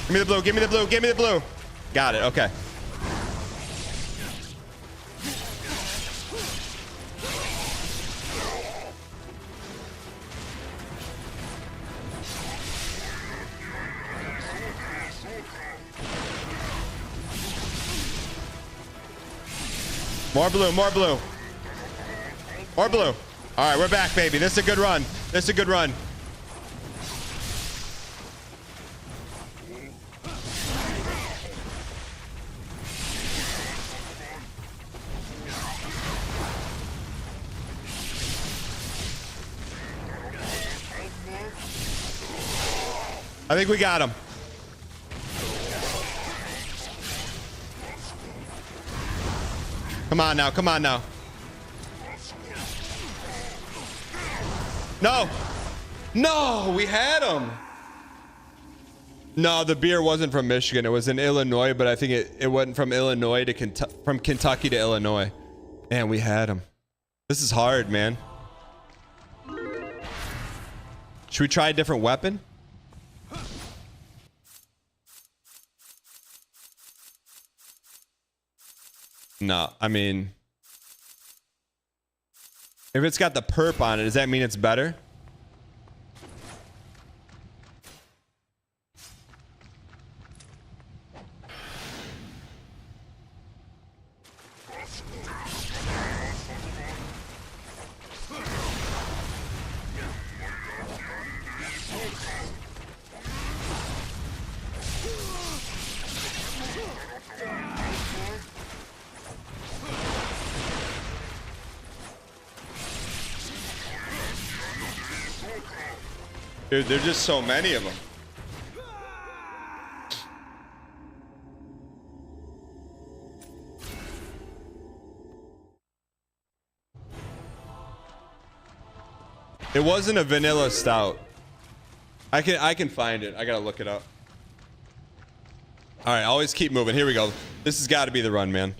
Give me the blue, give me the blue, give me the blue. Got it, okay. More blue, more blue. More blue. All right, we're back, baby. This is a good run. This is a good run. I think we got him. Come on now, come on now. No! No, we had him! No, the beer wasn't from Michigan. It was in Illinois, but I think it went from Illinois to from Kentucky to Illinois. Man, we had him. This is hard, man. Should we try a different weapon? No, I mean... If it's got the perp on it, does that mean it's better? Dude, there's just so many of them. It wasn't a vanilla stout. I can find it. I gotta look it up. All right, always keep moving. Here we go. This has got to be the run, man.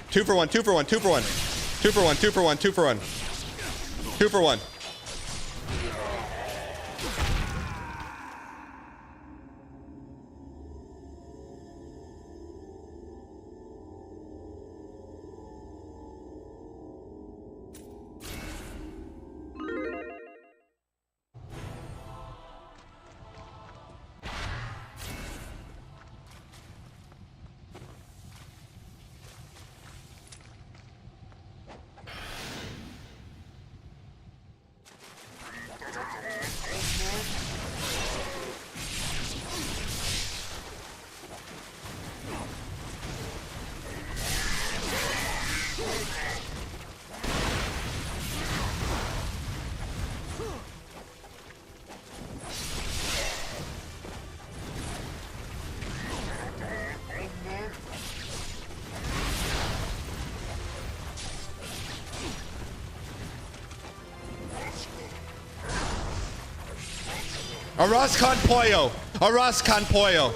Two for one. 2 for 1. 2 for 1. 2 for 1. 2 for 1. 2 for 1. 2 for 1. Arroz con pollo. Arroz con pollo.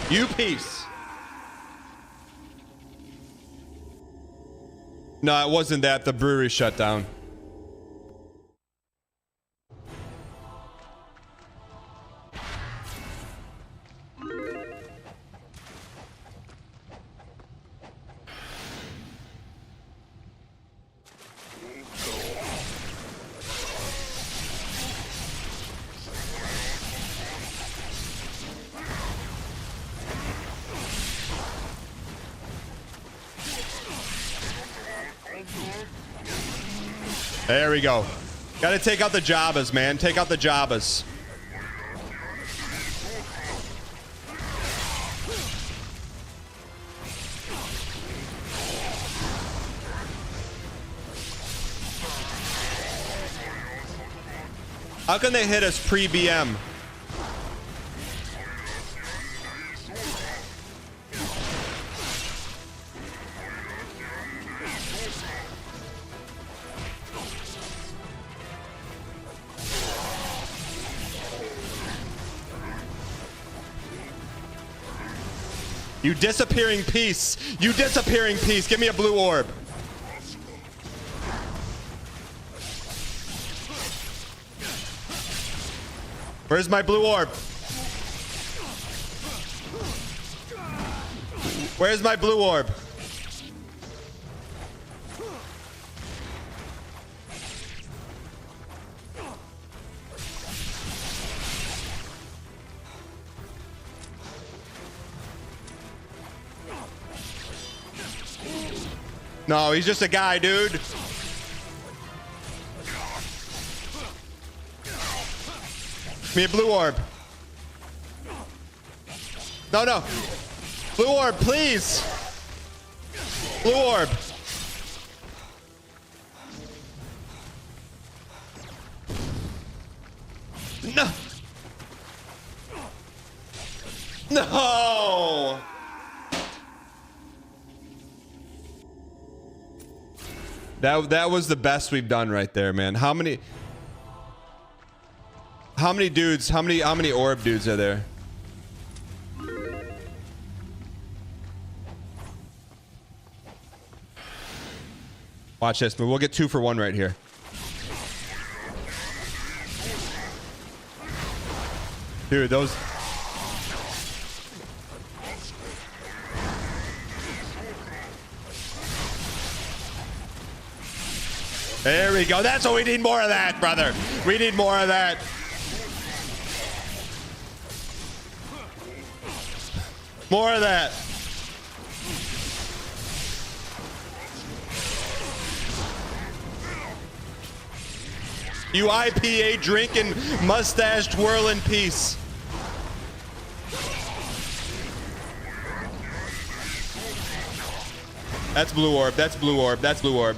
You piece. No, it wasn't that. The brewery shut down. There we go. Gotta take out the Jabbas, man. Take out the Jabbas. How can they hit us pre-BM? You disappearing piece. You disappearing piece. Give me a blue orb. Where's my blue orb? Where's my blue orb? No, he's just a guy, dude. Give me a blue orb. No, no. Blue orb, please. Blue orb. No. No. That was the best we've done right there, man. How many dudes, how many orb dudes are there? Watch this, but we'll get 2 for 1 right here. Dude, those There we go. That's what we need, more of that, brother. We need more of that. More of that. You IPA drinking, mustache twirling piece. That's blue orb. That's blue orb. That's blue orb.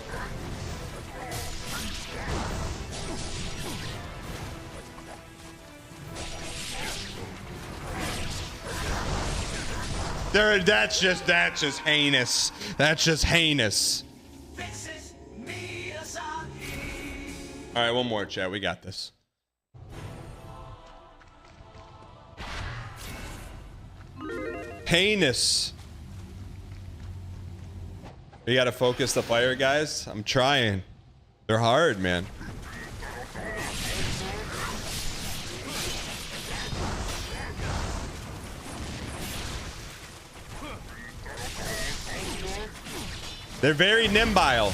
That's just heinous. That's just heinous. All right, one more, chat. We got this. Heinous. We gotta focus the fire, guys. I'm trying. They're hard, man. They're very nimble.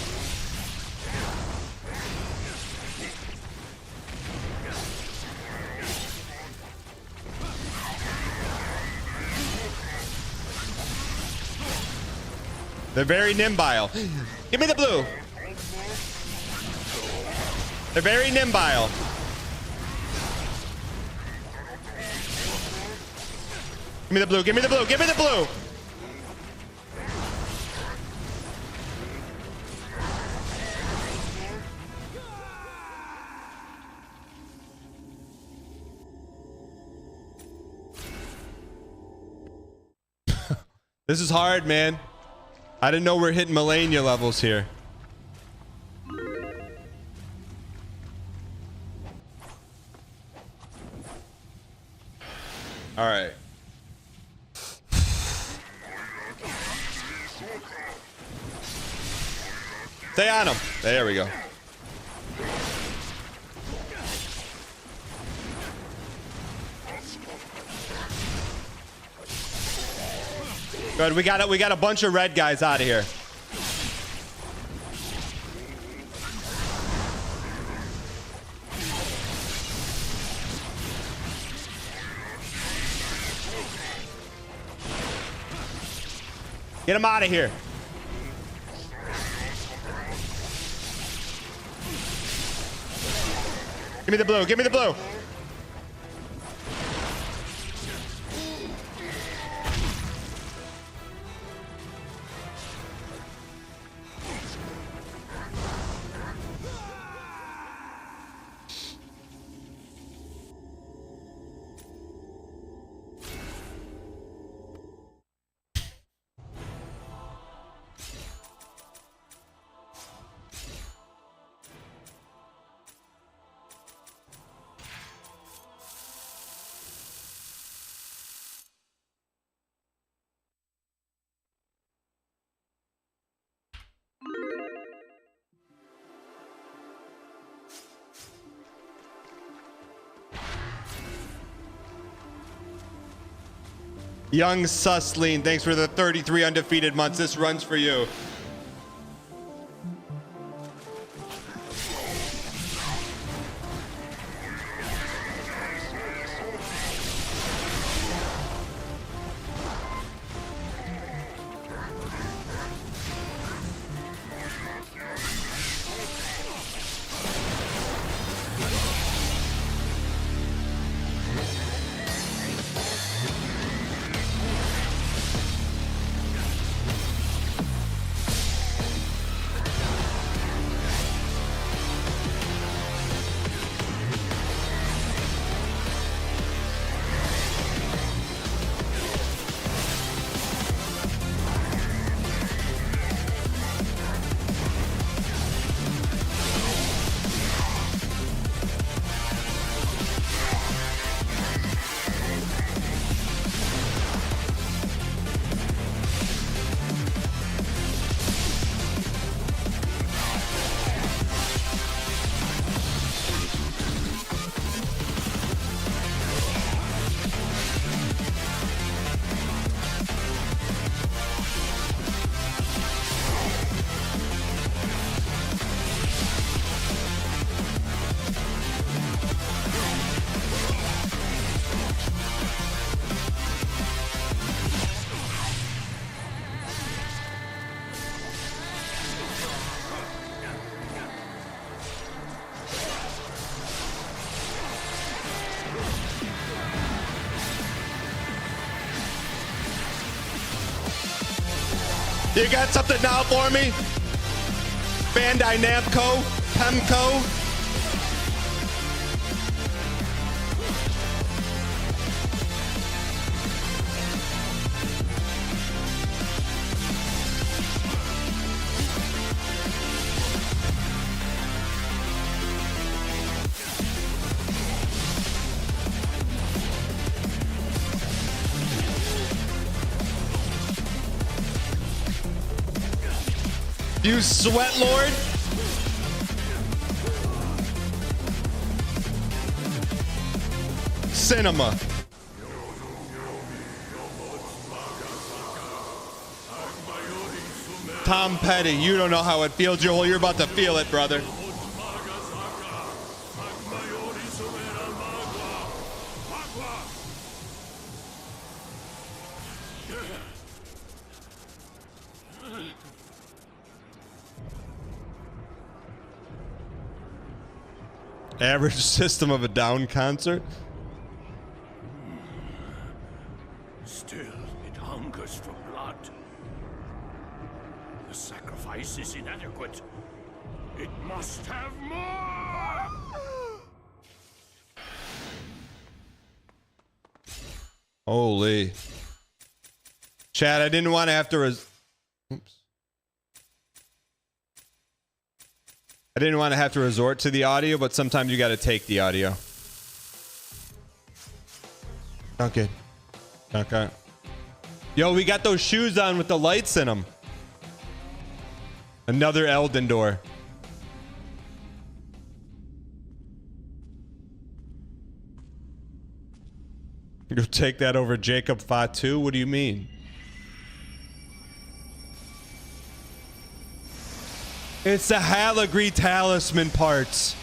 They're very nimble. Give me the blue. They're very nimble. Give me the blue. Give me the blue. Give me the blue. This is hard, man. I didn't know we're hitting Melania levels here. All right. Stay on him. There we go. Good. We got a bunch of red guys out of here. Get him out of here. Give me the blue. Give me the blue. Young Susleen, thanks for the 33 undefeated months. This runs for you. You got something now for me? Bandai Namco? Pemco? You sweat lord? Cinema. Tom Petty, you don't know how it feels. You're about to feel it, brother. Average System of a Down concert. Still, it hungers for blood. The sacrifice is inadequate. It must have more! Holy. Chad, I didn't want to have to Oops. I didn't want to have to resort to the audio, but sometimes you got to take the audio. Okay. Okay. Yo, we got those shoes on with the lights in them. Another Elden door. You'll take that over Jacob Fatu? What do you mean? It's the Haligre talisman parts.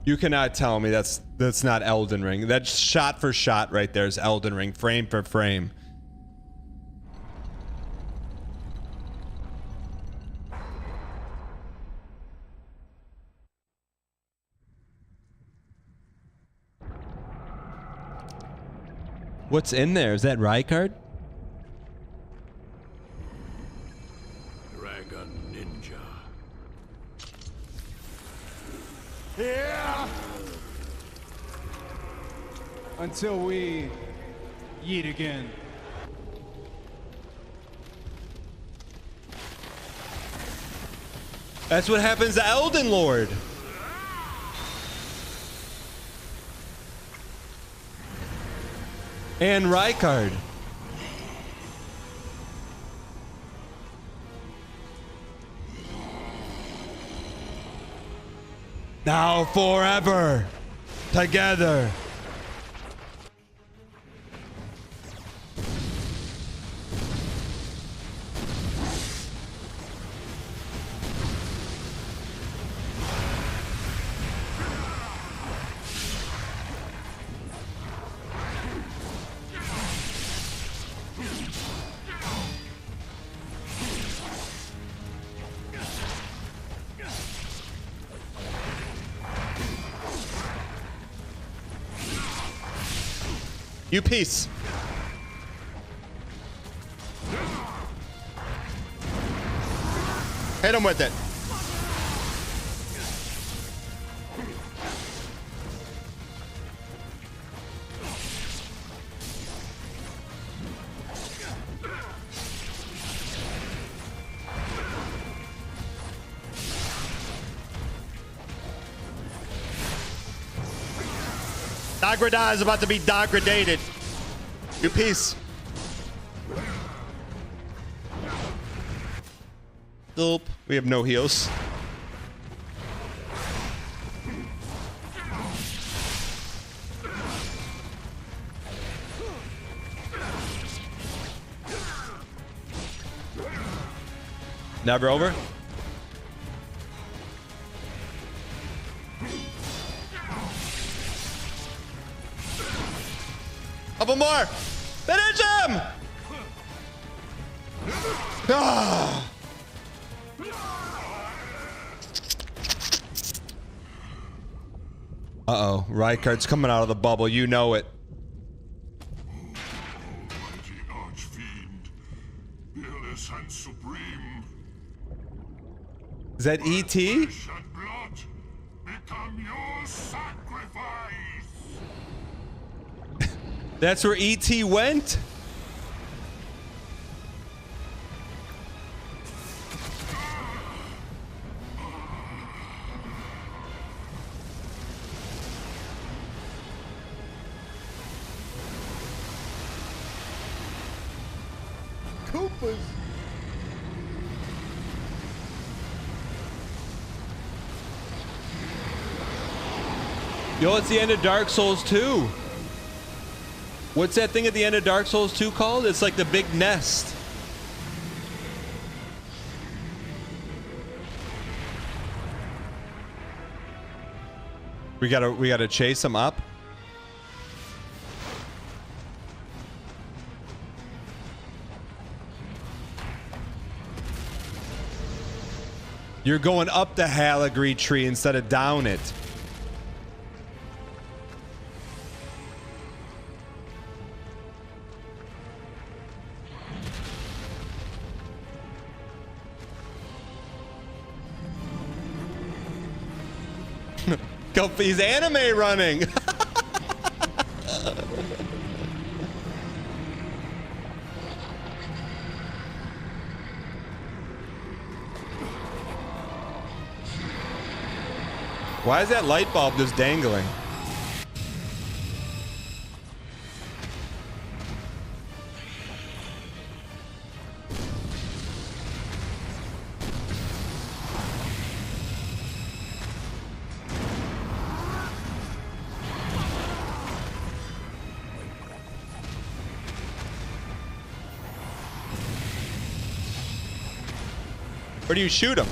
You cannot tell me that's not Elden Ring. That's shot for shot right there is Elden Ring, frame for frame. What's in there? Is that Rykard? Dragon Ninja. Yeah! Until we yeet again. That's what happens to Elden Lord. And Rykard. Now forever together. You piece. Hit him with it. Dagradar is about to be degraded. You piece. Nope. We have no heals. Never over. Couple more. Finish him! Ah. Uh-oh. Reichardt's coming out of the bubble. You know it. Mighty Archfiend, fearless and supreme. Is that E.T.? Flesh and blood become your sacrifice. That's where E.T. went? Koopas. Yo, it's the end of Dark Souls 2. What's that thing at the end of Dark Souls 2 called? It's like the big nest. We gotta chase him up. You're going up the Haligre tree instead of down it. He's anime running. Why is that light bulb just dangling? Where do you shoot him?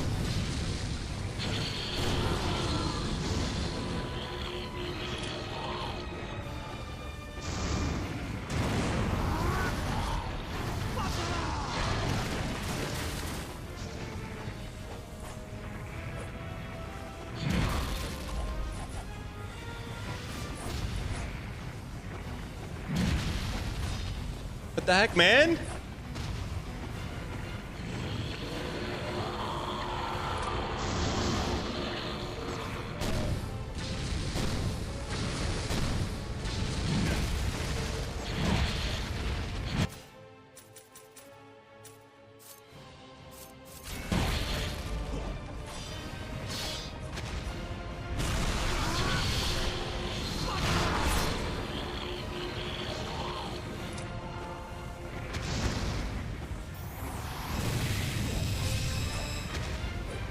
What the heck, man?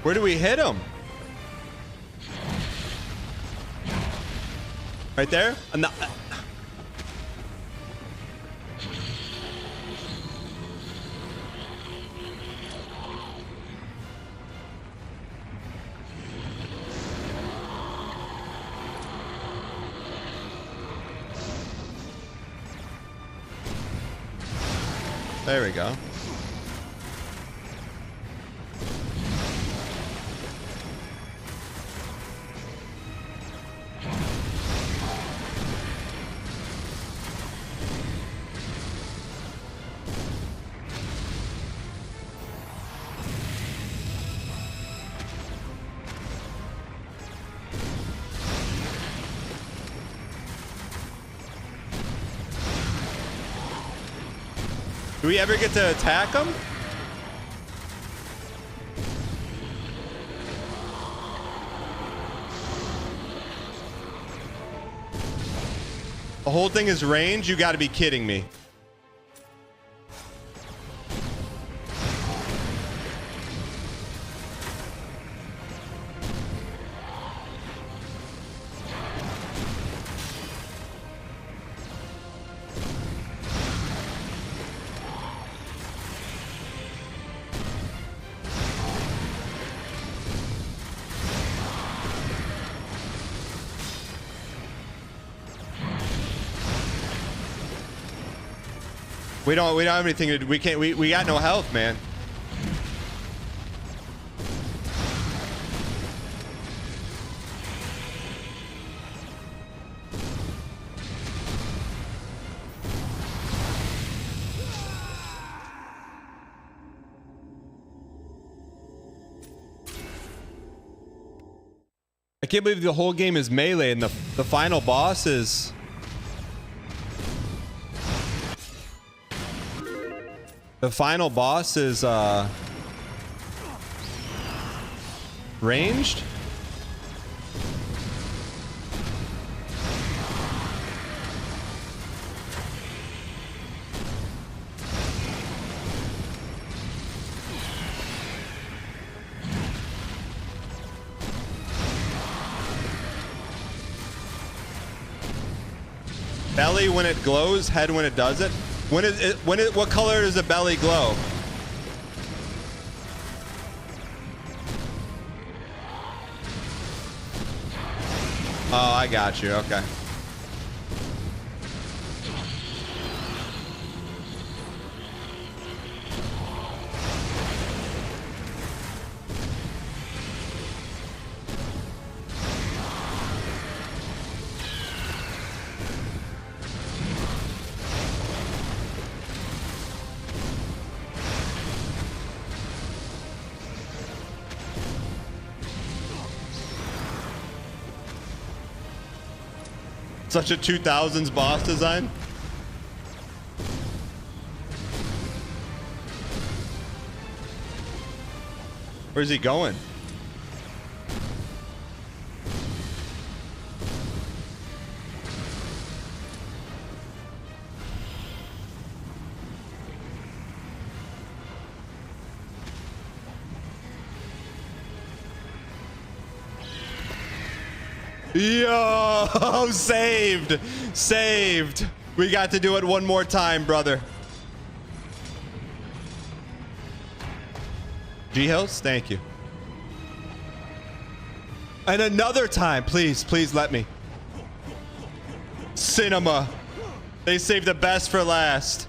Where do we hit him? Right there? There we go. Do we ever get to attack him? The whole thing is range? You gotta be kidding me. We don't have anything to do. We got no health, man. I can't believe the whole game is melee and the final boss is... The final boss is, ranged? Belly when it glows, head when it does it. What color does the belly glow? Oh, I got you. Okay. Such a 2000s boss design. Where's he going? Yo, saved. Saved. We got to do it one more time, brother. G-Hills, thank you. And another time, please, please let me. Cinema. They saved the best for last.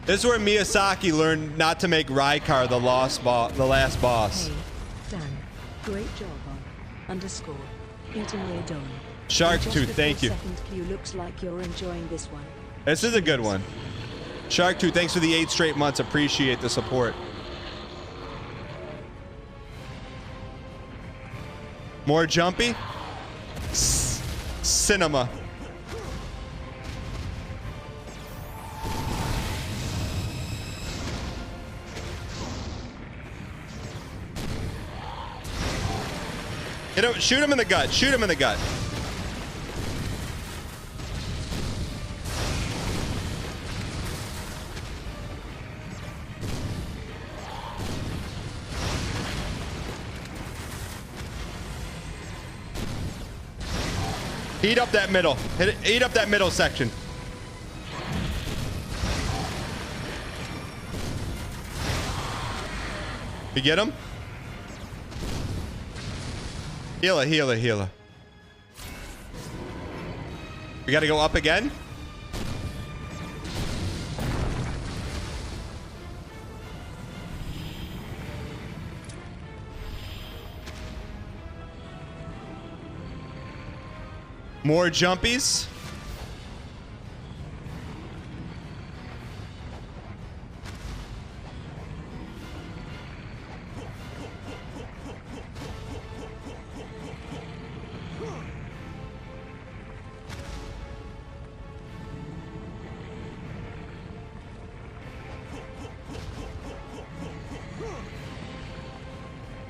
This is where Miyazaki learned not to make Raikar the last boss. Hey, Dan, great job on _ eating a don. Shark Tooth, thank you. Second Q looks like you're enjoying this one. This is a good one. Shark Tooth, thanks for the 8 straight months. Appreciate the support. More jumpy? Cinema. Shoot him in the gut. Shoot him in the gut. Eat up that middle. Eat up that middle section. You get him? Healer, healer, healer. We gotta go up again? More jumpies?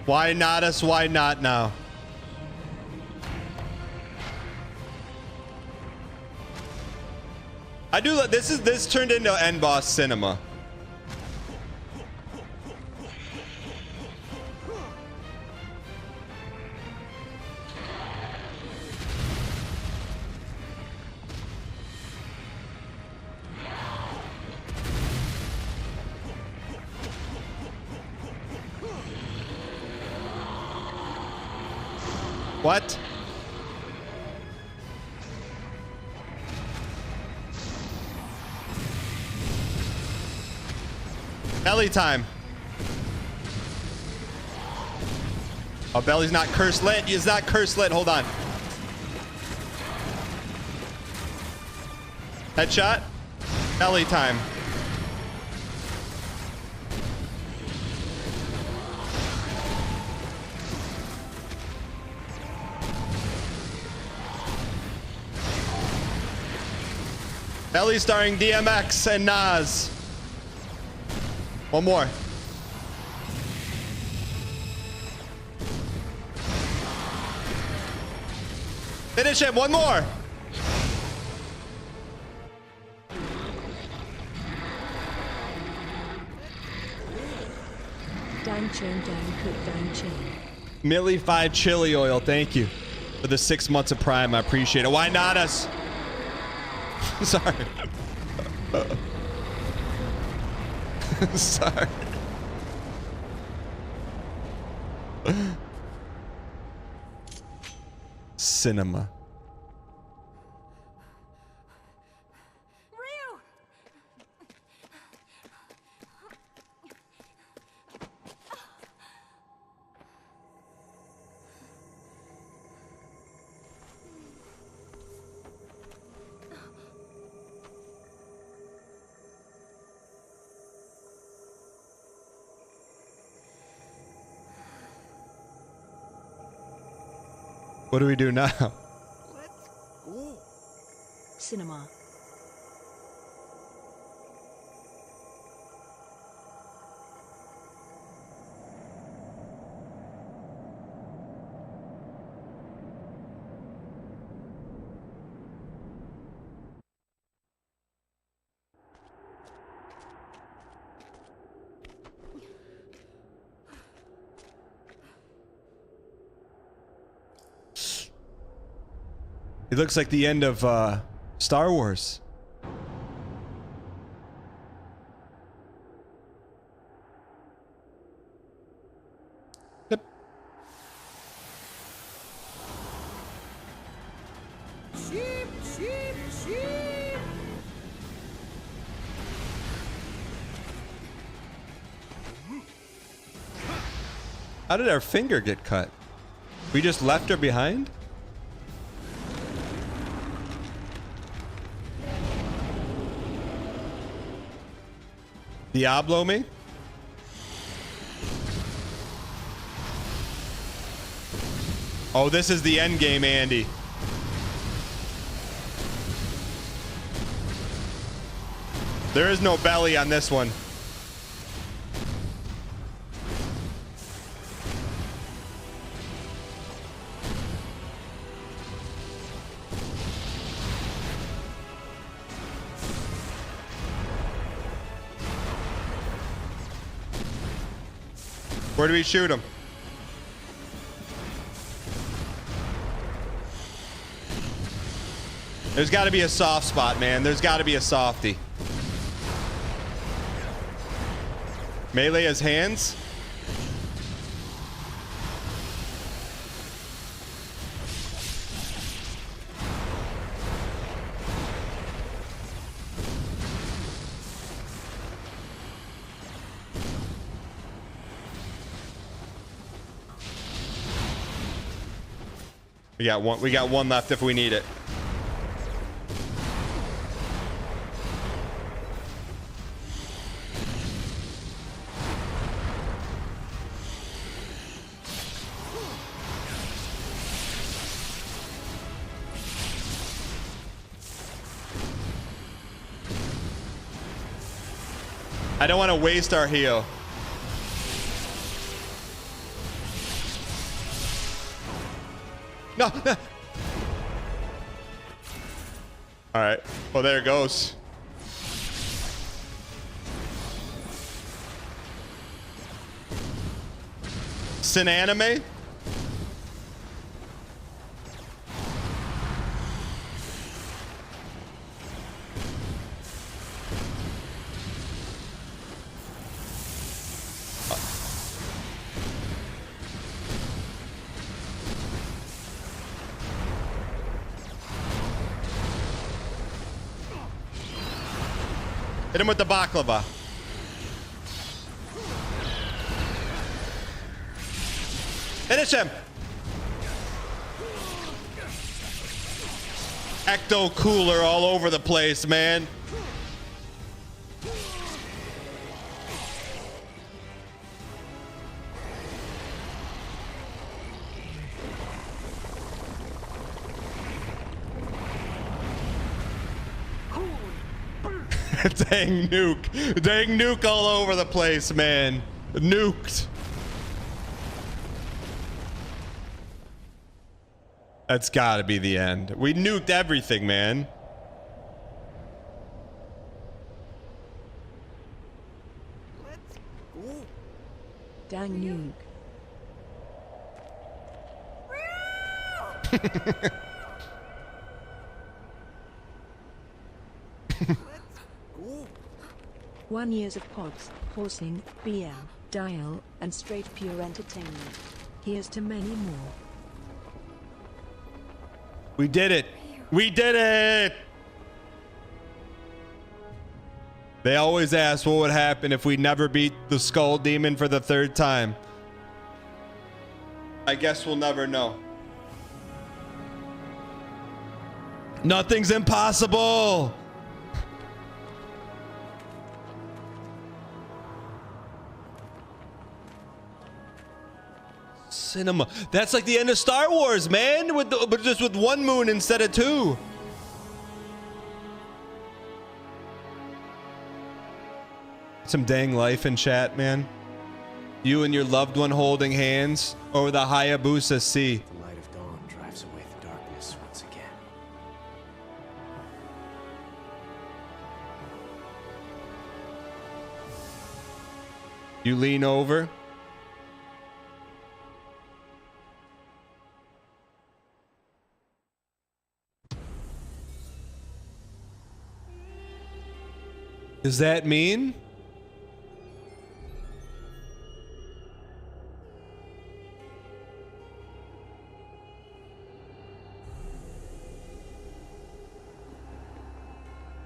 Why not us? Why not now? I do. This turned into end boss cinema. What? Belly time. Oh, belly's not curse lit. It's not curse lit. Hold on. Headshot. Belly time. Ellie starring DMX and Nas. One more. Finish it. One more. Dan Chain, Dan Cook, Dan Chain. Millie 5 chili oil. Thank you for the 6 months of Prime. I appreciate it. Why not us? Sorry. Sorry. Cinema. What do we do now? Cinema. It looks like the end of Star Wars. Yep. Sheep, sheep, sheep. How did our finger get cut? We just left her behind? Diablo me? Oh, this is the end game, Andy. There is no belly on this one. Where do we shoot him? There's got to be a soft spot, man. There's got to be a softie. Melee his hands. We got one left if we need it. I don't want to waste our heal. No. All right. Well, there it goes. Sin anime? Hit him with the baklava. Finish him. Ecto cooler all over the place, man. Dang nuke. Dang nuke all over the place, man. Nuked. That's gotta be the end. We nuked everything, man. Dang nuke. One years of pods, horsing, BM, dial, and straight pure entertainment. Here's to many more. We did it. We did it. They always ask what would happen if we never beat the Skull Demon for the 3rd time. I guess we'll never know. Nothing's impossible. Cinema. That's like the end of Star Wars, man. But just with 1 moon instead of 2. Some dang life in chat, man. You and your loved one holding hands over the Hayabusa Sea. The light of dawn drives away the darkness once again. You lean over. Does that mean?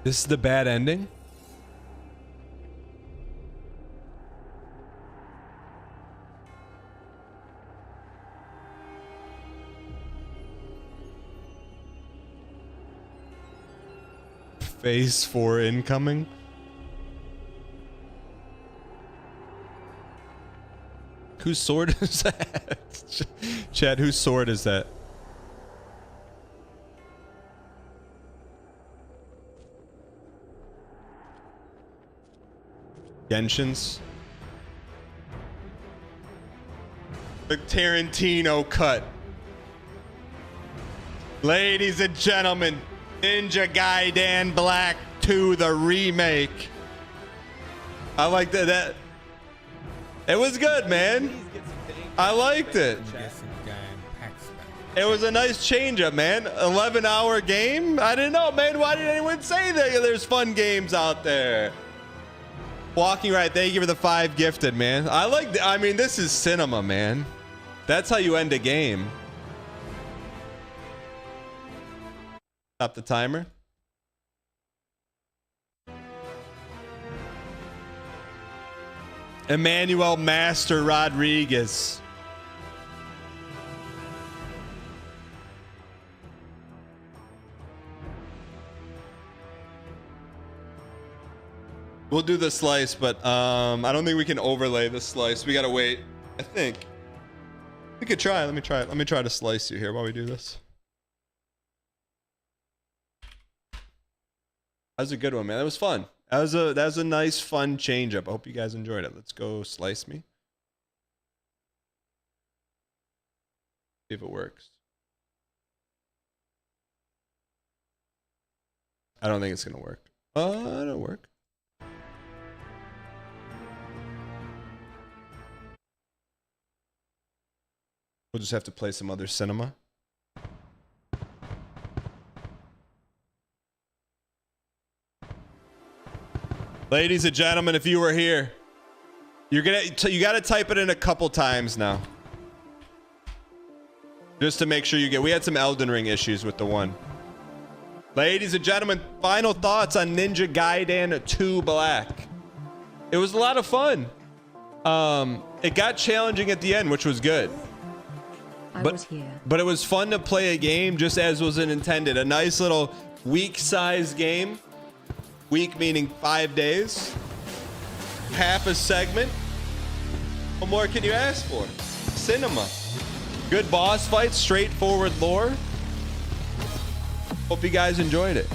This is the bad ending? Phase 4 incoming? Whose sword is that? Chad, whose sword is that? Genshin's? The Tarantino cut. Ladies and gentlemen, Ninja Gaiden Black 2, the remake. I like that. It was good, man. I liked it. It was a nice change up, man. 11-hour game? I didn't know, man. Why did anyone say that there's fun games out there? Walking right, thank you for the 5 gifted, man. I mean, this is cinema, man. That's how you end a game. Stop the timer. Emmanuel Master Rodriguez. We'll do the slice, but I don't think we can overlay the slice. We gotta wait. I think we could try. Let me try it. Let me try to slice you here while we do this. That was a good one, man. That was fun. That was a nice, fun change up. I hope you guys enjoyed it. Let's go slice me. See if it works. I don't think it's gonna work. It'll work. We'll just have to play some other cinema. Ladies and gentlemen, if you were here, you gotta type it in a couple times now. Just to make sure you get. We had some Elden Ring issues with the one. Ladies and gentlemen, final thoughts on Ninja Gaiden 2 Black. It was a lot of fun. It got challenging at the end, which was good. But it was fun to play a game just as was intended. A nice little week-sized game. Week meaning 5 days. Half a segment. What more can you ask for? Cinema. Good boss fights, straightforward lore. Hope you guys enjoyed it.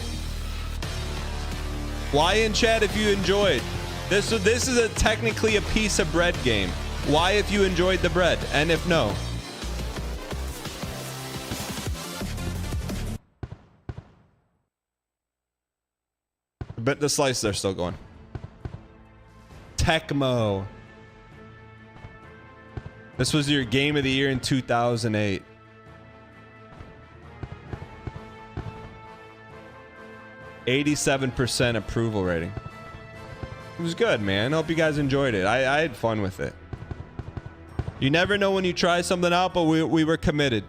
Why in chat if you enjoyed? This is technically a piece of bread game. Why if you enjoyed the bread? And if no? But the slices are still going. Tecmo. This was your game of the year in 2008. %87 approval rating. It was good, man. Hope you guys enjoyed it. I had fun with it. You never know when you try something out, but we were committed.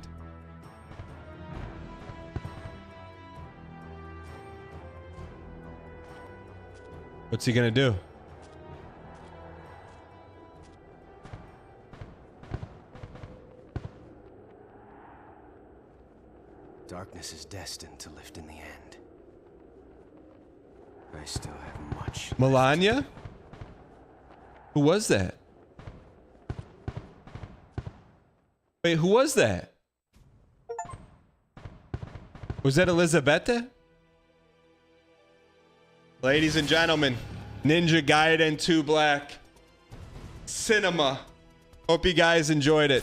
What's he gonna do? Darkness is destined to lift in the end. I still have much. Melania? Who was that? Wait, who was that? Was that Elizabetta? Ladies and gentlemen, Ninja Gaiden 2 Black Cinema. Hope you guys enjoyed it.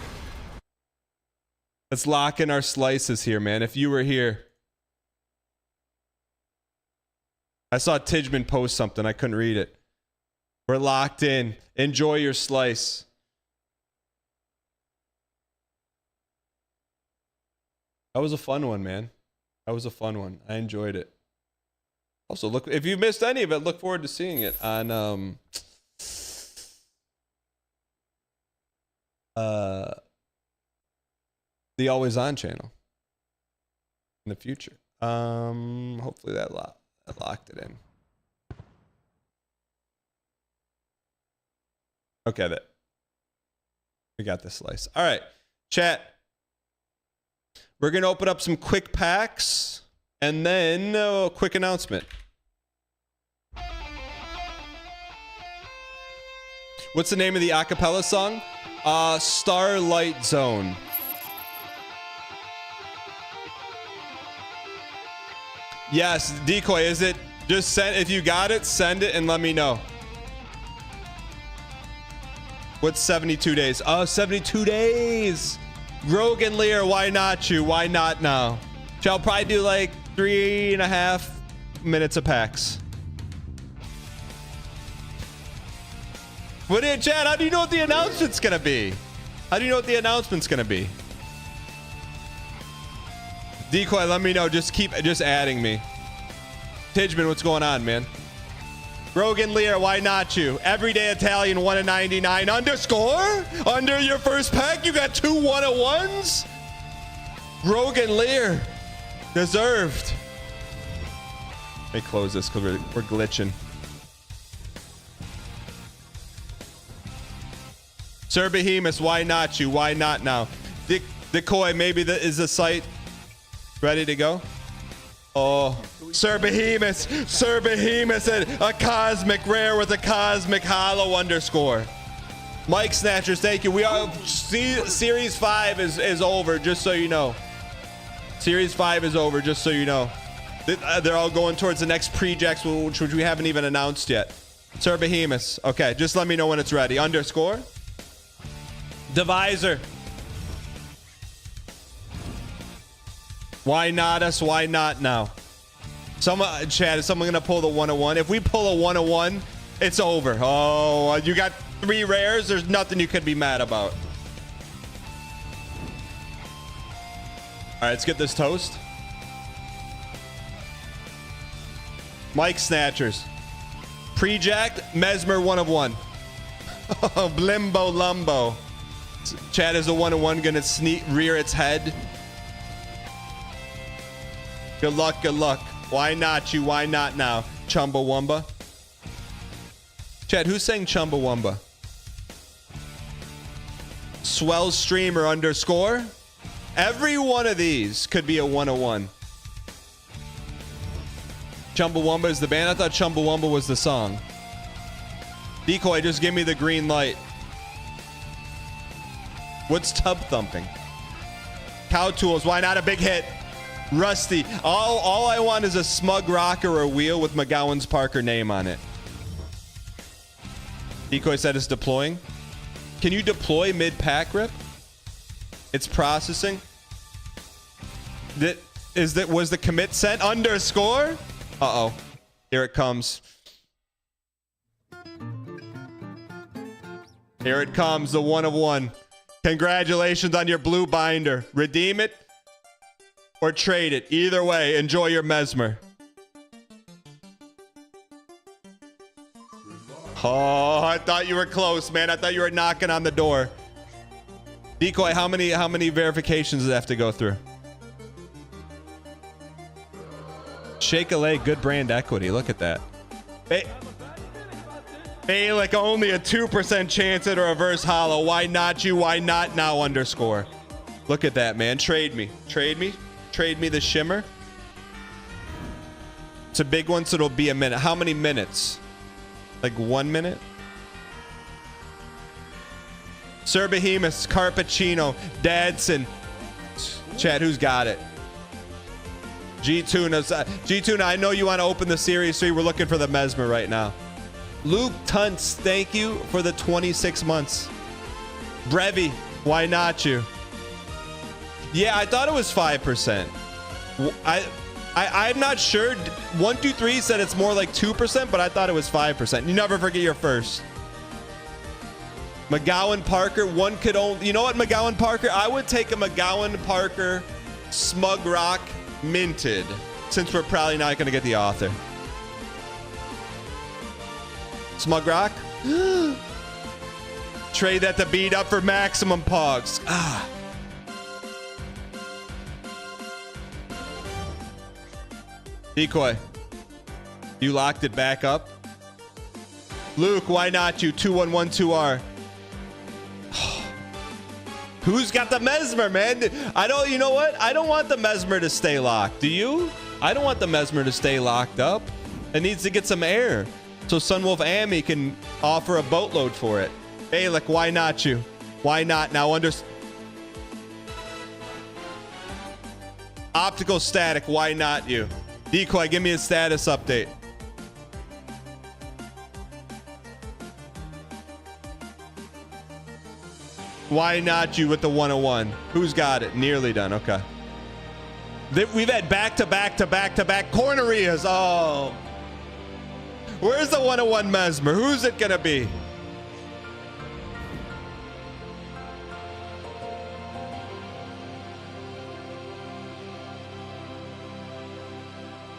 Let's lock in our slices here, man. If you were here. I saw Tidgeman post something. I couldn't read it. We're locked in. Enjoy your slice. That was a fun one, man. That was a fun one. I enjoyed it. Also, look, if you missed any of it, look forward to seeing it on the Always On channel in the future. Hopefully that locked it in. Okay, we got this slice. All right, chat. We're gonna open up some quick packs and then a quick announcement. What's the name of the acapella song? Starlight Zone. Yes, Decoy, is it? Just send, if you got it, send it and let me know. What's 72 days? Oh, 72 days. Grogan Lear, why not you? Why not now? Shall probably do like 3.5 minutes of packs. What do you, Chad? How do you know what the announcement's gonna be? How do you know what the announcement's gonna be? Decoy, let me know. Just adding me. Tidgeman, what's going on, man? Rogan Lear, why not you? Everyday Italian 1/99 underscore? Under your first pack, you got 2 101s? Rogan Lear. Deserved. Let me close this because we're glitching. Sir Behemoth, why not you? Why not now? Decoy, maybe is the site ready to go? Oh, Sir Behemoth. Sir Behemoth said a cosmic rare with a cosmic hollow underscore. Mike Snatchers, thank you. We are Series 5 is over, just so you know. Series 5 is over, just so you know. They're all going towards the next projects, which we haven't even announced yet. Sir Behemoth. Okay, just let me know when it's ready. Underscore. Divisor. Why not us? Why not now? Chad, is someone gonna pull the 101? If we pull a 101, it's over. Oh, you got 3 rares. There's nothing you could be mad about. All right, let's get this toast. Mike Snatchers. Pre-jacked, Mesmer 1 of 1. Blimbo Lumbo. Chad is a 101 gonna rear its head. Good luck, good luck. Why not you? Why not now? Chumbawamba. Chad, who's saying Chumbawamba? Swell Streamer underscore. Every one of these could be a 101. Chumbawamba is the band. I thought Chumbawamba was the song. Decoy, just give me the green light. What's tub thumping? Cow Tools, why not a big hit? Rusty. All I want is a smug rocker or a wheel with McGowan's Parker name on it. Decoy said it's deploying. Can you deploy mid-pack rip? It's processing. Was the commit sent? Underscore? Uh-oh. Here it comes. Here it comes, the 1 of 1. Congratulations on your blue binder. Redeem it or trade it. Either way, enjoy your Mesmer. Oh, I thought you were close, man. I thought you were knocking on the door. Decoy, how many verifications does it have to go through? Shake a leg, good brand equity. Look at that. Hey, like only a 2% chance at a reverse hollow. Why not you? Why not now? Underscore. Look at that, man. Trade me. Trade me. Trade me the shimmer. It's a big one, so it'll be a minute. How many minutes? Like 1 minute? Sir Behemoth, Carpacino, Dadson. Chad, who's got it? G-Tuna. G-Tuna, I know you want to open the Series 3. We're looking for the Mesmer right now. Luke Tunts, thank you for the 26 months. Brevi, why not you? Yeah, I thought it was 5%. I'm not sure. 123 said it's more like 2%, but I thought it was 5%. You never forget your first. McGowan Parker, one could only... You know what, McGowan Parker? I would take a McGowan Parker Smug Rock minted, since we're probably not going to get the author. Smug Rock? Trade that to beat up for maximum pogs. Ah. Decoy, you locked it back up. Luke, why not you? 2112R. Who's got the Mesmer, man? You know what? I don't want the Mesmer to stay locked. Do you? I don't want the Mesmer to stay locked up. It needs to get some air, so Sunwolf Amy can offer a boatload for it. Hey, look, why not you? Why not? Now Optical Static, why not you? Decoy, give me a status update. Why not you with the 101? Who's got it? Nearly done. Okay. We've had back-to-back cornerias. Oh. Where's the 101 Mesmer? Who's it going to be?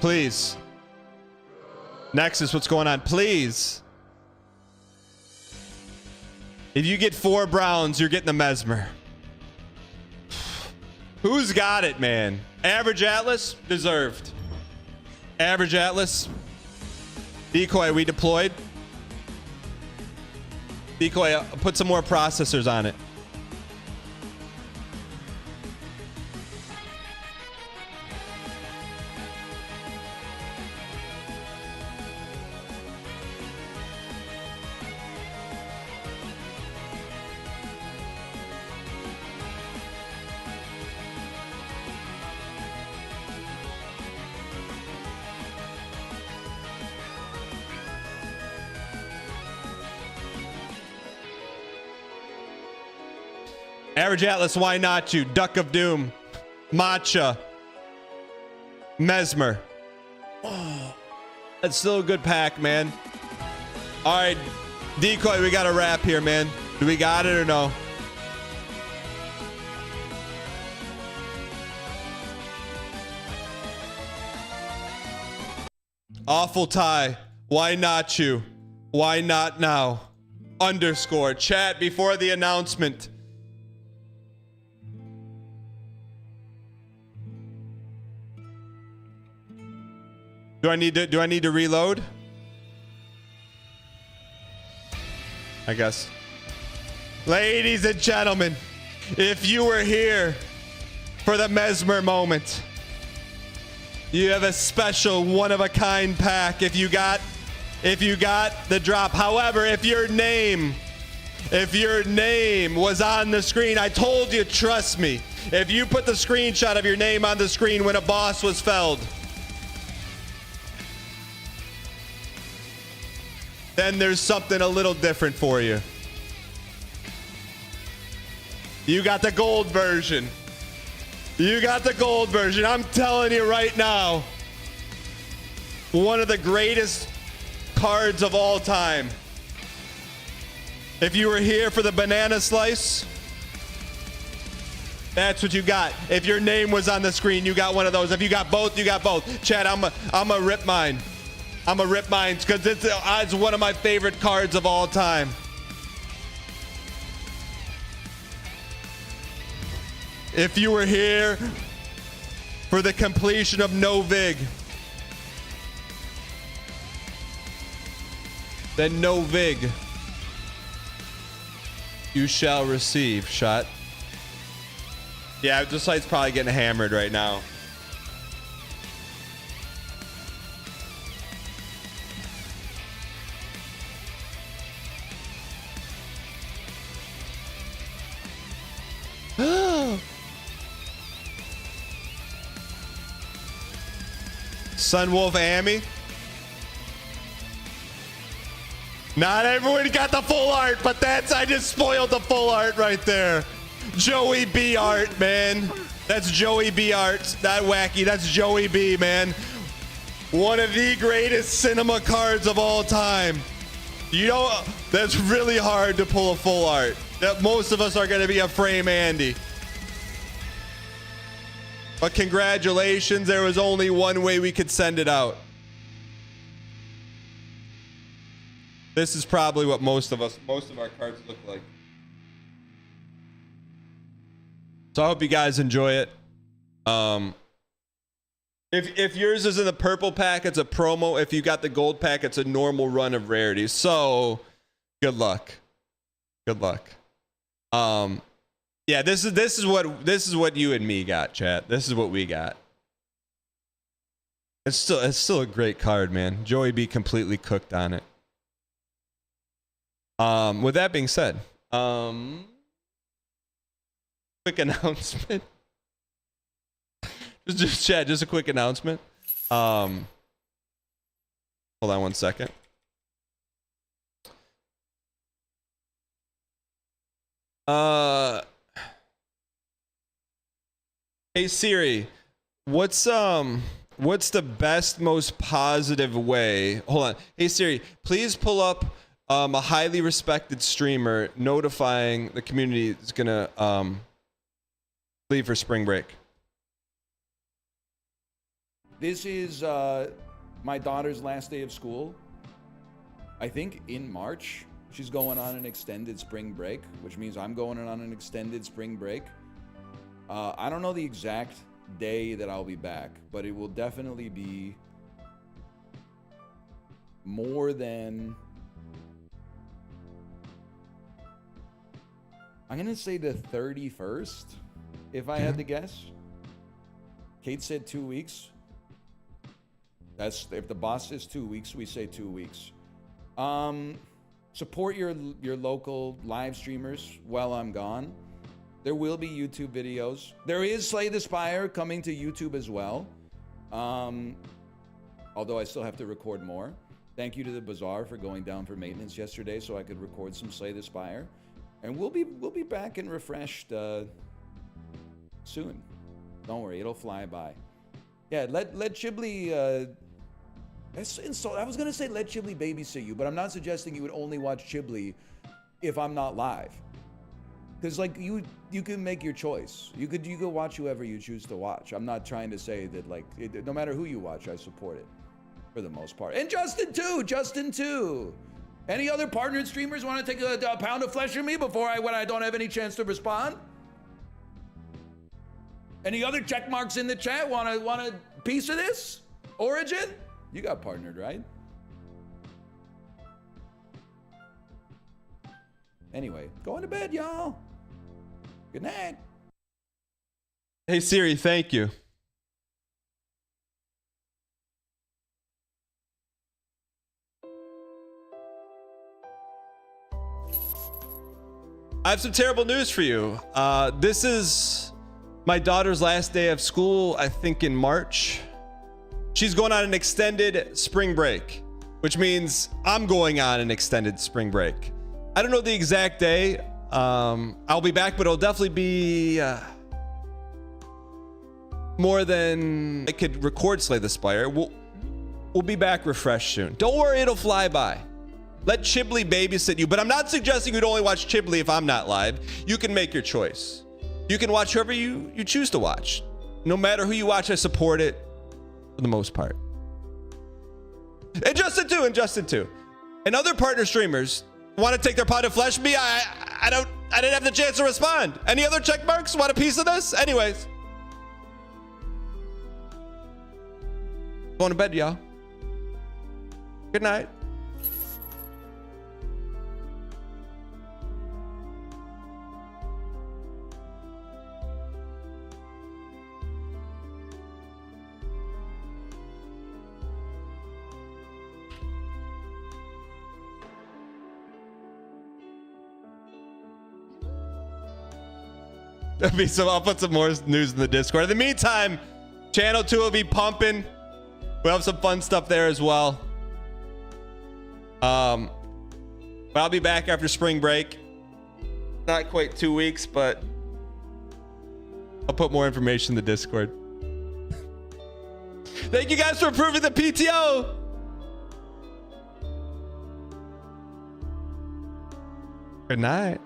Please. Nexus, what's going on? Please. If you get 4 Browns, you're getting the Mesmer. Who's got it, man? Average Atlas? Deserved. Average Atlas? Decoy, we deployed. Decoy, put some more processors on it. Average Atlas, why not you? Duck of Doom, Matcha, Mesmer. Oh, that's still a good pack, man. All right, Decoy, we got a wrap here, man. Do we got it or no? Awful tie. Why not you? Why not now? Underscore. Chat before the announcement. Do I need to reload? I guess. Ladies and gentlemen, if you were here for the Mesmer moment, you have a special one-of-a-kind pack if you got the drop. However, if your name was on the screen, I told you, trust me, If you put the screenshot of your name on the screen when a boss was felled, then there's something a little different for you. You got the gold version. You got the gold version. I'm telling you right now, one of the greatest cards of all time. If you were here for the banana slice, that's what you got. If your name was on the screen, you got one of those. If you got both, you got both. Chad, I'm a rip mine. I'm a rip mine because it's one of my favorite cards of all time. If you were here for the completion of No Vig, then No Vig you shall receive. Shot. Yeah, the site's probably getting hammered right now. Sunwolf Amy. Not everyone got the full art, but I just spoiled the full art right there. Joey B art, man. That's Joey B art. That wacky. That's Joey B, man. One of the greatest cinema cards of all time. You know, that's really hard to pull a full art. That most of us are going to be a frame Andy. But congratulations, there was only one way we could send it out. This is probably what most of our cards look like. So I hope you guys enjoy it. If yours is in the purple pack, it's a promo. If you got the gold pack, it's a normal run of rarities. So good luck. Good luck. Yeah, this is what you and me got, chat. This is what we got. It's still a great card, man. Joey B completely cooked on it. With that being said, quick announcement. just chat, just a quick announcement. Hold on one second. Hey Siri, what's the best, most positive way? Hold on. Hey Siri, please pull up a highly respected streamer notifying the community is gonna leave for spring break. This is my daughter's last day of school. I think in March. She's going on an extended spring break, which means I'm going on an extended spring break. I don't know the exact day that I'll be back, but it will definitely be more than... I'm going to say the 31st, if I had to guess. Kate said 2 weeks. That's if the boss says 2 weeks, we say 2 weeks. Support your local live streamers while I'm gone. There will be YouTube videos. There is Slay the Spire coming to YouTube as well. Although I still have to record more. Thank you to the Bazaar for going down for maintenance yesterday so I could record some Slay the Spire. And we'll be back and refreshed soon. Don't worry, it'll fly by. Yeah, let Chibli I was gonna say let Chibli babysit you, but I'm not suggesting you would only watch Chibli if I'm not live. Because like you can make your choice. You could watch whoever you choose to watch. I'm not trying to say that like no matter who you watch, I support it for the most part. And Justin too. Any other partnered streamers want to take a pound of flesh from me when I don't have any chance to respond? Any other check marks in the chat want a piece of this? Origin? You got partnered, right? Anyway, going to bed, y'all. Good night. Hey Siri, thank you. I have some terrible news for you. This is my daughter's last day of school, I think in March. She's going on an extended spring break, which means I'm going on an extended spring break. I don't know the exact day. I'll be back, but it'll definitely be more than I could record Slay the Spire. We'll be back refreshed soon. Don't worry, it'll fly by. Let Chiblee babysit you, but I'm not suggesting you'd only watch Chiblee if I'm not live. You can make your choice. You can watch whoever you choose to watch. No matter who you watch, I support it for the most part. And Justin too. And other partner streamers want to take their pound of flesh from me. I didn't have the chance to respond. Any other check marks? Want a piece of this? Anyways. Going to bed, y'all. Good night. I'll put some more news in the Discord. In the meantime, channel 2 will be pumping. We'll have some fun stuff there as well. But I'll be back after spring break. Not quite 2 weeks, but I'll put more information in the Discord. Thank you guys for approving the PTO. Good night.